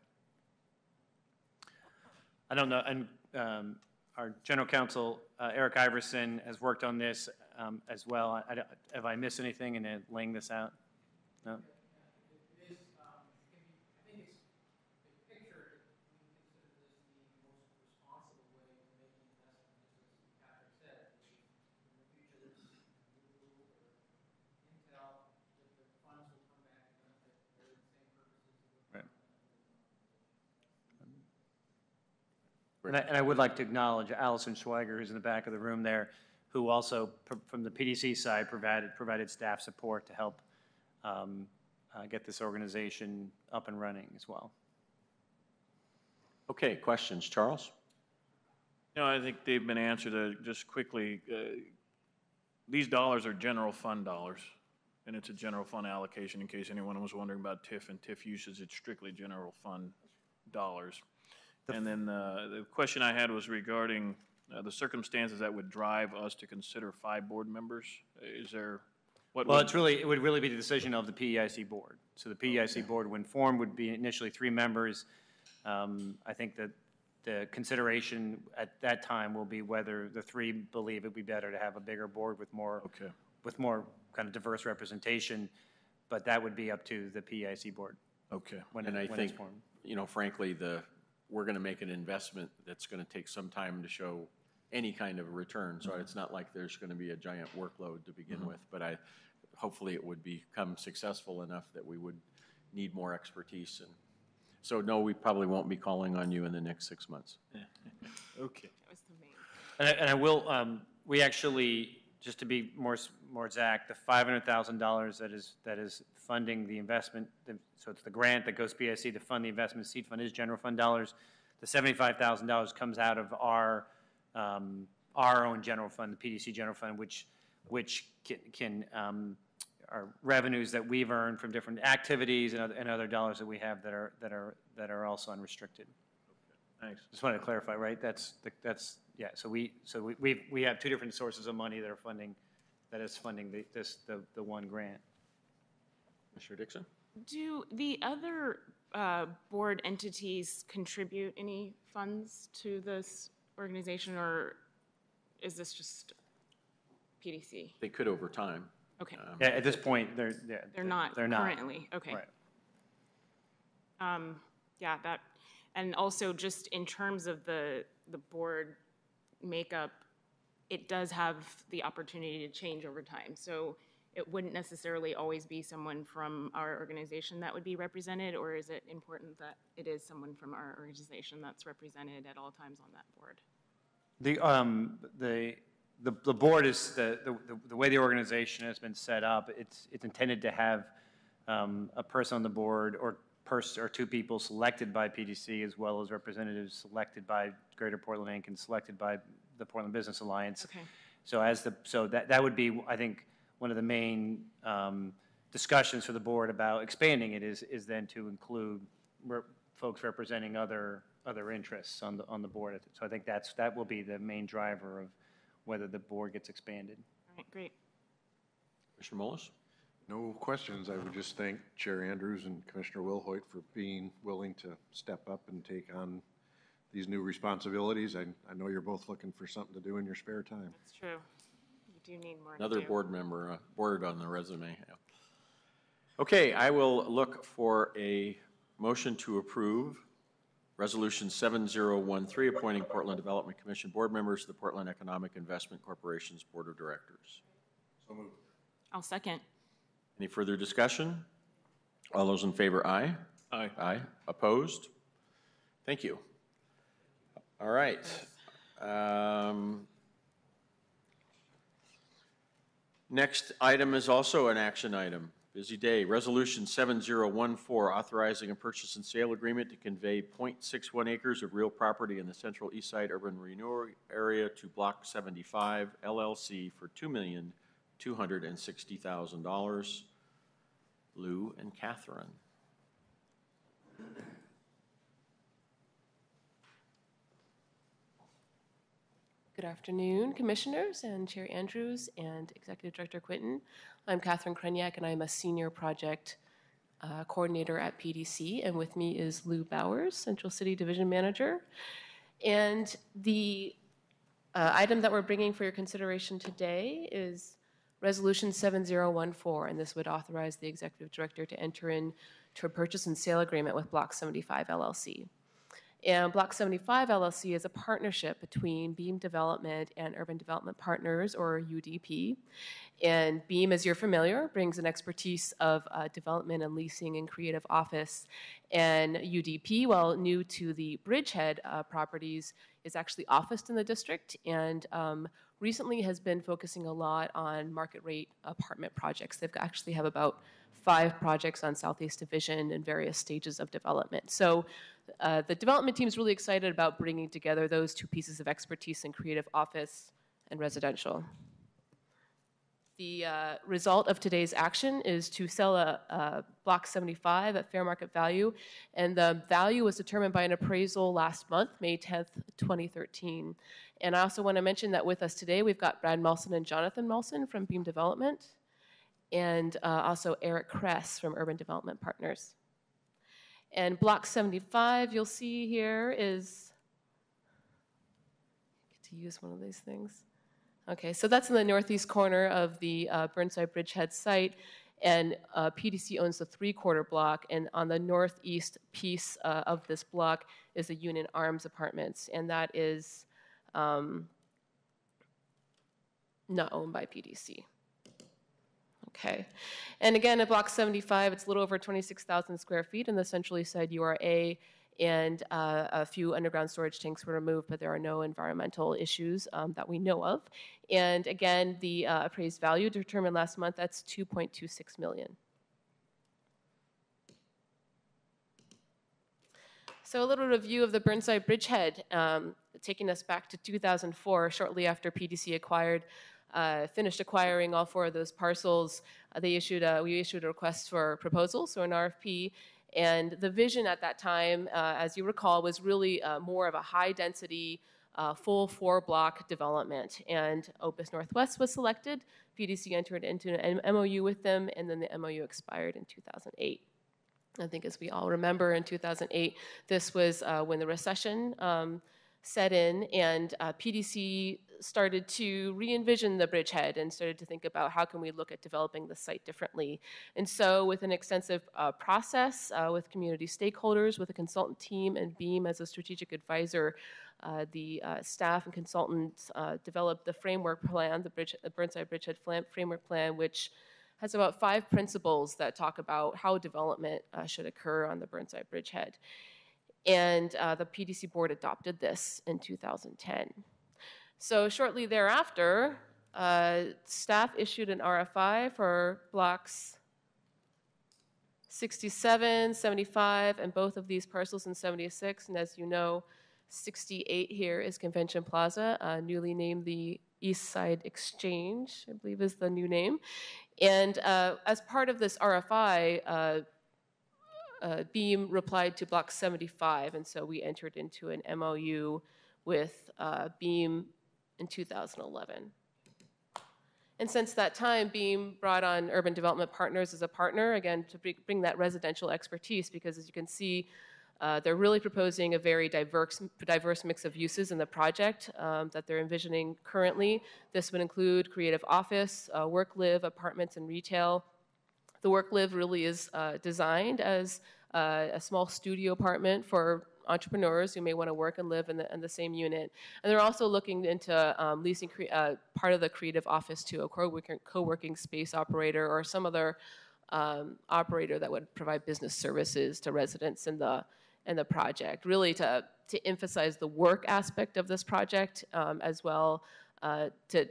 Speaker 7: I don't know, and our General Counsel, Eric Iverson, has worked on this as well. Have I missed anything in laying this out? No? And I would like to acknowledge Allison Schweiger, who's in the back of the room there, who also, from the PDC side, provided staff support to help get this organization up and running as well.
Speaker 1: Okay, questions, Charles?
Speaker 4: No, I think they've been answered. Just quickly, these dollars are general fund dollars, and it's a general fund allocation. In case anyone was wondering about TIF and TIF uses, it's strictly general fund dollars. And then the question I had was regarding the circumstances that would drive us to consider 5 board members. Is there,
Speaker 7: it would really be the decision of the PEIC board. So the PEIC board, when formed, would be initially 3 members. I think that the consideration at that time will be whether the 3 believe it'd be better to have a bigger board with more kind of diverse representation, but that would be up to the PEIC board.
Speaker 1: Okay. And I think, you know, frankly, we're going to make an investment that's going to take some time to show any kind of return. So it's not like there's going to be a giant workload to begin with, but hopefully it would become successful enough that we would need more expertise. And so no, we probably won't be calling on you in the next 6 months.
Speaker 4: Okay.
Speaker 3: That was the main.
Speaker 7: And I will, we actually, just to be more exact, the $500,000 that is funding the investment, so it's the grant that goes to PIC to fund the investment. Seed fund is general fund dollars. The $75,000 comes out of our own general fund, the PDC general fund, which can are revenues that we've earned from different activities and other dollars that we have that are also unrestricted.
Speaker 4: Okay. Thanks.
Speaker 7: Just wanted to clarify, right? Yeah. So we have 2 different sources of money that is funding the one grant.
Speaker 1: Mr. Dixon?
Speaker 3: Do the other board entities contribute any funds to this organization, or is this just PDC?
Speaker 1: They could over time.
Speaker 3: Okay.
Speaker 7: Yeah, at this point, they're
Speaker 3: not currently. Okay.
Speaker 7: Right.
Speaker 3: Yeah, that, and also just in terms of the board makeup, it does have the opportunity to change over time. So it wouldn't necessarily always be someone from our organization that would be represented, or is it important that it is someone from our organization that's represented at all times on that board?
Speaker 7: The board is the way the organization has been set up. It's intended to have a person on the board or 2 people selected by PDC, as well as representatives selected by Greater Portland Inc. and selected by the Portland Business Alliance.
Speaker 3: Okay.
Speaker 7: So that would be, I think, one of the main discussions for the board about expanding it is then to include folks representing other interests on the board. So I think that will be the main driver of whether the board gets expanded.
Speaker 3: All right, great.
Speaker 1: Commissioner Mullis?
Speaker 5: No questions. I would just thank Chair Andrews and Commissioner Wilhoit for being willing to step up and take on these new responsibilities. I know you're both looking for something to do in your spare time.
Speaker 3: That's true. You do need more.
Speaker 1: Another board member, board on the resume. Yeah. Okay, I will look for a motion to approve Resolution 7013, appointing Portland Development Commission board members to the Portland Economic Investment Corporation's Board of Directors.
Speaker 5: So moved.
Speaker 3: I'll second.
Speaker 1: Any further discussion? All those in favor, aye.
Speaker 4: Aye.
Speaker 1: Aye. Opposed? Thank you. All right. Next item is also an action item. Busy day. Resolution 7014, authorizing a purchase and sale agreement to convey 0.61 acres of real property in the Central Eastside Urban Renewal Area to Block 75 LLC for $2,260,000. Lou and Katherine.
Speaker 17: Good afternoon, Commissioners and Chair Andrews and Executive Director Quinton. I'm Katherine Krajnak, and I'm a Senior Project Coordinator at PDC, and with me is Lou Bowers, Central City Division Manager. And the item that we're bringing for your consideration today is Resolution 7014, and this would authorize the Executive Director to enter into a purchase and sale agreement with Block 75 LLC. And Block 75 LLC is a partnership between Beam Development and Urban Development Partners, or UDP. And Beam, as you're familiar, brings an expertise of development and leasing and creative office. And UDP, while new to the Bridgehead properties, is actually officed in the district and recently has been focusing a lot on market rate apartment projects. They've actually have about 5 projects on Southeast Division in various stages of development. So the development team is really excited about bringing together those two pieces of expertise in creative office and residential. The result of today's action is to sell a Block 75 at fair market value, and the value was determined by an appraisal last month, May 10th, 2013. And I also want to mention that with us today, we've got Brad Melson and Jonathan Melson from Beam Development, and also Eric Kress from Urban Development Partners. And Block 75, you'll see here is, get to use one of these things. Okay, so that's in the northeast corner of the Burnside Bridgehead site, and PDC owns the 3/4 block, and on the northeast piece of this block is the Union Arms Apartments, and that is not owned by PDC. Okay, and again, at Block 75, it's a little over 26,000 square feet in the Central East Side URA, and a few underground storage tanks were removed, but there are no environmental issues that we know of. And again, the appraised value determined last month, that's $2.26 million. So a little review of the Burnside Bridgehead, taking us back to 2004, shortly after PDC finished acquiring all 4 of those parcels. We issued a request for proposal, so an RFP. And the vision at that time, as you recall, was really more of a high-density, full 4-block development. And Opus Northwest was selected. PDC entered into an MOU with them, and then the MOU expired in 2008. I think as we all remember, in 2008, this was when the recession set in, and PDC started to re-envision the Bridgehead and started to think about how can we look at developing the site differently. And so with an extensive process with community stakeholders, with a consultant team, and Beam as a strategic advisor, the staff and consultants developed the framework plan, the Burnside Bridgehead framework plan, which has about 5 principles that talk about how development should occur on the Burnside Bridgehead. And the PDC board adopted this in 2010. So shortly thereafter, staff issued an RFI for blocks 67, 75, and both of these parcels in 76. And as you know, 68 here is Convention Plaza, newly named the Eastside Exchange, I believe is the new name. And as part of this RFI, Beam replied to Block 75, and so we entered into an MOU with Beam in 2011. And since that time, Beam brought on Urban Development Partners as a partner, again, to bring that residential expertise, because as you can see, they're really proposing a very diverse mix of uses in the project that they're envisioning currently. This would include creative office, work-live, apartments, and retail. The work-live really is designed as a small studio apartment for entrepreneurs who may want to work and live in the same unit. And they're also looking into leasing part of the creative office to a co-working space operator or some other operator that would provide business services to residents in the project, really to emphasize the work aspect of this project as well to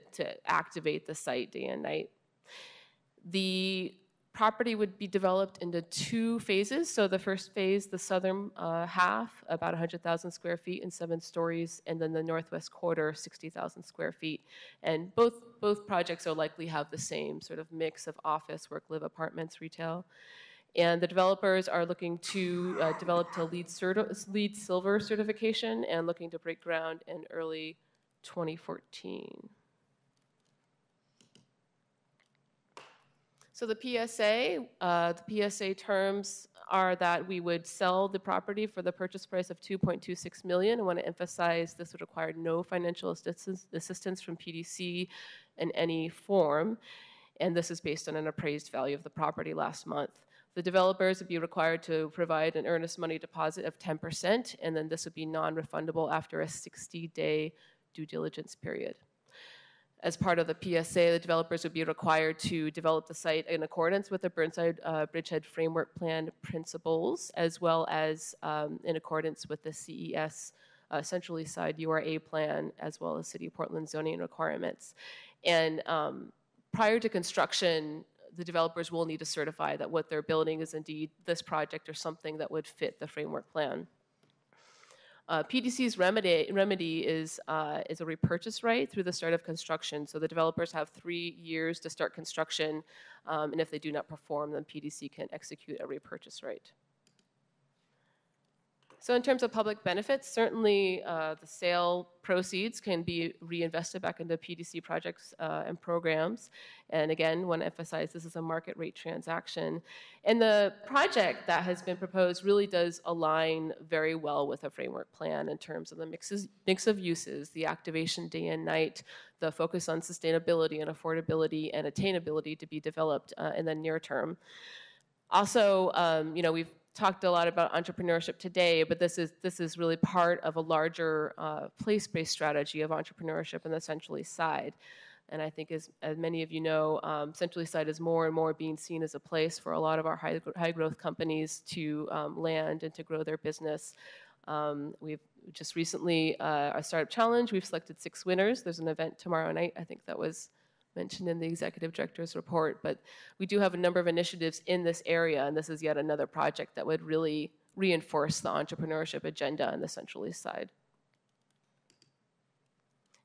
Speaker 17: activate the site day and night. The property would be developed into 2 phases. So the first phase, the southern half, about 100,000 square feet and 7 stories, and then the northwest quarter, 60,000 square feet. And both projects will likely have the same sort of mix of office, work, live, apartments, retail. And the developers are looking to develop to LEED Silver certification and looking to break ground in early 2014. So the PSA terms are that we would sell the property for the purchase price of $2.26 million. I want to emphasize this would require no financial assistance from PDC in any form, and this is based on an appraised value of the property last month. The developers would be required to provide an earnest money deposit of 10%, and then this would be non-refundable after a 60-day due diligence period. As part of the PSA, the developers would be required to develop the site in accordance with the Burnside Bridgehead Framework Plan principles, as well as in accordance with the CES Central Eastside URA plan, as well as City of Portland zoning requirements. And prior to construction, the developers will need to certify that what they're building is indeed this project or something that would fit the framework plan. PDC's remedy is a repurchase right through the start of construction. So the developers have 3 years to start construction, and if they do not perform, then PDC can execute a repurchase right. So in terms of public benefits, certainly the sale proceeds can be reinvested back into PDC projects and programs. And again, want to emphasize this is a market rate transaction. And the project that has been proposed really does align very well with a framework plan in terms of the mix of uses, the activation day and night, the focus on sustainability and affordability and attainability to be developed in the near term. Also, we've talked a lot about entrepreneurship today, but this is really part of a larger place-based strategy of entrepreneurship in the Central East Side. And I think as many of you know, Central East Side is more and more being seen as a place for a lot of our high-growth companies to land and to grow their business. We've just recently, our Startup Challenge, we've selected 6 winners. There's an event tomorrow night. I think that was mentioned in the executive director's report, but we do have a number of initiatives in this area, and this is yet another project that would really reinforce the entrepreneurship agenda on the Central East Side.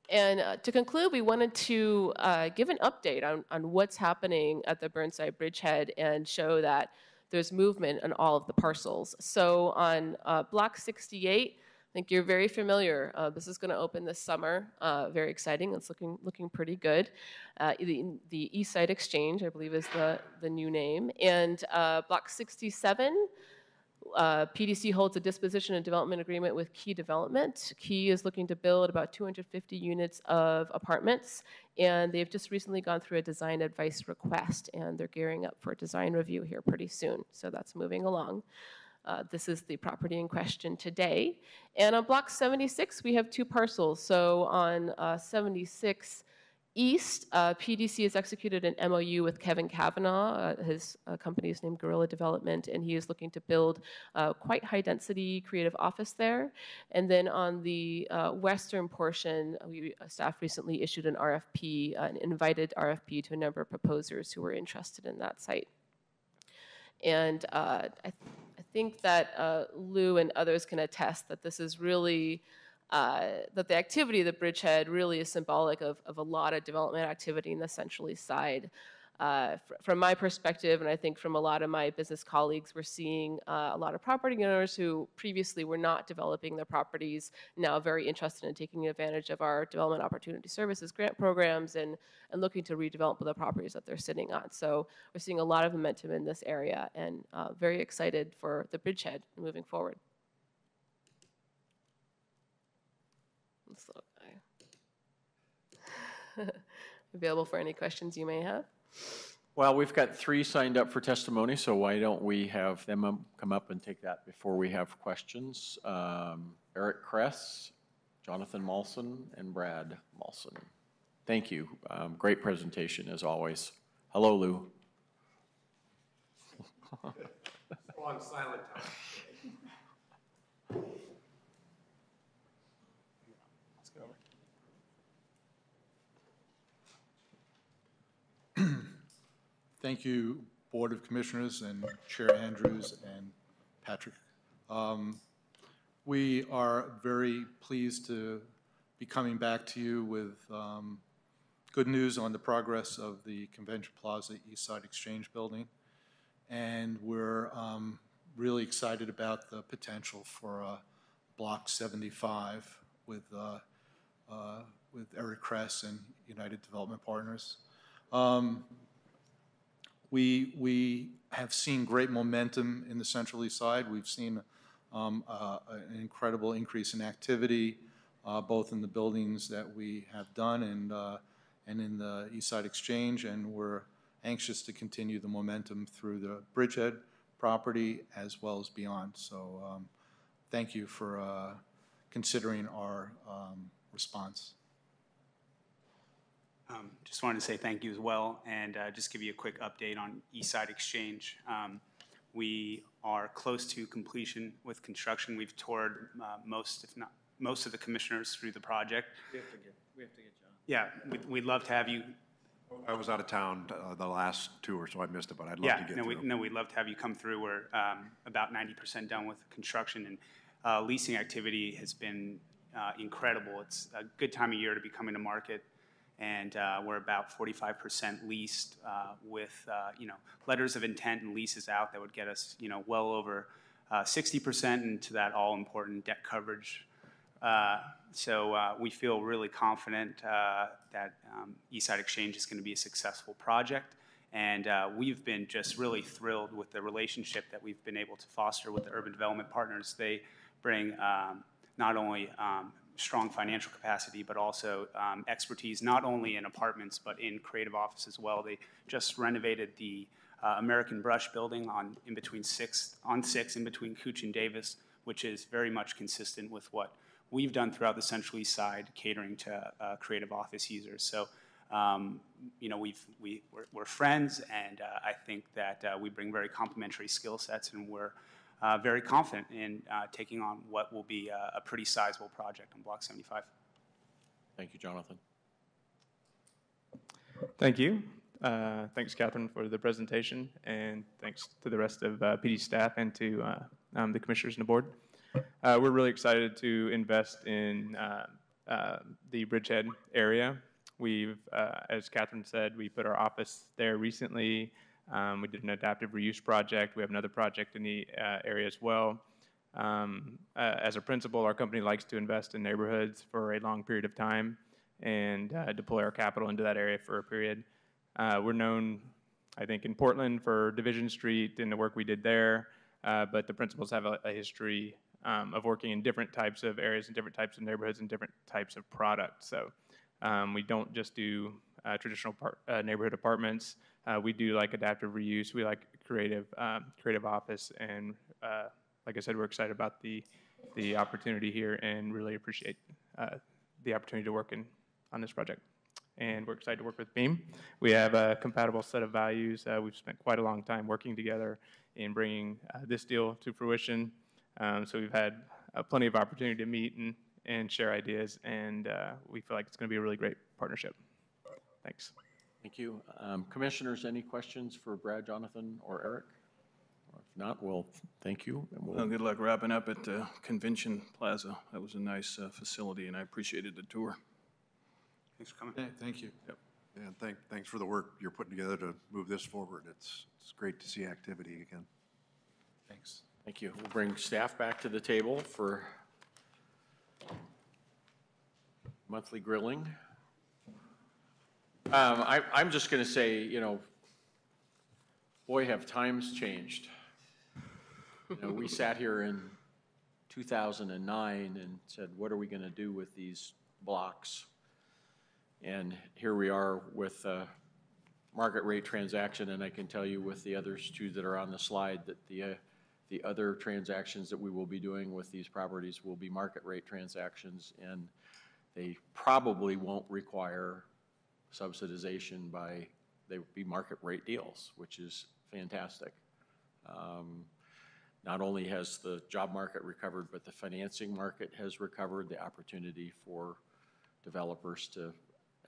Speaker 17: And to conclude, we wanted to give an update on what's happening at the Burnside Bridgehead and show that there's movement on all of the parcels. So on Block 68, I think you're very familiar. This is going to open this summer. Very exciting. It's looking pretty good. The Eastside Exchange, I believe, is the new name. And Block 67, PDC holds a disposition and development agreement with Key Development. Key is looking to build about 250 units of apartments, and they've just recently gone through a design advice request, and they're gearing up for a design review here pretty soon. So that's moving along. This is the property in question today. And on Block 76, we have 2 parcels. So on 76 East, PDC has executed an MOU with Kevin Kavanaugh. His company is named Guerrilla Development, and he is looking to build quite high-density creative office there. And then on the western portion, staff recently issued an RFP, an invited RFP to a number of proposers who were interested in that site. And I think that Lou and others can attest that this is really, that the activity of the Bridgehead really is symbolic of a lot of development activity in the Central East Side. from my perspective, and I think from a lot of my business colleagues, we're seeing a lot of property owners who previously were not developing their properties, now very interested in taking advantage of our Development Opportunity Services grant programs and looking to redevelop the properties that they're sitting on. So we're seeing a lot of momentum in this area, and very excited for the bridgehead moving forward. So, available for any questions you may have.
Speaker 1: Well, we've got 3 signed up for testimony, so why don't we have them come up and take that before we have questions. Eric Kress, Jonathan Malson, and Brad Malson. Thank you. Great presentation as always. Hello, Lou.
Speaker 18: On silent time.
Speaker 19: Thank you, Board of Commissioners and Chair Andrews and Patrick. We are very pleased to be coming back to you with good news on the progress of the Convention Plaza Eastside Exchange Building. And we're really excited about the potential for Block 75 with Eric Kress and United Development Partners. We have seen great momentum in the Central East Side. We've seen an incredible increase in activity, both in the buildings that we have done and in the East Side Exchange, and we're anxious to continue the momentum through the Bridgehead property as well as beyond. So thank you for considering our response.
Speaker 20: Just wanted to say thank you as well, and just give you a quick update on Eastside Exchange. We are close to completion with construction. We've toured most, if not most, of the commissioners through the project. We have to get John. Yeah, we'd love to have you.
Speaker 5: I was out of town the last tour, so I missed it, but I'd love to get through.
Speaker 20: We'd love to have you come through. We're about 90% done with construction, and leasing activity has been incredible. It's a good time of year to be coming to market. And we're about 45% leased with, letters of intent and leases out that would get us, well over 60% into that all-important debt coverage. So we feel really confident that Eastside Exchange is going to be a successful project. And we've been just really thrilled with the relationship that we've been able to foster with the urban development partners. They bring not only strong financial capacity, but also expertise, not only in apartments, but in creative office as well. They just renovated the American Brush building in between Cooch and Davis, which is very much consistent with what we've done throughout the Central East Side, catering to creative office users. So, we're friends, and I think that we bring very complementary skill sets, and we're very confident in taking on what will be a pretty sizable project on Block 75.
Speaker 1: Thank you, Jonathan.
Speaker 21: Thank you. Thanks, Katherine, for the presentation, and thanks to the rest of PD staff and to the commissioners and the board. We're really excited to invest in the Bridgehead area. We've, as Katherine said, we put our office there recently. We did an adaptive reuse project. We have another project in the area as well. As a principal, our company likes to invest in neighborhoods for a long period of time and deploy our capital into that area for a period. We're known, I think, in Portland for Division Street and the work we did there, but the principals have a history of working in different types of areas and different types of neighborhoods and different types of products. So we don't just do traditional neighborhood apartments. We do like adaptive reuse. We like creative office, and like I said, we're excited about the opportunity here and really appreciate the opportunity to work on this project. And we're excited to work with Beam. We have a compatible set of values. We've spent quite a long time working together in bringing this deal to fruition. So we've had plenty of opportunity to meet and share ideas, and we feel like it's going to be a really great partnership. Thanks.
Speaker 1: Thank you. Commissioners, any questions for Brad, Jonathan, or Eric? Or if not, well, thank you. And
Speaker 4: well, good luck wrapping up at Convention Plaza. That was a nice facility, and I appreciated the tour. Thanks for coming.
Speaker 19: Thank you.
Speaker 21: Yep.
Speaker 5: And thanks for the work you're putting together to move this forward. It's great to see activity again.
Speaker 19: Thanks.
Speaker 1: Thank you. We'll bring staff back to the table for monthly grilling. I'm just going to say, you know, boy, have times changed. You know, we sat here in 2009 and said, what are we going to do with these blocks? And here we are with a market rate transaction, and I can tell you with the others two that are on the slide that the other transactions that we will be doing with these properties will be market rate transactions, and they probably won't require subsidization they would be market rate deals, which is fantastic. Not only has the job market recovered, but the financing market has recovered. The opportunity for developers to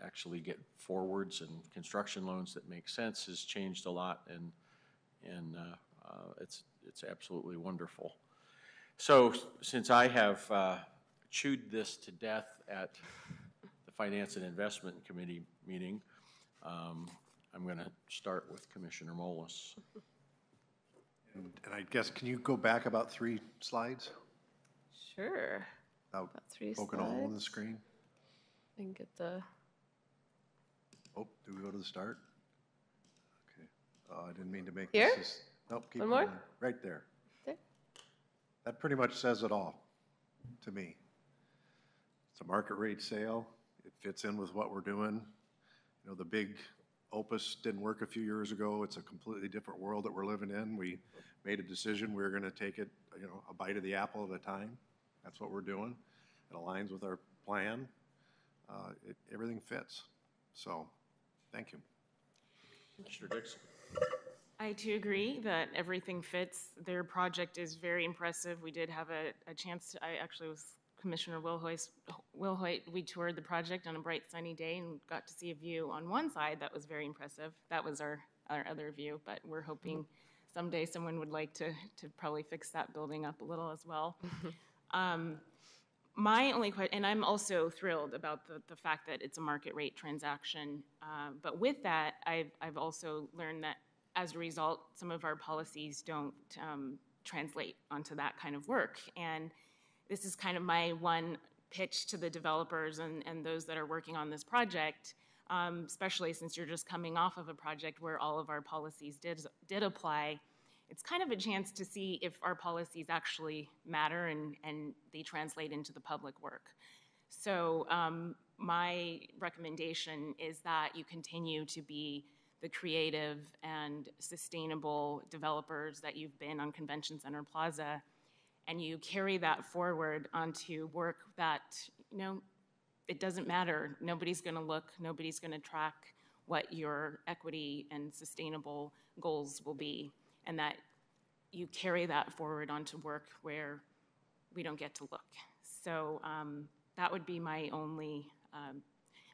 Speaker 1: actually get forwards and construction loans that make sense has changed a lot, and it's absolutely wonderful. So since I have chewed this to death at the Finance and Investment Committee meeting, I'm going to start with Commissioner Molas.
Speaker 5: And I guess, can you go back about 3 slides?
Speaker 17: Sure.
Speaker 5: About
Speaker 17: 3
Speaker 5: poking a hole in the screen?
Speaker 17: And get the...
Speaker 5: Oh, do we go to the start? Okay. Oh, I didn't mean to make
Speaker 17: Here?
Speaker 5: this. Nope, keep
Speaker 17: One
Speaker 5: going.
Speaker 17: more?
Speaker 5: Right there.
Speaker 17: There?
Speaker 5: That pretty much says it all to me. It's a market rate sale. It fits in with what we're doing. You know, the big Opus didn't work a few years ago. It's a completely different world that we're living in. We made a decision we were going to take it, you know, a bite of the apple at a time. That's what we're doing. It aligns with our plan. Everything fits. So, thank you.
Speaker 1: Commissioner Dixon.
Speaker 3: I too agree that everything fits. Their project is very impressive. We did have a chance to, I actually was Commissioner Wilhoit, we toured the project on a bright sunny day and got to see a view on one side that was very impressive. That was our other view, but we're hoping someday someone would like to probably fix that building up a little as well. My only question, and I'm also thrilled about the fact that it's a market rate transaction, but with that, I've also learned that as a result, some of our policies don't translate onto that kind of work. And this is kind of my one pitch to the developers and those that are working on this project, especially since you're just coming off of a project where all of our policies did apply. It's kind of a chance to see if our policies actually matter and they translate into the public work. So my recommendation is that you continue to be the creative and sustainable developers that you've been on Convention Center Plaza, and you carry that forward onto work that, you know, it doesn't matter. Nobody's going to look, nobody's going to track what your equity and sustainable goals will be, and that you carry that forward onto work where we don't get to look. So that would be my only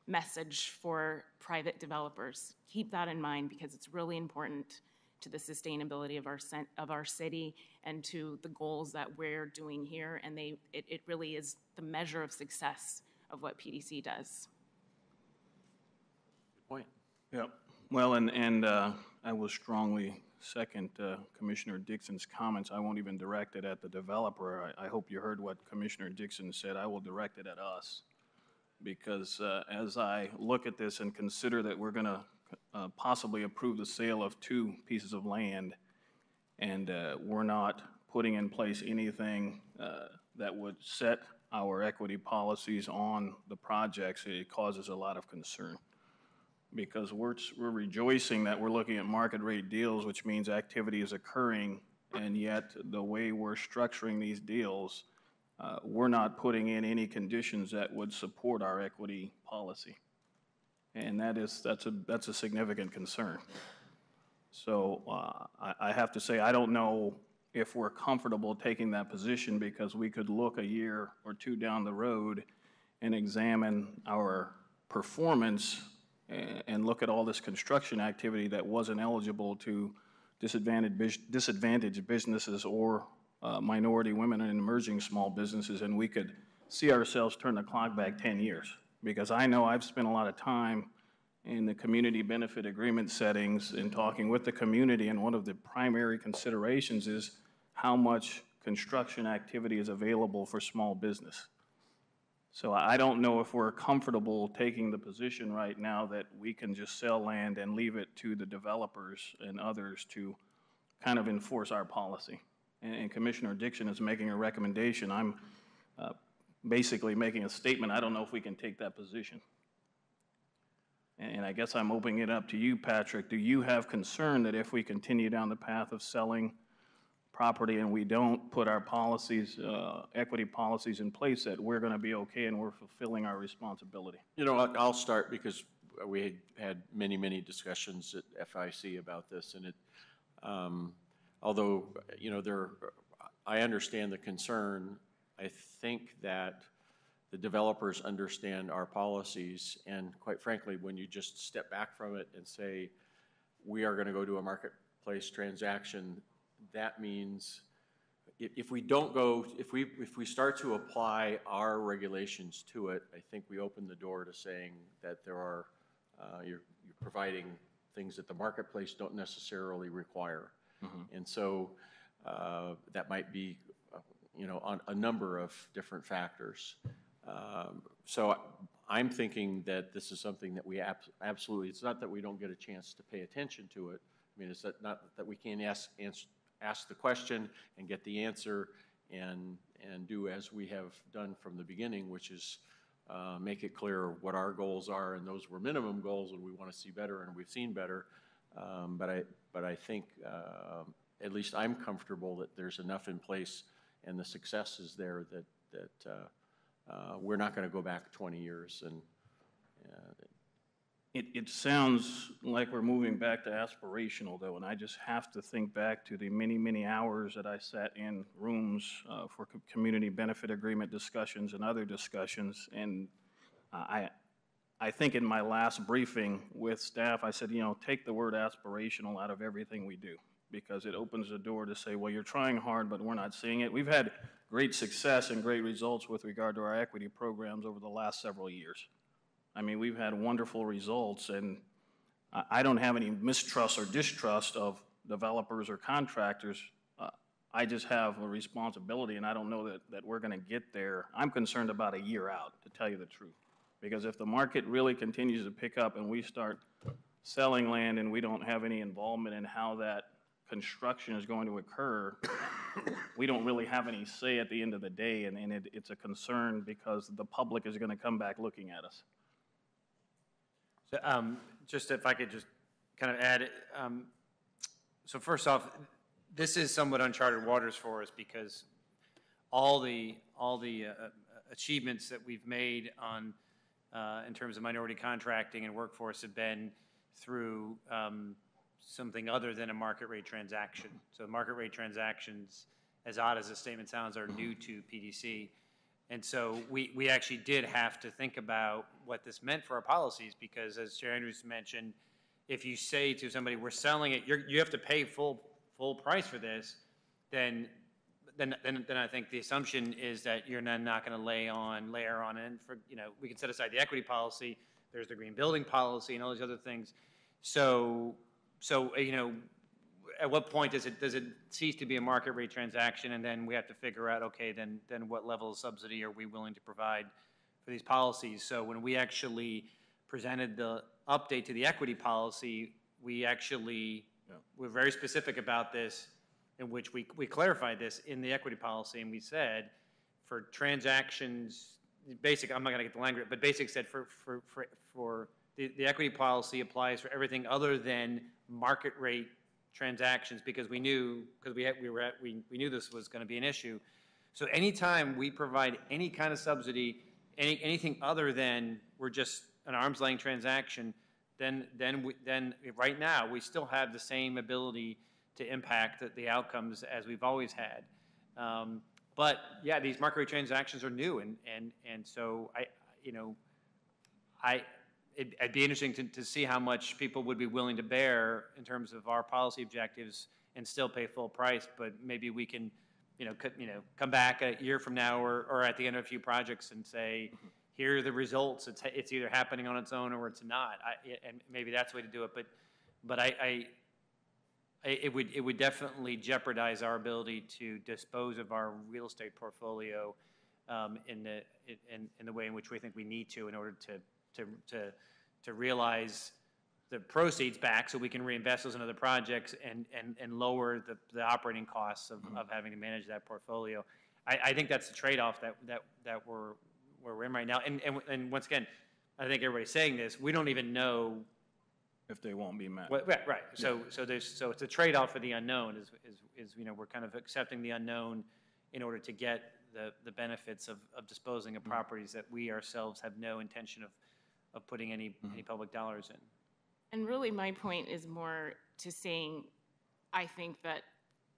Speaker 3: message for private developers. Keep that in mind because it's really important to the sustainability of our city and to the goals that we're doing here, and it really is the measure of success of what PDC does.
Speaker 1: Good point.
Speaker 4: Yep. Well, and I will strongly second Commissioner Dixon's comments. I won't even direct it at the developer. I hope you heard what Commissioner Dixon said. I will direct it at us. Because as I look at this and consider that we're going to possibly approve the sale of 2 pieces of land, and we're not putting in place anything that would set our equity policies on the projects, it causes a lot of concern. Because we're rejoicing that we're looking at market rate deals, which means activity is occurring, and yet the way we're structuring these deals, we're not putting in any conditions that would support our equity policy. And that's a significant concern. So I have to say, I don't know if we're comfortable taking that position because we could look a year or 2 down the road and examine our performance and look at all this construction activity that wasn't eligible to disadvantaged businesses or minority women and emerging small businesses, and we could see ourselves turn the clock back 10 years. Because I know I've spent a lot of time in the community benefit agreement settings and talking with the community, and one of the primary considerations is how much construction activity is available for small business. So I don't know if we're comfortable taking the position right now that we can just sell land and leave it to the developers and others to kind of enforce our policy. And Commissioner Dixon is making a recommendation. I'm basically making a statement. I don't know if we can take that position. And I guess I'm opening it up to you, Patrick. Do you have concern that if we continue down the path of selling property and we don't put our policies, equity policies in place, that we're going to be okay and we're fulfilling our responsibility?
Speaker 1: You know, I'll start because we had many, many discussions at FIC about this, and it, although, you know, I understand the concern, I think that the developers understand our policies, and quite frankly, when you just step back from it and say, we are going to go to a marketplace transaction, that means if we don't go, if we start to apply our regulations to it, I think we open the door to saying that there are, you're providing things that the marketplace don't necessarily require. Mm-hmm. And so that might be, you know, on a number of different factors. So I'm thinking that this is something that we absolutely, it's not that we don't get a chance to pay attention to it. I mean, it's not that we can't ask the question and get the answer and do as we have done from the beginning, which is make it clear what our goals are, and those were minimum goals, and we want to see better, and we've seen better. But I think at least I'm comfortable that there's enough in place and the success is there that we're not going to go back 20 years. And
Speaker 4: it sounds like we're moving back to aspirational, though, and I just have to think back to the many, many hours that I sat in rooms for community benefit agreement discussions and other discussions. And I think in my last briefing with staff, I said, you know, take the word aspirational out of everything we do, because it opens the door to say, well, you're trying hard, but we're not seeing it. We've had great success and great results with regard to our equity programs over the last several years. I mean, we've had wonderful results, and I don't have any mistrust or distrust of developers or contractors. I just have a responsibility, and I don't know that we're going to get there. I'm concerned about a year out, to tell you the truth, because if the market really continues to pick up and we start selling land and we don't have any involvement in how that construction is going to occur, we don't really have any say at the end of the day, and it's a concern because the public is going to come back looking at us.
Speaker 12: So, just if I could just kind of add, so first off, this is somewhat uncharted waters for us because all the achievements that we've made on in terms of minority contracting and workforce have been through something other than a market rate transaction. So market rate transactions, as odd as the statement sounds, are new to PDC. And so we actually did have to think about what this meant for our policies, because as Chair Andrews mentioned, if you say to somebody, we're selling it, you have to pay full price for this, then I think the assumption is that you're not going to layer on in for, you know, we can set aside the equity policy, there's the green building policy and all these other things. So you know, at what point does it cease to be a market rate transaction, and then we have to figure out, okay, then what level of subsidy are we willing to provide for these policies? So when we actually presented the update to the equity policy, we actually were very specific about this, in which we clarified this in the equity policy, and we said for transactions, basic, I'm not going to get the language, but basic said for the equity policy applies for everything other than market rate transactions, because we knew, because we knew this was going to be an issue. So anytime we provide any kind of subsidy, anything other than we're just an arm's length transaction, then right now we still have the same ability to impact the outcomes as we've always had. But yeah, these market rate transactions are new, and so it'd be interesting to see how much people would be willing to bear in terms of our policy objectives and still pay full price. But maybe we can, come back a year from now or at the end of a few projects and say, here are the results. It's either happening on its own or it's not. And maybe that's the way to do it. But it would definitely jeopardize our ability to dispose of our real estate portfolio in the way in which we think we need to in order to realize the proceeds back so we can reinvest those in other projects and lower the operating costs of having to manage that portfolio. I think that's the trade-off that we're in right now. And once again, I think everybody's saying this, we don't even know
Speaker 4: if they won't be met.
Speaker 12: Right. So it's a trade-off for the unknown is we're kind of accepting the unknown in order to get the benefits of disposing of properties that we ourselves have no intention of putting any public dollars in.
Speaker 3: And really my point is more to saying, I think that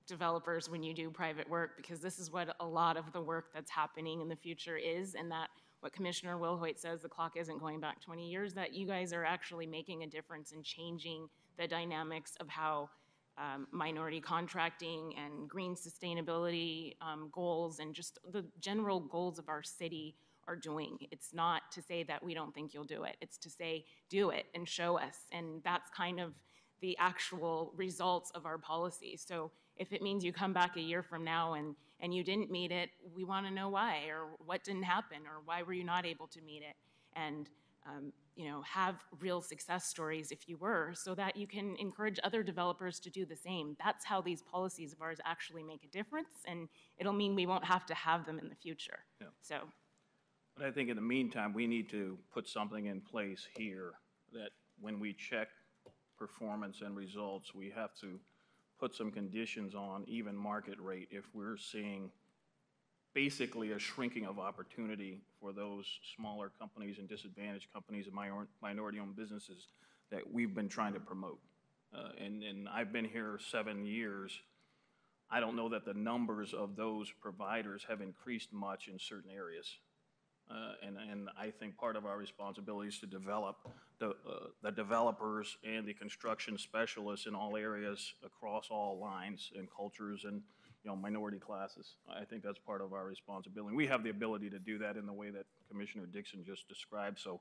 Speaker 3: developers, when you do private work, because this is what a lot of the work that's happening in the future is, and that what Commissioner Wilhoit says, the clock isn't going back 20 years, that you guys are actually making a difference in changing the dynamics of how minority contracting and green sustainability goals and just the general goals of our city are doing. It's not to say that we don't think you'll do it. It's to say, do it and show us. And that's kind of the actual results of our policy. So if it means you come back a year from now and you didn't meet it, we want to know why, or what didn't happen, or why were you not able to meet it, and have real success stories if you were, so that you can encourage other developers to do the same. That's how these policies of ours actually make a difference, and it'll mean we won't have to have them in the future.
Speaker 4: Yeah.
Speaker 3: So.
Speaker 4: But I think in the meantime, we need to put something in place here that when we check performance and results, we have to put some conditions on even market rate if we're seeing basically a shrinking of opportunity for those smaller companies and disadvantaged companies and minority-owned businesses that we've been trying to promote. And I've been here 7 years. I don't know that the numbers of those providers have increased much in certain areas. And I think part of our responsibility is to develop the developers and the construction specialists in all areas across all lines and cultures and minority classes. I think that's part of our responsibility. We have the ability to do that in the way that Commissioner Dixon just described. So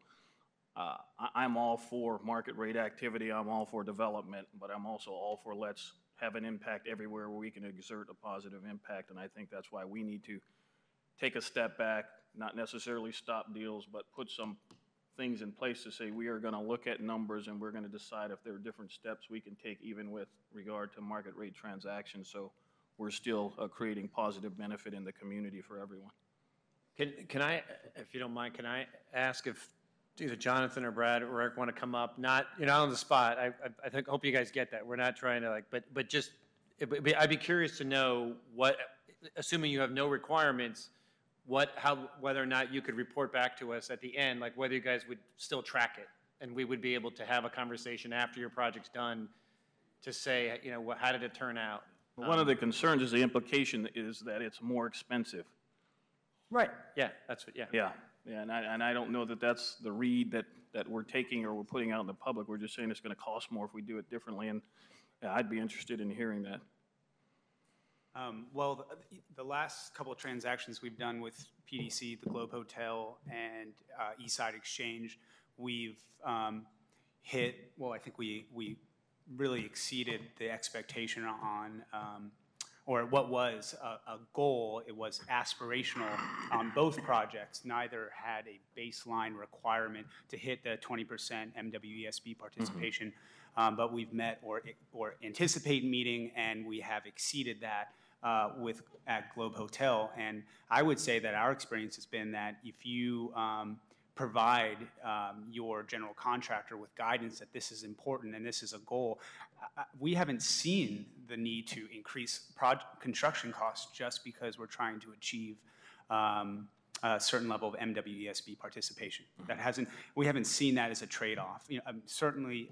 Speaker 4: I'm all for market rate activity. I'm all for development, but I'm also all for let's have an impact everywhere where we can exert a positive impact. And I think that's why we need to take a step back, not necessarily stop deals, but put some things in place to say we are going to look at numbers and we're going to decide if there are different steps we can take even with regard to market rate transactions. So we're still creating positive benefit in the community for everyone.
Speaker 12: Can I, if you don't mind, can I ask if either Jonathan or Brad or Eric want to come up? Not, on the spot. I think, hope you guys get that. We're not trying to but just, I'd be curious to know what, assuming you have no requirements, whether or not you could report back to us at the end, like whether you guys would still track it, and we would be able to have a conversation after your project's done to say, how did it turn out?
Speaker 4: One of the concerns is the implication is that it's more expensive.
Speaker 12: Right. Yeah, that's what, yeah.
Speaker 4: Yeah, and I don't know that that's the read that we're taking or we're putting out in the public. We're just saying it's going to cost more if we do it differently, and I'd be interested in hearing that.
Speaker 20: Well, the last couple of transactions we've done with PDC, the Globe Hotel, and Eastside Exchange, we've hit, well, I think we really exceeded the expectation on, or what was a goal, it was aspirational on both projects. Neither had a baseline requirement to hit the 20% MWESB participation, but we've met or anticipate meeting, and we have exceeded that at Globe Hotel. And I would say that our experience has been that if you provide your general contractor with guidance that this is important and this is a goal, we haven't seen the need to increase construction costs just because we're trying to achieve a certain level of MWESB participation. We haven't seen that as a trade-off. Certainly,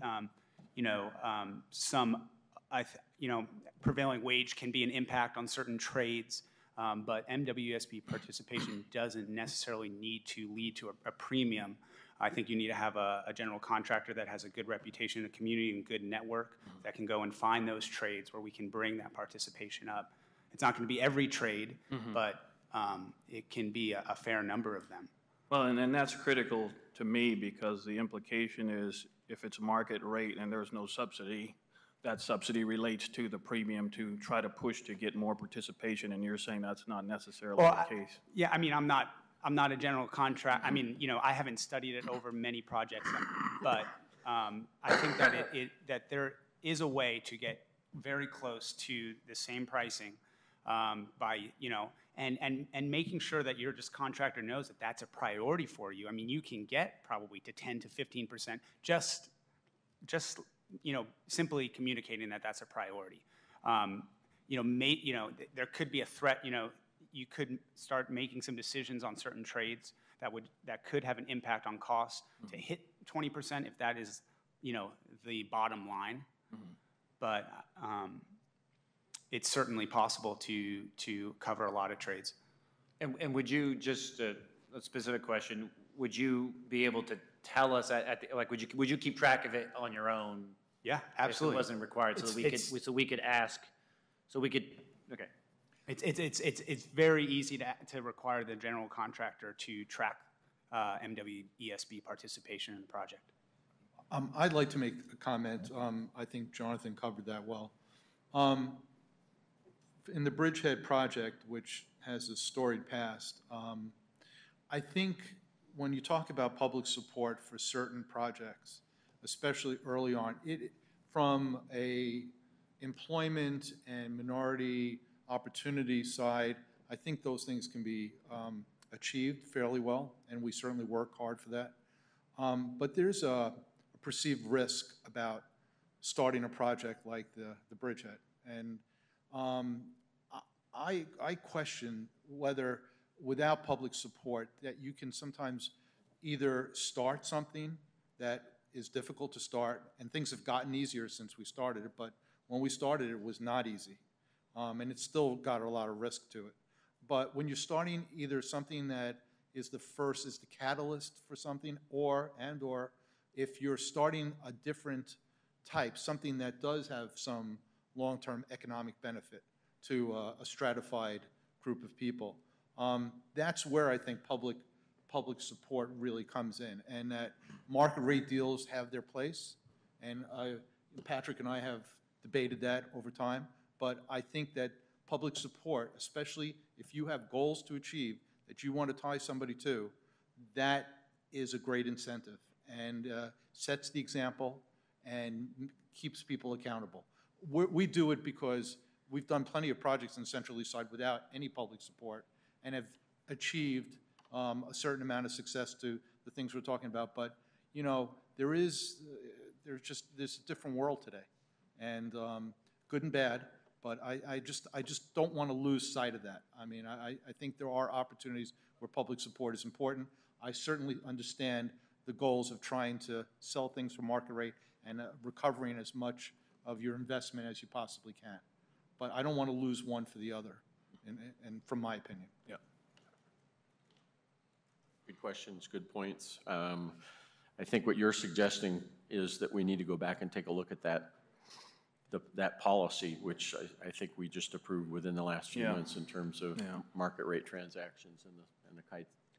Speaker 20: prevailing wage can be an impact on certain trades, but MWESB participation doesn't necessarily need to lead to a premium. I think you need to have a general contractor that has a good reputation in the community and good network that can go and find those trades where we can bring that participation up. It's not going to be every trade, but it can be a fair number of them.
Speaker 4: Well, and that's critical to me because the implication is if it's market rate and there's no subsidy, that subsidy relates to the premium to try to push to get more participation, and you're saying that's not necessarily the case.
Speaker 20: Yeah, I mean, I'm not a general contract. I mean, you know, I haven't studied it over many projects, but I think that that there is a way to get very close to the same pricing by, you know, and making sure that your just contractor knows that that's a priority for you. I mean, you can get probably to 10 to 15% just you know, simply communicating that that's a priority. You know, there could be a threat. You know, you could start making some decisions on certain trades that could have an impact on costs to hit 20% if that is, you know, the bottom line. But it's certainly possible to cover a lot of trades.
Speaker 12: And would you, just a specific question, would you be able to tell us would you keep track of it on your own?
Speaker 20: Yeah, absolutely.
Speaker 12: If it wasn't required, so we could ask, okay.
Speaker 20: It's very easy to require the general contractor to track MWESB participation in the project.
Speaker 19: I'd like to make a comment. I think Jonathan covered that well. In the Bridgehead project, which has a storied past, I think when you talk about public support for certain projects, especially early on, from a employment and minority opportunity side, I think those things can be achieved fairly well, and we certainly work hard for that. But there's a perceived risk about starting a project like the Bridgehead. And I question whether, without public support, that you can sometimes either start something that is difficult to start, and things have gotten easier since we started it, but when we started it was not easy. And it's still got a lot of risk to it. But when you're starting either something that is the catalyst for something, or if you're starting a different type, something that does have some long-term economic benefit to a stratified group of people, that's where I think public support really comes in, and that market rate deals have their place. And Patrick and I have debated that over time, but I think that public support, especially if you have goals to achieve that you want to tie somebody to, that is a great incentive and sets the example and keeps people accountable. We do it because we've done plenty of projects in the Central Eastside without any public support and have achieved a certain amount of success to the things we're talking about. But, you know, there's a different world today, and good and bad, but I just don't want to lose sight of that. I mean, I think there are opportunities where public support is important. I certainly understand the goals of trying to sell things for market rate and recovering as much of your investment as you possibly can. But I don't want to lose one for the other, and from my opinion.
Speaker 1: Yeah. Good questions, good points. I think what you're suggesting is that we need to go back and take a look at that policy, which I think we just approved within the last few months in terms of market rate transactions and the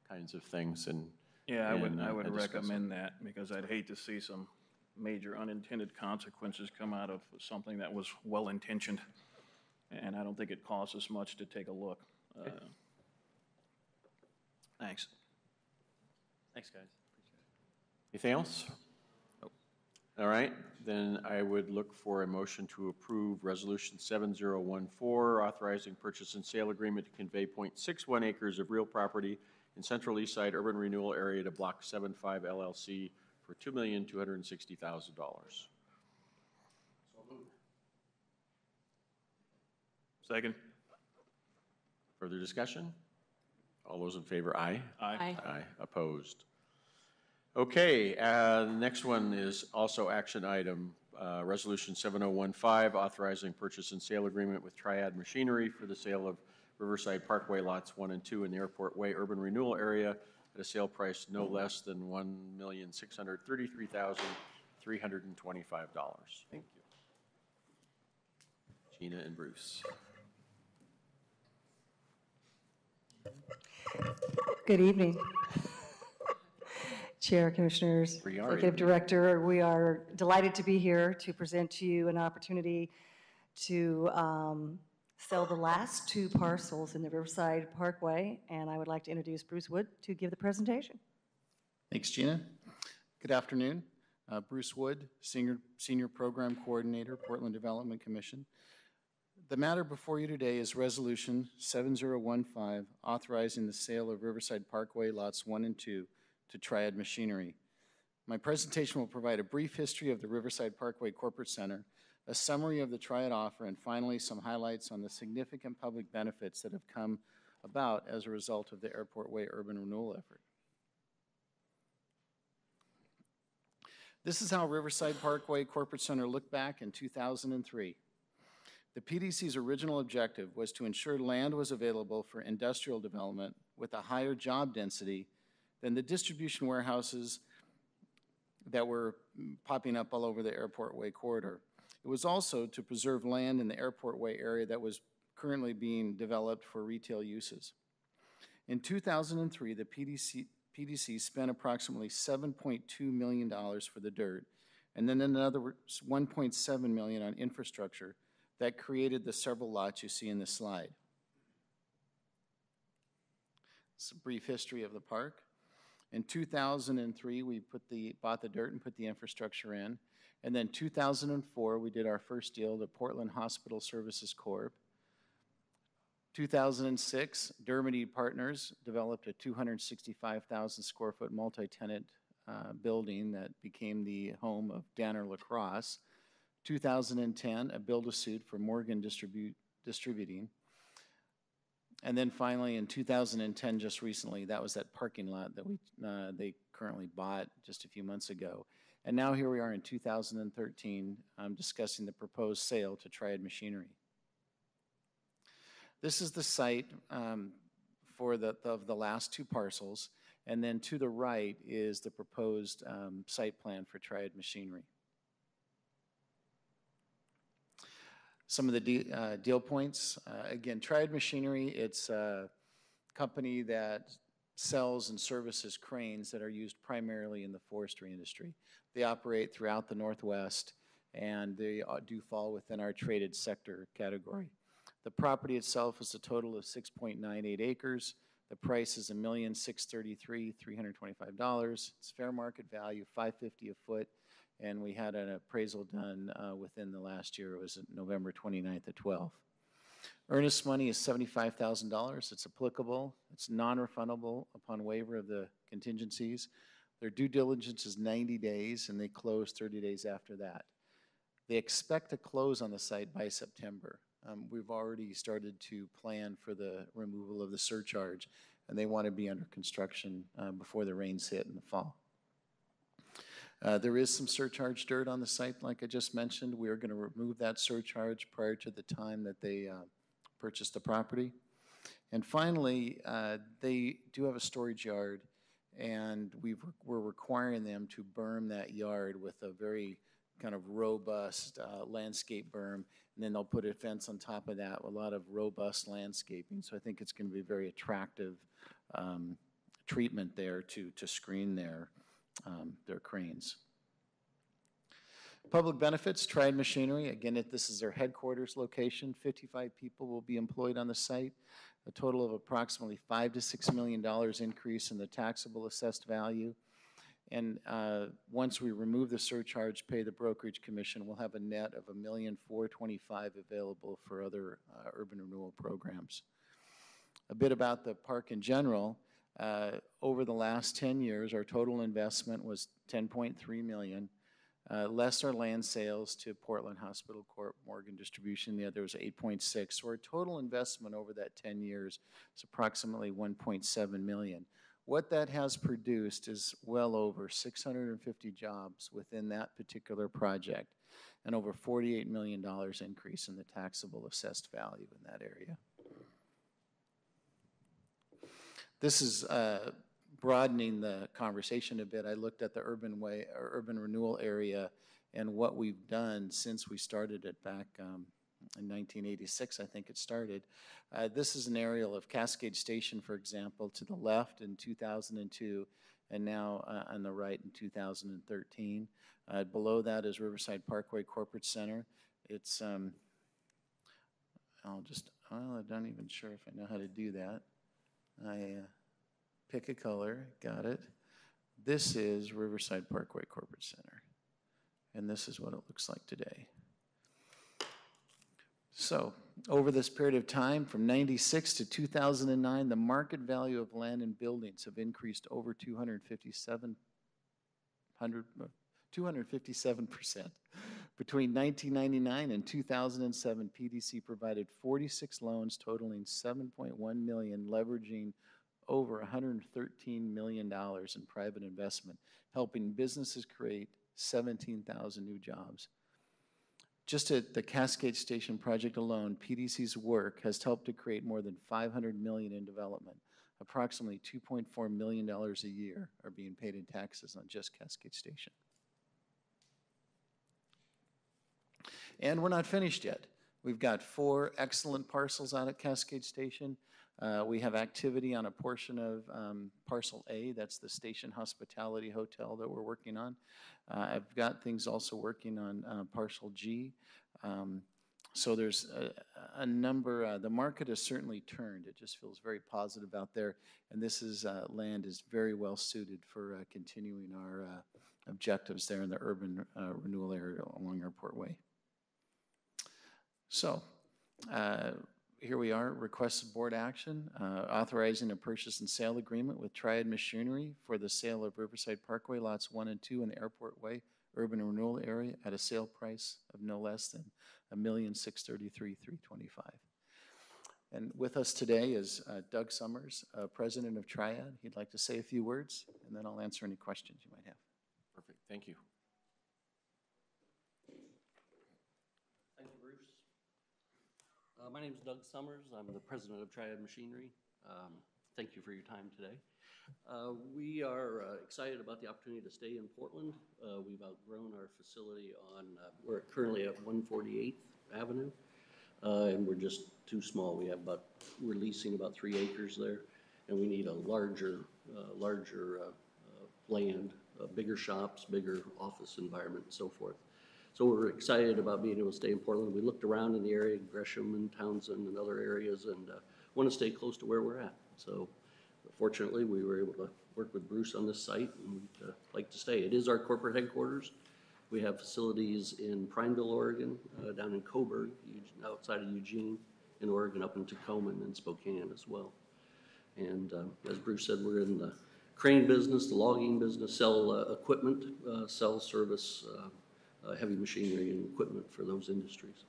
Speaker 1: kinds of things. And
Speaker 4: yeah, I would recommend that, because I'd hate to see some major unintended consequences come out of something that was well-intentioned, and I don't think it costs us much to take a look.
Speaker 1: Okay.
Speaker 4: Thanks.
Speaker 12: Thanks, guys.
Speaker 1: Anything else? Nope. All right, then I would look for a motion to approve Resolution 7014, authorizing purchase and sale agreement to convey 0.61 acres of real property in Central Eastside Urban Renewal Area to Block 75 LLC for $2,260,000. So moved.
Speaker 4: Second.
Speaker 1: Further discussion? All those in favor, aye?
Speaker 3: Aye.
Speaker 1: Aye. Opposed? Okay, the next one is also action item, Resolution 7015, authorizing purchase and sale agreement with Triad Machinery for the sale of Riverside Parkway lots 1 and 2 in the Airport Way Urban Renewal Area at a sale price no less than $1,633,325. Thank you. Jina and Bruce.
Speaker 6: Good evening. Chair, Commissioners, Executive Director, we are delighted to be here to present to you an opportunity to sell the last 2 parcels in the Riverside Parkway, and I would like to introduce Bruce Wood to give the presentation.
Speaker 22: Thanks, Jina. Good afternoon. Bruce Wood, Senior Program Coordinator, Portland Development Commission. The matter before you today is Resolution 7015, authorizing the sale of Riverside Parkway Lots 1 and 2 to Triad Machinery. My presentation will provide a brief history of the Riverside Parkway Corporate Center, a summary of the Triad offer, and finally some highlights on the significant public benefits that have come about as a result of the Airport Way urban renewal effort. This is how Riverside Parkway Corporate Center looked back in 2003. The PDC's original objective was to ensure land was available for industrial development with a higher job density than the distribution warehouses that were popping up all over the Airport Way corridor. It was also to preserve land in the Airport Way area that was currently being developed for retail uses. In 2003, the PDC spent approximately $7.2 million for the dirt, and then another $1.7 million on infrastructure that created the several lots you see in this slide. It's a brief history of the park. In 2003, we bought the dirt and put the infrastructure in. And then 2004, we did our first deal, the Portland Hospital Services Corp. 2006, Dermody Partners developed a 265,000 square foot multi-tenant building that became the home of Danner Lacrosse. 2010, a build-a-suit for Morgan Distributing. And then finally in 2010, just recently, that was that parking lot that they currently bought just a few months ago. And now here we are in 2013 discussing the proposed sale to Triad Machinery. This is the site for the last 2 parcels, and then to the right is the proposed site plan for Triad Machinery. Some of the deal points. Again, Triad Machinery, it's a company that sells and services cranes that are used primarily in the forestry industry. They operate throughout the Northwest, and they do fall within our traded sector category. The property itself is a total of 6.98 acres. The price is $1,633,325. It's fair market value, $550 a foot. And we had an appraisal done within the last year. It was November 29th at 12. Earnest money is $75,000. It's applicable. It's non-refundable upon waiver of the contingencies. Their due diligence is 90 days, and they close 30 days after that. They expect to close on the site by September. We've already started to plan for the removal of the surcharge, and they want to be under construction before the rains hit in the fall. There is some surcharge dirt on the site, like I just mentioned. We are going to remove that surcharge prior to the time that they purchase the property. And finally, they do have a storage yard, and we're requiring them to berm that yard with a very kind of robust landscape berm, and then they'll put a fence on top of that with a lot of robust landscaping. So I think it's going to be a very attractive treatment there to screen their cranes. Public benefits, Triad Machinery. Again, this is their headquarters location. 55 people will be employed on the site. A total of approximately $5 to $6 million increase in the taxable assessed value. And once we remove the surcharge, pay the brokerage commission, we'll have a net of $1,425,000 available for other urban renewal programs. A bit about the park in general. Over the last 10 years, our total investment was $10.3 million, less our land sales to Portland Hospital Corp, Morgan Distribution. The other was 8.6. So our total investment over that 10 years is approximately $1.7 million. What that has produced is well over 650 jobs within that particular project, and over $48 million increase in the taxable assessed value in that area. This is broadening the conversation a bit. I looked at the urban renewal area and what we've done since we started it back in 1986, I think it started. This is an aerial of Cascade Station, for example, to the left in 2002, and now on the right in 2013. Below that is Riverside Parkway Corporate Center. It's, I'm not even sure if I know how to do that. I pick a color, got it. This is Riverside Parkway Corporate Center, and this is what it looks like today. So, over this period of time, from 96 to 2009, the market value of land and buildings have increased over 257%. Between 1999 and 2007, PDC provided 46 loans totaling $7.1 million, leveraging over $113 million in private investment, helping businesses create 17,000 new jobs. Just at the Cascade Station project alone, PDC's work has helped to create more than $500 million in development. Approximately $2.4 million a year are being paid in taxes on just Cascade Station. And we're not finished yet. We've got 4 excellent parcels out at Cascade Station. We have activity on a portion of Parcel A, that's the Station Hospitality Hotel that we're working on. I've got things also working on Parcel G. So there's a number, the market has certainly turned. It just feels very positive out there. And this is, land is very well suited for continuing our objectives there in the urban renewal area along Airport Way. So, here we are, request board action, authorizing a purchase and sale agreement with Triad Machinery for the sale of Riverside Parkway, lots 1 and 2 in the Airport Way urban renewal area at a sale price of no less than $1,633,325. And with us today is Doug Summers, president of Triad. He'd like to say a few words, and then I'll answer any questions you might have.
Speaker 1: Perfect, thank you.
Speaker 10: My name is Doug Summers. I'm the president of Triad Machinery. Thank you for your time today. We are excited about the opportunity to stay in Portland. We've outgrown our facility on, we're currently at 148th Avenue, and we're just too small. We're leasing about 3 acres there, and we need a larger land, bigger shops, bigger office environment, and so forth. So we're excited about being able to stay in Portland. We looked around in the area, Gresham and Townsend and other areas, and want to stay close to where we're at. So fortunately, we were able to work with Bruce on this site, and we'd like to stay. It is our corporate headquarters. We have facilities in Prineville, Oregon, down in Coburg, outside of Eugene, in Oregon, up in Tacoma and Spokane as well. And as Bruce said, we're in the crane business, the logging business, sell equipment, sell service, heavy machinery and equipment for those industries.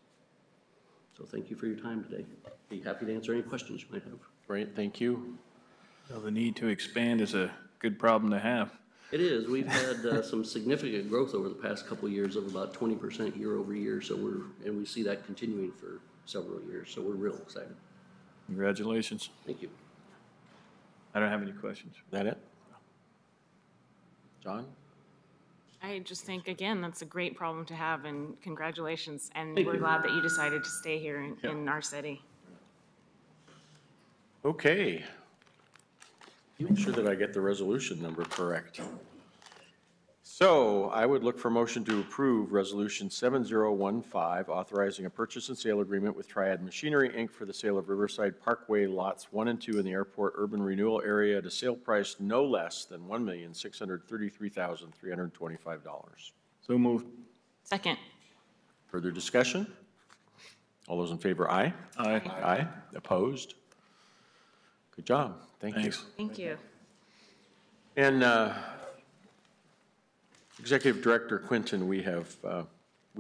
Speaker 10: So thank you for your time today. Be happy to answer any questions you might have.
Speaker 1: Great, thank you.
Speaker 4: Well, the need to expand is a good problem to have.
Speaker 10: It is. We've had some significant growth over the past couple of years of about 20% year over year. So we see that continuing for several years. So we're real excited.
Speaker 4: Congratulations.
Speaker 10: Thank you.
Speaker 4: I don't have any questions.
Speaker 1: Is that it? John?
Speaker 3: I just think, again, that's a great problem to have, and congratulations. And
Speaker 10: Thank
Speaker 3: we're
Speaker 10: you.
Speaker 3: glad that you decided to stay here in our city.
Speaker 1: Okay. Make sure that I get the resolution number correct. So I would look for motion to approve Resolution 7015, authorizing a purchase and sale agreement with Triad Machinery, Inc. for the sale of Riverside Parkway lots 1 and 2 in the airport urban renewal area at a sale price no less than $1,633,325.
Speaker 4: So moved.
Speaker 3: Second.
Speaker 1: Further discussion? All those in favor, aye?
Speaker 4: Aye.
Speaker 1: Aye. Opposed? Good job. Thank you.
Speaker 4: Thanks.
Speaker 3: Thank you.
Speaker 1: And Executive Director Quinton, we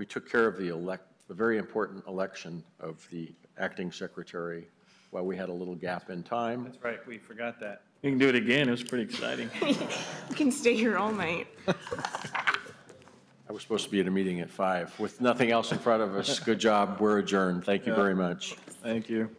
Speaker 1: took care of the very important election of the acting secretary while we had a little gap in time.
Speaker 7: That's right, we forgot that.
Speaker 4: You can do it again. It was pretty exciting.
Speaker 3: You can stay here all night.
Speaker 1: I was supposed to be at a meeting at 5. With nothing else in front of us, good job. We're adjourned. Thank you very much.
Speaker 4: Thank you.